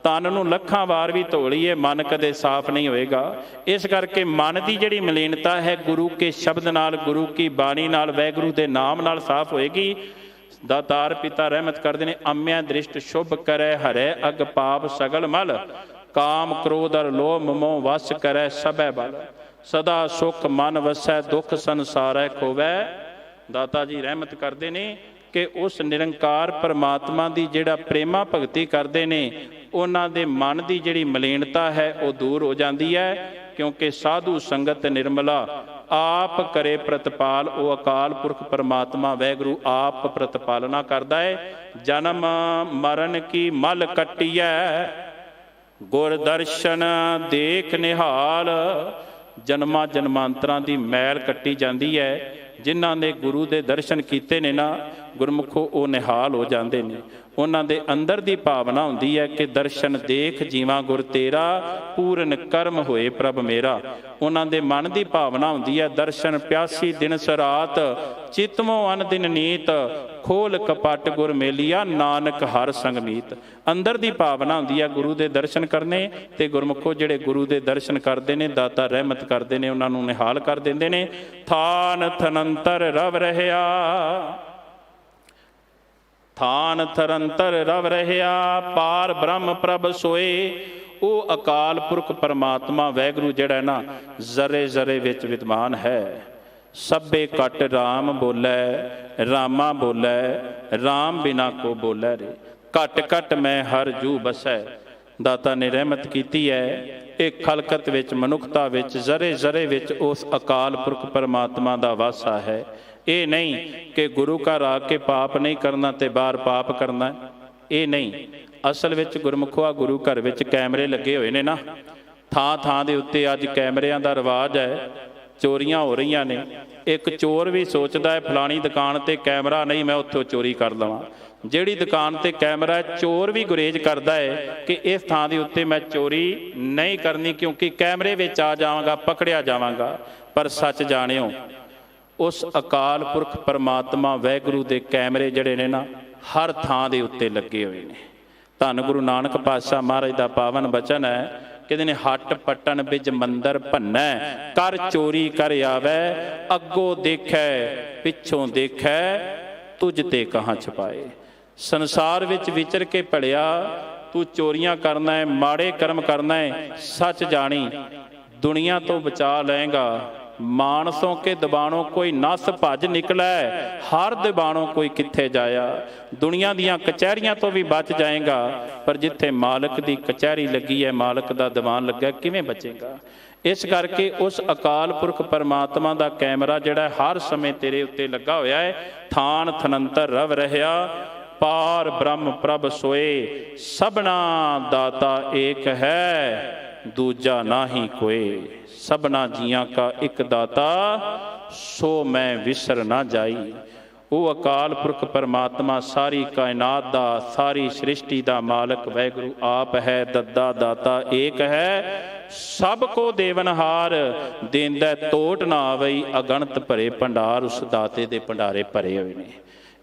ਤਨ ਨੂੰ ਲੱਖਾਂ ਵਾਰ ਵੀ ਧੋ ਲਈਏ, ਮਨ ਕਦੇ ਸਾਫ਼ ਨਹੀਂ ਹੋਏਗਾ। ਇਸ ਕਰਕੇ ਮਨ ਦੀ ਜਿਹੜੀ ਮਲੀਨਤਾ ਹੈ ਗੁਰੂ ਕੇ ਸ਼ਬਦ ਨਾਲ, ਗੁਰੂ ਕੀ ਬਾਣੀ ਨਾਲ, ਵਾਹਿਗੁਰੂ ਦੇ ਨਾਮ ਨਾਲ ਸਾਫ਼ ਹੋਏਗੀ। ਦਾਤਾਰ ਪਿਤਾ ਰਹਿਮਤ ਕਰਦੇ ਨੇ, ਅੰਮਿਆ ਦ੍ਰਿਸ਼ਟ ਸ਼ੁਭ ਕਰੈ ਹਰੈ ਅਗ ਪਾਪ ਸਗਲ ਮਲ, ਕਾਮ ਕ੍ਰੋਧ ਅਰ ਲੋਭ ਮੋਹ ਵਸ ਕਰੈ ਸਭੈ ਬਲ, ਸਦਾ ਸੁਖ ਮਨ ਵਸੈ ਦੁੱਖ ਸੰਸਾਰੈ ਖੋਵੈ। ਦਾਤਾ ਜੀ ਰਹਿਮਤ ਕਰਦੇ ਨੇ ਕਿ ਉਸ ਨਿਰੰਕਾਰ ਪਰਮਾਤਮਾ ਦੀ ਜਿਹੜਾ ਪ੍ਰੇਮਾ ਭਗਤੀ ਕਰਦੇ ਨੇ, ਉਹਨਾਂ ਦੇ ਮਨ ਦੀ ਜਿਹੜੀ ਮਲੀਨਤਾ ਹੈ ਉਹ ਦੂਰ ਹੋ ਜਾਂਦੀ ਹੈ। ਕਿਉਂਕਿ ਸਾਧੂ ਸੰਗਤ ਨਿਰਮਲਾ, ਆਪ ਕਰੇ ਪ੍ਰਤਪਾਲ। ਉਹ ਅਕਾਲ ਪੁਰਖ ਪਰਮਾਤਮਾ ਵਾਹਿਗੁਰੂ ਆਪ ਪ੍ਰਤਪਾਲਨਾ ਕਰਦਾ ਹੈ। ਜਨਮ ਮਰਨ ਕੀ ਮਲ ਕੱਟੀਐ, ਗੁਰ ਦਰਸ਼ਨ ਦੇਖ ਨਿਹਾਲ। ਜਨਮਾਂ ਜਨਮਾਂਤਰਾਂ ਦੀ ਮੈਲ ਕੱਟੀ ਜਾਂਦੀ ਹੈ। ਜਿਨ੍ਹਾਂ ਨੇ ਗੁਰੂ ਦੇ ਦਰਸ਼ਨ ਕੀਤੇ ਨੇ ਨਾ ਗੁਰਮੁਖੋ, ਉਹ ਨਿਹਾਲ ਹੋ ਜਾਂਦੇ ਨੇ। ਉਹਨਾਂ ਦੇ ਅੰਦਰ ਦੀ ਭਾਵਨਾ ਹੁੰਦੀ ਹੈ ਕਿ ਦਰਸ਼ਨ ਦੇਖ ਜੀਵਾਂ ਗੁਰ ਤੇਰਾ, ਪੂਰਨ ਕਰਮ ਹੋਏ ਪ੍ਰਭ ਮੇਰਾ। ਉਹਨਾਂ ਦੇ ਮਨ ਦੀ ਭਾਵਨਾ ਹੁੰਦੀ ਹੈ ਦਰਸ਼ਨ ਪਿਆਸੀ ਦਿਨਸ ਰਾਤ, ਚਿਤਮੋ ਅਨ ਦਿਨ ਨੀਤ, ਖੋਲ ਕਪਟ ਗੁਰ ਮੇਲੀਆ, ਨਾਨਕ ਹਰ ਸੰਗ ਮੀਤ। ਅੰਦਰ ਦੀ ਭਾਵਨਾ ਹੁੰਦੀ ਹੈ ਗੁਰੂ ਦੇ ਦਰਸ਼ਨ ਕਰਨੇ। ਤੇ ਗੁਰਮੁਖੋ ਜਿਹੜੇ ਗੁਰੂ ਦੇ ਦਰਸ਼ਨ ਕਰਦੇ ਨੇ, ਦਾਤਾ ਰਹਿਮਤ ਕਰਦੇ ਨੇ, ਉਹਨਾਂ ਨੂੰ ਨਿਹਾਲ ਕਰ ਦਿੰਦੇ ਨੇ। ਥਾਨ ਥਨੰਤਰ ਰਵ ਰਹਿਆ, ਥਾਨ ਥਰੰਤਰ ਰਵ ਰਹਿਆ, ਪਾਰ ਬ੍ਰਹਮ ਪ੍ਰਭ ਸੋਏ। ਉਹ ਅਕਾਲ ਪੁਰਖ ਪਰਮਾਤਮਾ ਵਾਹਿਗੁਰੂ ਜਿਹੜਾ ਨਾ ਜ਼ਰੇ ਜ਼ਰੇ ਵਿੱਚ ਵਿਦਮਾਨ ਹੈ। ਸਭੇ ਘਟ ਰਾਮ ਬੋਲੇ, ਰਾਮਾ ਬੋਲੇ, ਰਾਮ ਬਿਨਾ ਕੋ ਬੋਲੇ ਰੇ, ਘਟ ਘਟ ਮੈਂ ਹਰ ਜੂ ਬਸੈ। ਦਾਤਾ ਨੇ ਰਹਿਮਤ ਕੀਤੀ ਹੈ ਇਹ ਖਲਕਤ ਵਿੱਚ, ਮਨੁੱਖਤਾ ਵਿੱਚ, ਜ਼ਰੇ ਜ਼ਰੇ ਵਿੱਚ ਉਸ ਅਕਾਲ ਪੁਰਖ ਪਰਮਾਤਮਾ ਦਾ ਵਾਸਾ ਹੈ। ਇਹ ਨਹੀਂ ਕਿ ਗੁਰੂ ਘਰ ਆ ਕੇ ਪਾਪ ਨਹੀਂ ਕਰਨਾ ਤੇ ਬਾਹਰ ਪਾਪ ਕਰਨਾ, ਇਹ ਨਹੀਂ। ਅਸਲ ਵਿੱਚ ਗੁਰਮੁਖੋ ਗੁਰੂ ਘਰ ਵਿੱਚ ਕੈਮਰੇ ਲੱਗੇ ਹੋਏ ਨੇ ਨਾ, ਥਾਂ ਥਾਂ ਦੇ ਉੱਤੇ ਅੱਜ ਕੈਮਰਿਆਂ ਦਾ ਰਿਵਾਜ ਹੈ। ਚੋਰੀਆਂ ਹੋ ਰਹੀਆਂ ਨੇ, ਇੱਕ ਚੋਰ ਵੀ ਸੋਚਦਾ ਹੈ ਫਲਾਣੀ ਦੁਕਾਨ ਤੇ ਕੈਮਰਾ ਨਹੀਂ, ਮੈਂ ਉੱਥੋਂ ਚੋਰੀ ਕਰ ਲਵਾਂ। ਜਿਹੜੀ ਦੁਕਾਨ ਤੇ ਕੈਮਰਾ ਹੈ, ਚੋਰ ਵੀ ਗੁਰੇਜ਼ ਕਰਦਾ ਹੈ ਕਿ ਇਸ ਥਾਂ ਦੇ ਉੱਤੇ ਮੈਂ ਚੋਰੀ ਨਹੀਂ ਕਰਨੀ, ਕਿਉਂਕਿ ਕੈਮਰੇ ਵਿੱਚ ਆ ਜਾਵਾਂਗਾ, ਪਕੜਿਆ ਜਾਵਾਂਗਾ। ਪਰ ਸੱਚ ਜਾਣਿਓ, ਉਸ ਅਕਾਲ ਪੁਰਖ ਪਰਮਾਤਮਾ ਵਾਹਿਗੁਰੂ ਦੇ ਕੈਮਰੇ ਜਿਹੜੇ ਨੇ ਨਾ, ਹਰ ਥਾਂ ਦੇ ਉੱਤੇ ਲੱਗੇ ਹੋਏ ਨੇ। ਧੰਨ ਗੁਰੂ ਨਾਨਕ ਪਾਤਸ਼ਾਹ ਮਹਾਰਾਜ ਦਾ ਪਾਵਨ ਬਚਨ ਹੈ, ਕਹਿੰਦੇ ਨੇ ਹੱਟ ਪੱਟਣ ਵਿੱਚ ਮੰਦਰ ਭੰਨੈ, ਕਰ ਚੋਰੀ ਕਰ ਆਵੈ, ਅੱਗੋਂ ਦੇਖੈ ਪਿੱਛੋਂ ਦੇਖੈ, ਤੁਝ ਤੇ ਕਹਾਂ ਛਪਾਏ। ਸੰਸਾਰ ਵਿੱਚ ਵਿਚਰ ਕੇ ਭਲਿਆ, ਤੂੰ ਚੋਰੀਆਂ ਕਰਨਾ ਹੈ, ਮਾੜੇ ਕਰਮ ਕਰਨਾ ਹੈ, ਸੱਚ ਜਾਣੀ ਦੁਨੀਆ ਤੋਂ ਬਚਾ ਲਏਗਾ। ਮਾਨਸੋਂ ਕੇ ਦਬਾਣੋਂ ਕੋਈ ਨਸ ਭੱਜ ਨਿਕਲੈ, ਹਰ ਦਬਾਣੋਂ ਕੋਈ ਕਿੱਥੇ ਜਾਇਆ। ਦੁਨੀਆ ਦੀਆਂ ਕਚਹਿਰੀਆਂ ਤੋਂ ਵੀ ਬਚ ਜਾਏਗਾ, ਪਰ ਜਿੱਥੇ ਮਾਲਕ ਦੀ ਕਚਹਿਰੀ ਲੱਗੀ ਹੈ, ਮਾਲਕ ਦਾ ਦੀਵਾਨ ਲੱਗਾ, ਕਿਵੇਂ ਬਚੇਗਾ। ਇਸ ਕਰਕੇ ਉਸ ਅਕਾਲ ਪੁਰਖ ਪਰਮਾਤਮਾ ਦਾ ਕੈਮਰਾ ਜਿਹੜਾ ਹਰ ਸਮੇਂ ਤੇਰੇ ਉੱਤੇ ਲੱਗਾ ਹੋਇਆ ਹੈ। ਥਾਨ ਥਨੰਤਰ ਰਵ ਰਹਿਆ, ਪਾਰ ਬ੍ਰਹਮ ਪ੍ਰਭ ਸੋਏ, ਸਭਨਾ ਦਾਤਾ ਏਕ ਹੈ, ਦੂਜਾ ਨਾਹੀ ਕੋਏ। ਸਭਨਾ ਜੀਆਂ ਕਾ ਇੱਕ ਦਾਤਾ, ਸੋ ਮੈਂ ਵਿਸਰ ਨਾ ਜਾਈ। ਉਹ ਅਕਾਲ ਪੁਰਖ ਪਰਮਾਤਮਾ ਸਾਰੀ ਕਾਇਨਾਤ ਦਾ, ਸਾਰੀ ਸ੍ਰਿਸ਼ਟੀ ਦਾ ਮਾਲਕ ਵਾਹਿਗੁਰੂ ਆਪ ਹੈ। ਦੱਦਾ ਦਾਤਾ ਏਕ ਹੈ, ਸਭ ਕੋ ਦੇਵਨਹਾਰ, ਦੇਂਦਾ ਟੋਟ ਨਾ ਆਵਈ, ਅਗਣਤ ਭਰੇ ਭੰਡਾਰ। ਉਸ ਦਾਤੇ ਦੇ ਭੰਡਾਰੇ ਭਰੇ ਹੋਏ ਨੇ।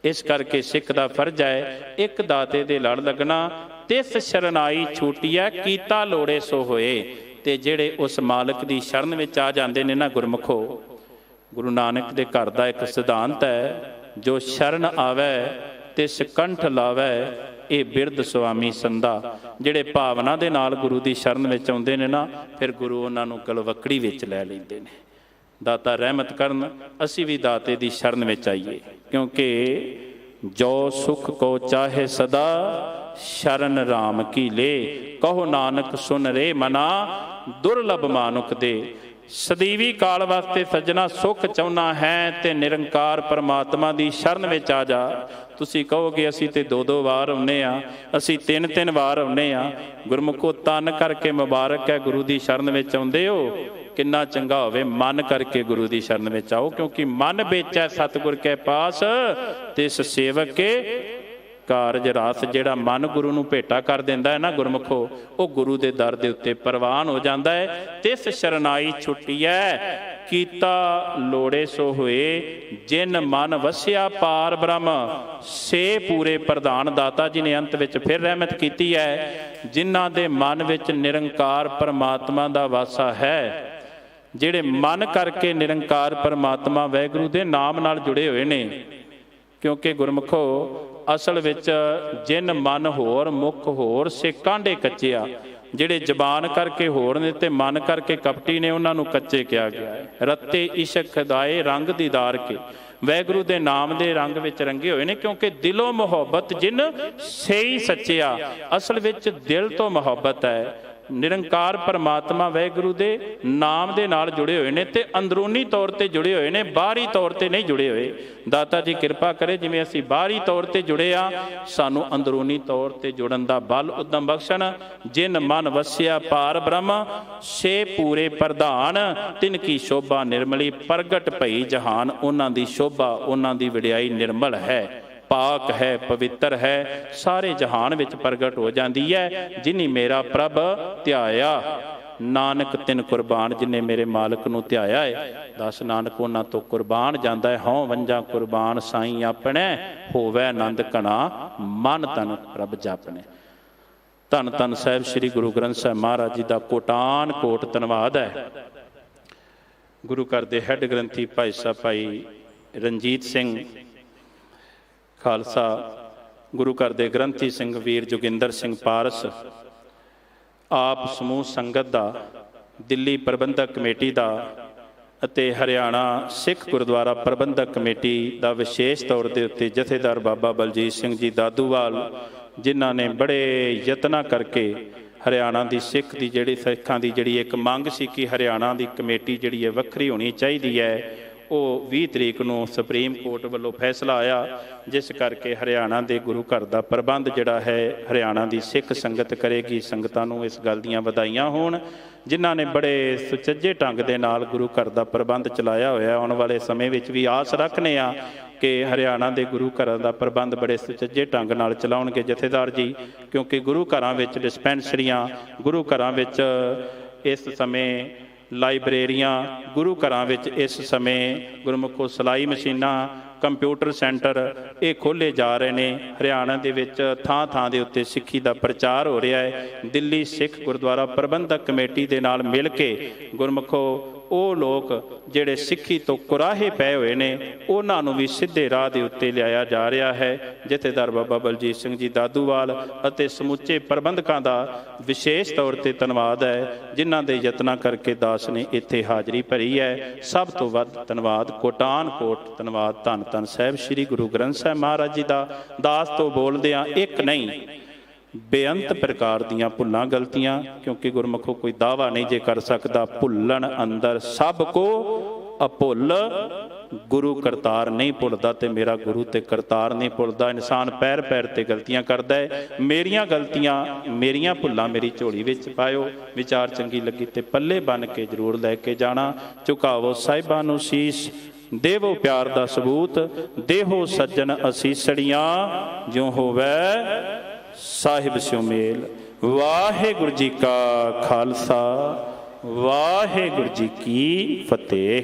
ਇਸ ਕਰਕੇ ਸਿੱਖ ਦਾ ਫਰਜ਼ ਹੈ ਇੱਕ ਦਾਤੇ ਦੇ ਲੜ ਲੱਗਣਾ। ਤਿਸ ਸ਼ਰਨਾਈ ਛੂਟੀਐ, ਕੀਤਾ ਲੋੜੇ ਸੋ ਹੋਏ। ਤੇ ਜਿਹੜੇ ਉਸ ਮਾਲਕ ਦੀ ਸ਼ਰਨ ਵਿੱਚ ਆ ਜਾਂਦੇ ਨੇ ਨਾ ਗੁਰਮੁਖੋ, ਗੁਰੂ ਨਾਨਕ ਦੇ ਘਰ ਦਾ ਇੱਕ ਸਿਧਾਂਤ ਹੈ, ਜੋ ਸ਼ਰਨ ਆਵੈ ਤਿਸ ਕੰਠ ਲਾਵੈ, ਇਹ ਬਿਰਧ ਸੁਆਮੀ ਸੰਦਾ। ਜਿਹੜੇ ਭਾਵਨਾ ਦੇ ਨਾਲ ਗੁਰੂ ਦੀ ਸ਼ਰਨ ਵਿੱਚ ਆਉਂਦੇ ਨੇ ਨਾ, ਫਿਰ ਗੁਰੂ ਉਹਨਾਂ ਨੂੰ ਗਲਵੱਕੜੀ ਵਿੱਚ ਲੈ ਲੈਂਦੇ ਨੇ। ਦਾਤਾ ਰਹਿਮਤ ਕਰਨ, ਅਸੀਂ ਵੀ ਦਾਤੇ ਦੀ ਸ਼ਰਨ ਵਿੱਚ ਆਈਏ, ਕਿਉਂਕਿ ਜੋ ਸੁਖ ਕੋ ਚਾਹੇ ਸਦਾ, ਸ਼ਰਨ ਰਾਮ ਕੀ ਲੇ। ਕਹੋ ਨਾਨਕ ਸੁਨ ਰੇ ਮਨਾ, ਦੁਰਲਭ ਮਾਨੁਖ ਦੇ। ਸਦੀਵੀ ਕਾਲ ਵਾਸਤੇ ਸੱਜਣਾ ਸੁੱਖ ਚਾਹੁੰਦਾ ਹੈ ਤੇ ਨਿਰੰਕਾਰ ਪਰਮਾਤਮਾ ਦੀ ਸ਼ਰਨ ਵਿੱਚ ਆ ਜਾ। ਤੁਸੀਂ ਕਹੋਗੇ ਅਸੀਂ ਤੇ 2-2 ਵਾਰ ਆਉਂਦੇ ਹਾਂ, ਅਸੀਂ 3-3 ਵਾਰ ਆਉਂਦੇ ਹਾਂ। ਗੁਰਮੁਖੋ ਤਨ ਕਰਕੇ ਮੁਬਾਰਕ ਹੈ, ਗੁਰੂ ਦੀ ਸ਼ਰਨ ਵਿੱਚ ਆਉਂਦੇ ਹੋ। ਕਿੰਨਾ ਚੰਗਾ ਹੋਵੇ ਮਨ ਕਰਕੇ ਗੁਰੂ ਦੀ ਸ਼ਰਨ ਵਿੱਚ ਆਓ, ਕਿਉਂਕਿ ਮਨ ਵਿੱਚ ਹੈ ਸਤਿਗੁਰ ਕੇ ਪਾਸ, ਤਿਸ ਸੇਵਕ ਕੇ ਕਾਰਜ ਰਾਸ। ਜਿਹੜਾ ਮਨ ਗੁਰੂ ਨੂੰ ਭੇਟਾ ਕਰ ਦਿੰਦਾ ਹੈ ਨਾ ਗੁਰਮੁਖੋ, ਉਹ ਗੁਰੂ ਦੇ ਦਰ ਦੇ ਉੱਤੇ ਪ੍ਰਵਾਨ ਹੋ ਜਾਂਦਾ ਹੈ। ਤਿਸ ਸ਼ਰਨਾਈ ਛੁੱਟੀਐ, ਕੀਤਾ ਲੋੜੇ ਸੋ ਹੋਏ। ਜਿਨ ਮਨ ਵਸਿਆ ਪਾਰ ਬ੍ਰਹਮ, ਸੇ ਪੂਰੇ ਪ੍ਰਧਾਨ। ਦਾਤਾ ਜੀ ਨੇ ਅੰਤ ਵਿੱਚ ਫਿਰ ਰਹਿਮਤ ਕੀਤੀ ਹੈ, ਜਿਨ੍ਹਾਂ ਦੇ ਮਨ ਵਿੱਚ ਨਿਰੰਕਾਰ ਪਰਮਾਤਮਾ ਦਾ ਵਾਸਾ ਹੈ, ਜਿਹੜੇ ਮਨ ਕਰਕੇ ਨਿਰੰਕਾਰ ਪਰਮਾਤਮਾ ਵਾਹਿਗੁਰੂ ਦੇ ਨਾਮ ਨਾਲ ਜੁੜੇ ਹੋਏ ਨੇ। ਕਿਉਂਕਿ ਗੁਰਮੁਖੋ ਅਸਲ ਵਿੱਚ ਜਿਨ ਮਨ ਹੋਰ ਮੁਖ ਹੋਰ, ਸੇ ਕਾਂਢੇ ਕੱਚਿਆ। ਜਿਹੜੇ ਜ਼ਬਾਨ ਕਰਕੇ ਹੋਰ ਨੇ ਤੇ ਮਨ ਕਰਕੇ ਕਪਟੀ ਨੇ, ਉਹਨਾਂ ਨੂੰ ਕੱਚੇ ਕਿਹਾ ਗਿਆ ਹੈ। ਰੱਤੇ ਇਸ਼ਕ ਖਦਾਏ ਰੰਗ ਦੀਦਾਰ ਕੇ, ਵਾਹਿਗੁਰੂ ਦੇ ਨਾਮ ਦੇ ਰੰਗ ਵਿੱਚ ਰੰਗੇ ਹੋਏ ਨੇ। ਕਿਉਂਕਿ ਦਿਲੋਂ ਮੁਹੱਬਤ ਜਿਨ ਸਹੀ ਸੱਚਿਆ, ਅਸਲ ਵਿੱਚ ਦਿਲ ਤੋਂ ਮੁਹੱਬਤ ਹੈ। ਨਿਰੰਕਾਰ ਪਰਮਾਤਮਾ ਵਾਹਿਗੁਰੂ ਦੇ ਨਾਮ ਦੇ ਨਾਲ ਜੁੜੇ ਹੋਏ ਨੇ ਤੇ ਅੰਦਰੂਨੀ ਤੌਰ ਤੇ ਜੁੜੇ ਹੋਏ ਨੇ, ਬਾਹਰੀ ਤੌਰ ਤੇ ਨਹੀਂ ਜੁੜੇ ਹੋਏ। ਦਾਤਾ ਜੀ ਕਿਰਪਾ ਕਰੇ, ਜਿਵੇਂ ਅਸੀਂ ਬਾਹਰੀ ਤੌਰ ਤੇ ਜੁੜੇ ਆ, ਸਾਨੂੰ ਅੰਦਰੂਨੀ ਤੌਰ ਤੇ ਜੁੜਨ ਦਾ ਬਲ ਉਦਮ ਬਖਸ਼ਣ। ਜਿਨ ਮਨ ਵਸਿਆ ਪਾਰ ਬ੍ਰਹਮ, ਸੇ ਪੂਰੇ ਪ੍ਰਧਾਨ। ਤਿਨ ਕੀ ਸ਼ੋਭਾ ਨਿਰਮਲੀ, ਪ੍ਰਗਟ ਭਈ ਜਹਾਨ। ਉਹਨਾਂ ਦੀ ਸ਼ੋਭਾ, ਉਹਨਾਂ ਦੀ ਵਡਿਆਈ ਨਿਰਮਲ ਹੈ, ਪਾਕ ਹੈ, ਪਵਿੱਤਰ ਹੈ, ਸਾਰੇ ਜਹਾਨ ਵਿੱਚ ਪ੍ਰਗਟ ਹੋ ਜਾਂਦੀ ਹੈ। ਜਿਨੀ ਮੇਰਾ ਪ੍ਰਭ ਧਿਆਇਆ, ਨਾਨਕ ਤਿਨ ਕੁਰਬਾਨ। ਜਿਨੇ ਮੇਰੇ ਮਾਲਕ ਨੂੰ ਧਿਆਇਆ ਹੈ, ਦਸ ਨਾਨਕ ਉਹਨਾਂ ਤੋਂ ਕੁਰਬਾਨ ਜਾਂਦਾ ਹੈ। ਹਉ ਵੰਜਾ ਕੁਰਬਾਨ ਸਾਈਂ ਆਪਣੇ, ਹੋਵੇ ਆਨੰਦ ਘਣਾ ਮਨ ਤਨ ਪ੍ਰਭ ਜਾਪਣੇ। ਧੰਨ ਧੰਨ ਸਾਹਿਬ ਸ੍ਰੀ ਗੁਰੂ ਗ੍ਰੰਥ ਸਾਹਿਬ ਮਹਾਰਾਜ ਜੀ ਦਾ ਕੋਟਾਨ ਕੋਟ ਧੰਨਵਾਦ ਹੈ। ਗੁਰੂ ਘਰ ਦੇ ਹੈੱਡ ਗ੍ਰੰਥੀ ਭਾਈ ਸਾਹਿਬ ਭਾਈ ਰਣਜੀਤ ਸਿੰਘ ਖਾਲਸਾ, ਗੁਰੂ ਘਰ ਦੇ ਗ੍ਰੰਥੀ ਸਿੰਘ ਵੀਰ ਜੋਗਿੰਦਰ ਸਿੰਘ ਪਾਰਸ, ਆਪ ਸਮੂਹ ਸੰਗਤ ਦਾ, ਦਿੱਲੀ ਪ੍ਰਬੰਧਕ ਕਮੇਟੀ ਦਾ ਅਤੇ ਹਰਿਆਣਾ ਸਿੱਖ ਗੁਰਦੁਆਰਾ ਪ੍ਰਬੰਧਕ ਕਮੇਟੀ ਦਾ ਵਿਸ਼ੇਸ਼ ਤੌਰ ਦੇ ਉੱਤੇ ਜਥੇਦਾਰ ਬਾਬਾ ਬਲਜੀਤ ਸਿੰਘ ਜੀ ਦਾਦੂਵਾਲ, ਜਿਨ੍ਹਾਂ ਨੇ ਬੜੇ ਯਤਨਾਂ ਕਰਕੇ ਹਰਿਆਣਾ ਦੀ ਸਿੱਖਾਂ ਦੀ ਜਿਹੜੀ ਇੱਕ ਮੰਗ ਸੀ ਕਿ ਹਰਿਆਣਾ ਦੀ ਕਮੇਟੀ ਜਿਹੜੀ ਹੈ ਵੱਖਰੀ ਹੋਣੀ ਚਾਹੀਦੀ ਹੈ, ਉਹ 20 ਤਰੀਕ ਨੂੰ ਸੁਪਰੀਮ ਕੋਰਟ ਵੱਲੋਂ ਫੈਸਲਾ ਆਇਆ, ਜਿਸ ਕਰਕੇ ਹਰਿਆਣਾ ਦੇ ਗੁਰੂ ਘਰ ਦਾ ਪ੍ਰਬੰਧ ਜਿਹੜਾ ਹੈ ਹਰਿਆਣਾ ਦੀ ਸਿੱਖ ਸੰਗਤ ਕਰੇਗੀ। ਸੰਗਤਾਂ ਨੂੰ ਇਸ ਗੱਲ ਦੀਆਂ ਵਧਾਈਆਂ ਹੋਣ ਜਿਨ੍ਹਾਂ ਨੇ ਬੜੇ ਸੁਚੱਜੇ ਢੰਗ ਦੇ ਨਾਲ ਗੁਰੂ ਘਰ ਦਾ ਪ੍ਰਬੰਧ ਚਲਾਇਆ ਹੋਇਆ। ਆਉਣ ਵਾਲੇ ਸਮੇਂ ਵਿੱਚ ਵੀ ਆਸ ਰੱਖਦੇ ਹਾਂ ਕਿ ਹਰਿਆਣਾ ਦੇ ਗੁਰੂ ਘਰਾਂ ਦਾ ਪ੍ਰਬੰਧ ਬੜੇ ਸੁਚੱਜੇ ਢੰਗ ਨਾਲ ਚਲਾਉਣਗੇ ਜਥੇਦਾਰ ਜੀ, ਕਿਉਂਕਿ ਗੁਰੂ ਘਰਾਂ ਵਿੱਚ ਡਿਸਪੈਂਸਰੀਆਂ, ਗੁਰੂ ਘਰਾਂ ਵਿੱਚ ਇਸ ਸਮੇਂ ਲਾਇਬ੍ਰੇਰੀਆਂ, ਗੁਰੂ ਘਰਾਂ ਵਿੱਚ ਇਸ ਸਮੇਂ ਗੁਰਮੁਖੋ ਸਿਲਾਈ ਮਸ਼ੀਨਾਂ, ਕੰਪਿਊਟਰ ਸੈਂਟਰ ਇਹ ਖੋਲ੍ਹੇ ਜਾ ਰਹੇ ਨੇ। ਹਰਿਆਣਾ ਦੇ ਵਿੱਚ ਥਾਂ ਥਾਂ ਦੇ ਉੱਤੇ ਸਿੱਖੀ ਦਾ ਪ੍ਰਚਾਰ ਹੋ ਰਿਹਾ ਹੈ। ਦਿੱਲੀ ਸਿੱਖ ਗੁਰਦੁਆਰਾ ਪ੍ਰਬੰਧਕ ਕਮੇਟੀ ਦੇ ਨਾਲ ਮਿਲ ਕੇ ਗੁਰਮੁਖੋ ਉਹ ਲੋਕ ਜਿਹੜੇ ਸਿੱਖੀ ਤੋਂ ਕੁਰਾਹੇ ਪਏ ਹੋਏ ਨੇ ਉਹਨਾਂ ਨੂੰ ਵੀ ਸਿੱਧੇ ਰਾਹ ਦੇ ਉੱਤੇ ਲਿਆਇਆ ਜਾ ਰਿਹਾ ਹੈ। ਜਥੇਦਾਰ ਬਾਬਾ ਬਲਜੀਤ ਸਿੰਘ ਜੀ ਦਾਦੂਵਾਲ ਅਤੇ ਸਮੁੱਚੇ ਪ੍ਰਬੰਧਕਾਂ ਦਾ ਵਿਸ਼ੇਸ਼ ਤੌਰ 'ਤੇ ਧੰਨਵਾਦ ਹੈ, ਜਿਨ੍ਹਾਂ ਦੇ ਯਤਨਾਂ ਕਰਕੇ ਦਾਸ ਨੇ ਇੱਥੇ ਹਾਜ਼ਰੀ ਭਰੀ ਹੈ। ਸਭ ਤੋਂ ਵੱਧ ਧੰਨਵਾਦ ਕੋਟਾਨ ਕੋਟ ਧੰਨਵਾਦ ਧੰਨ ਧੰਨ ਸਾਹਿਬ ਸ੍ਰੀ ਗੁਰੂ ਗ੍ਰੰਥ ਸਾਹਿਬ ਮਹਾਰਾਜ ਜੀ ਦਾ। ਦਾਸ ਤੋਂ ਬੋਲਦਿਆਂ ਇੱਕ ਨਹੀਂ ਬੇਅੰਤ ਪ੍ਰਕਾਰ ਦੀਆਂ ਭੁੱਲਾਂ ਗਲਤੀਆਂ, ਕਿਉਂਕਿ ਗੁਰਮੁਖੋ ਕੋਈ ਦਾਵਾ ਨਹੀਂ ਜੇ ਕਰ ਸਕਦਾ ਭੁੱਲਣ ਅੰਦਰ ਸਭ ਕੋ ਅਭੁੱਲ, ਗੁਰੂ ਕਰਤਾਰ ਨਹੀਂ ਭੁੱਲਦਾ ਤੇ ਮੇਰਾ ਗੁਰੂ ਤੇ ਕਰਤਾਰ ਨਹੀਂ ਭੁੱਲਦਾ। ਇਨਸਾਨ ਪੈਰ ਪੈਰ ਤੇ ਗਲਤੀਆਂ ਕਰਦਾ ਹੈ। ਮੇਰੀਆਂ ਗਲਤੀਆਂ, ਮੇਰੀਆਂ ਭੁੱਲਾਂ ਮੇਰੀ ਝੋਲੀ ਵਿੱਚ ਪਾਇਓ। ਵਿਚਾਰ ਚੰਗੀ ਲੱਗੀ ਤੇ ਪੱਲੇ ਬੰਨ ਕੇ ਜ਼ਰੂਰ ਲੈ ਕੇ ਜਾਣਾ। ਝੁਕਾਵੋ ਸਾਹਿਬਾਂ ਨੂੰ ਸੀਸ, ਦੇਵੋ ਪਿਆਰ ਦਾ ਸਬੂਤ, ਦੇਹੋ ਸੱਜਣ ਅਸੀਸੜੀਆਂ, ਜਿਉ ਹੋਵੇ ਸਾਹਿਬ ਸਿਉ ਮੇਲ। ਵਾਹਿਗੁਰੂ ਜੀ ਕਾ ਖਾਲਸਾ, ਵਾਹਿਗੁਰੂ ਜੀ ਕੀ ਫਤਿਹ।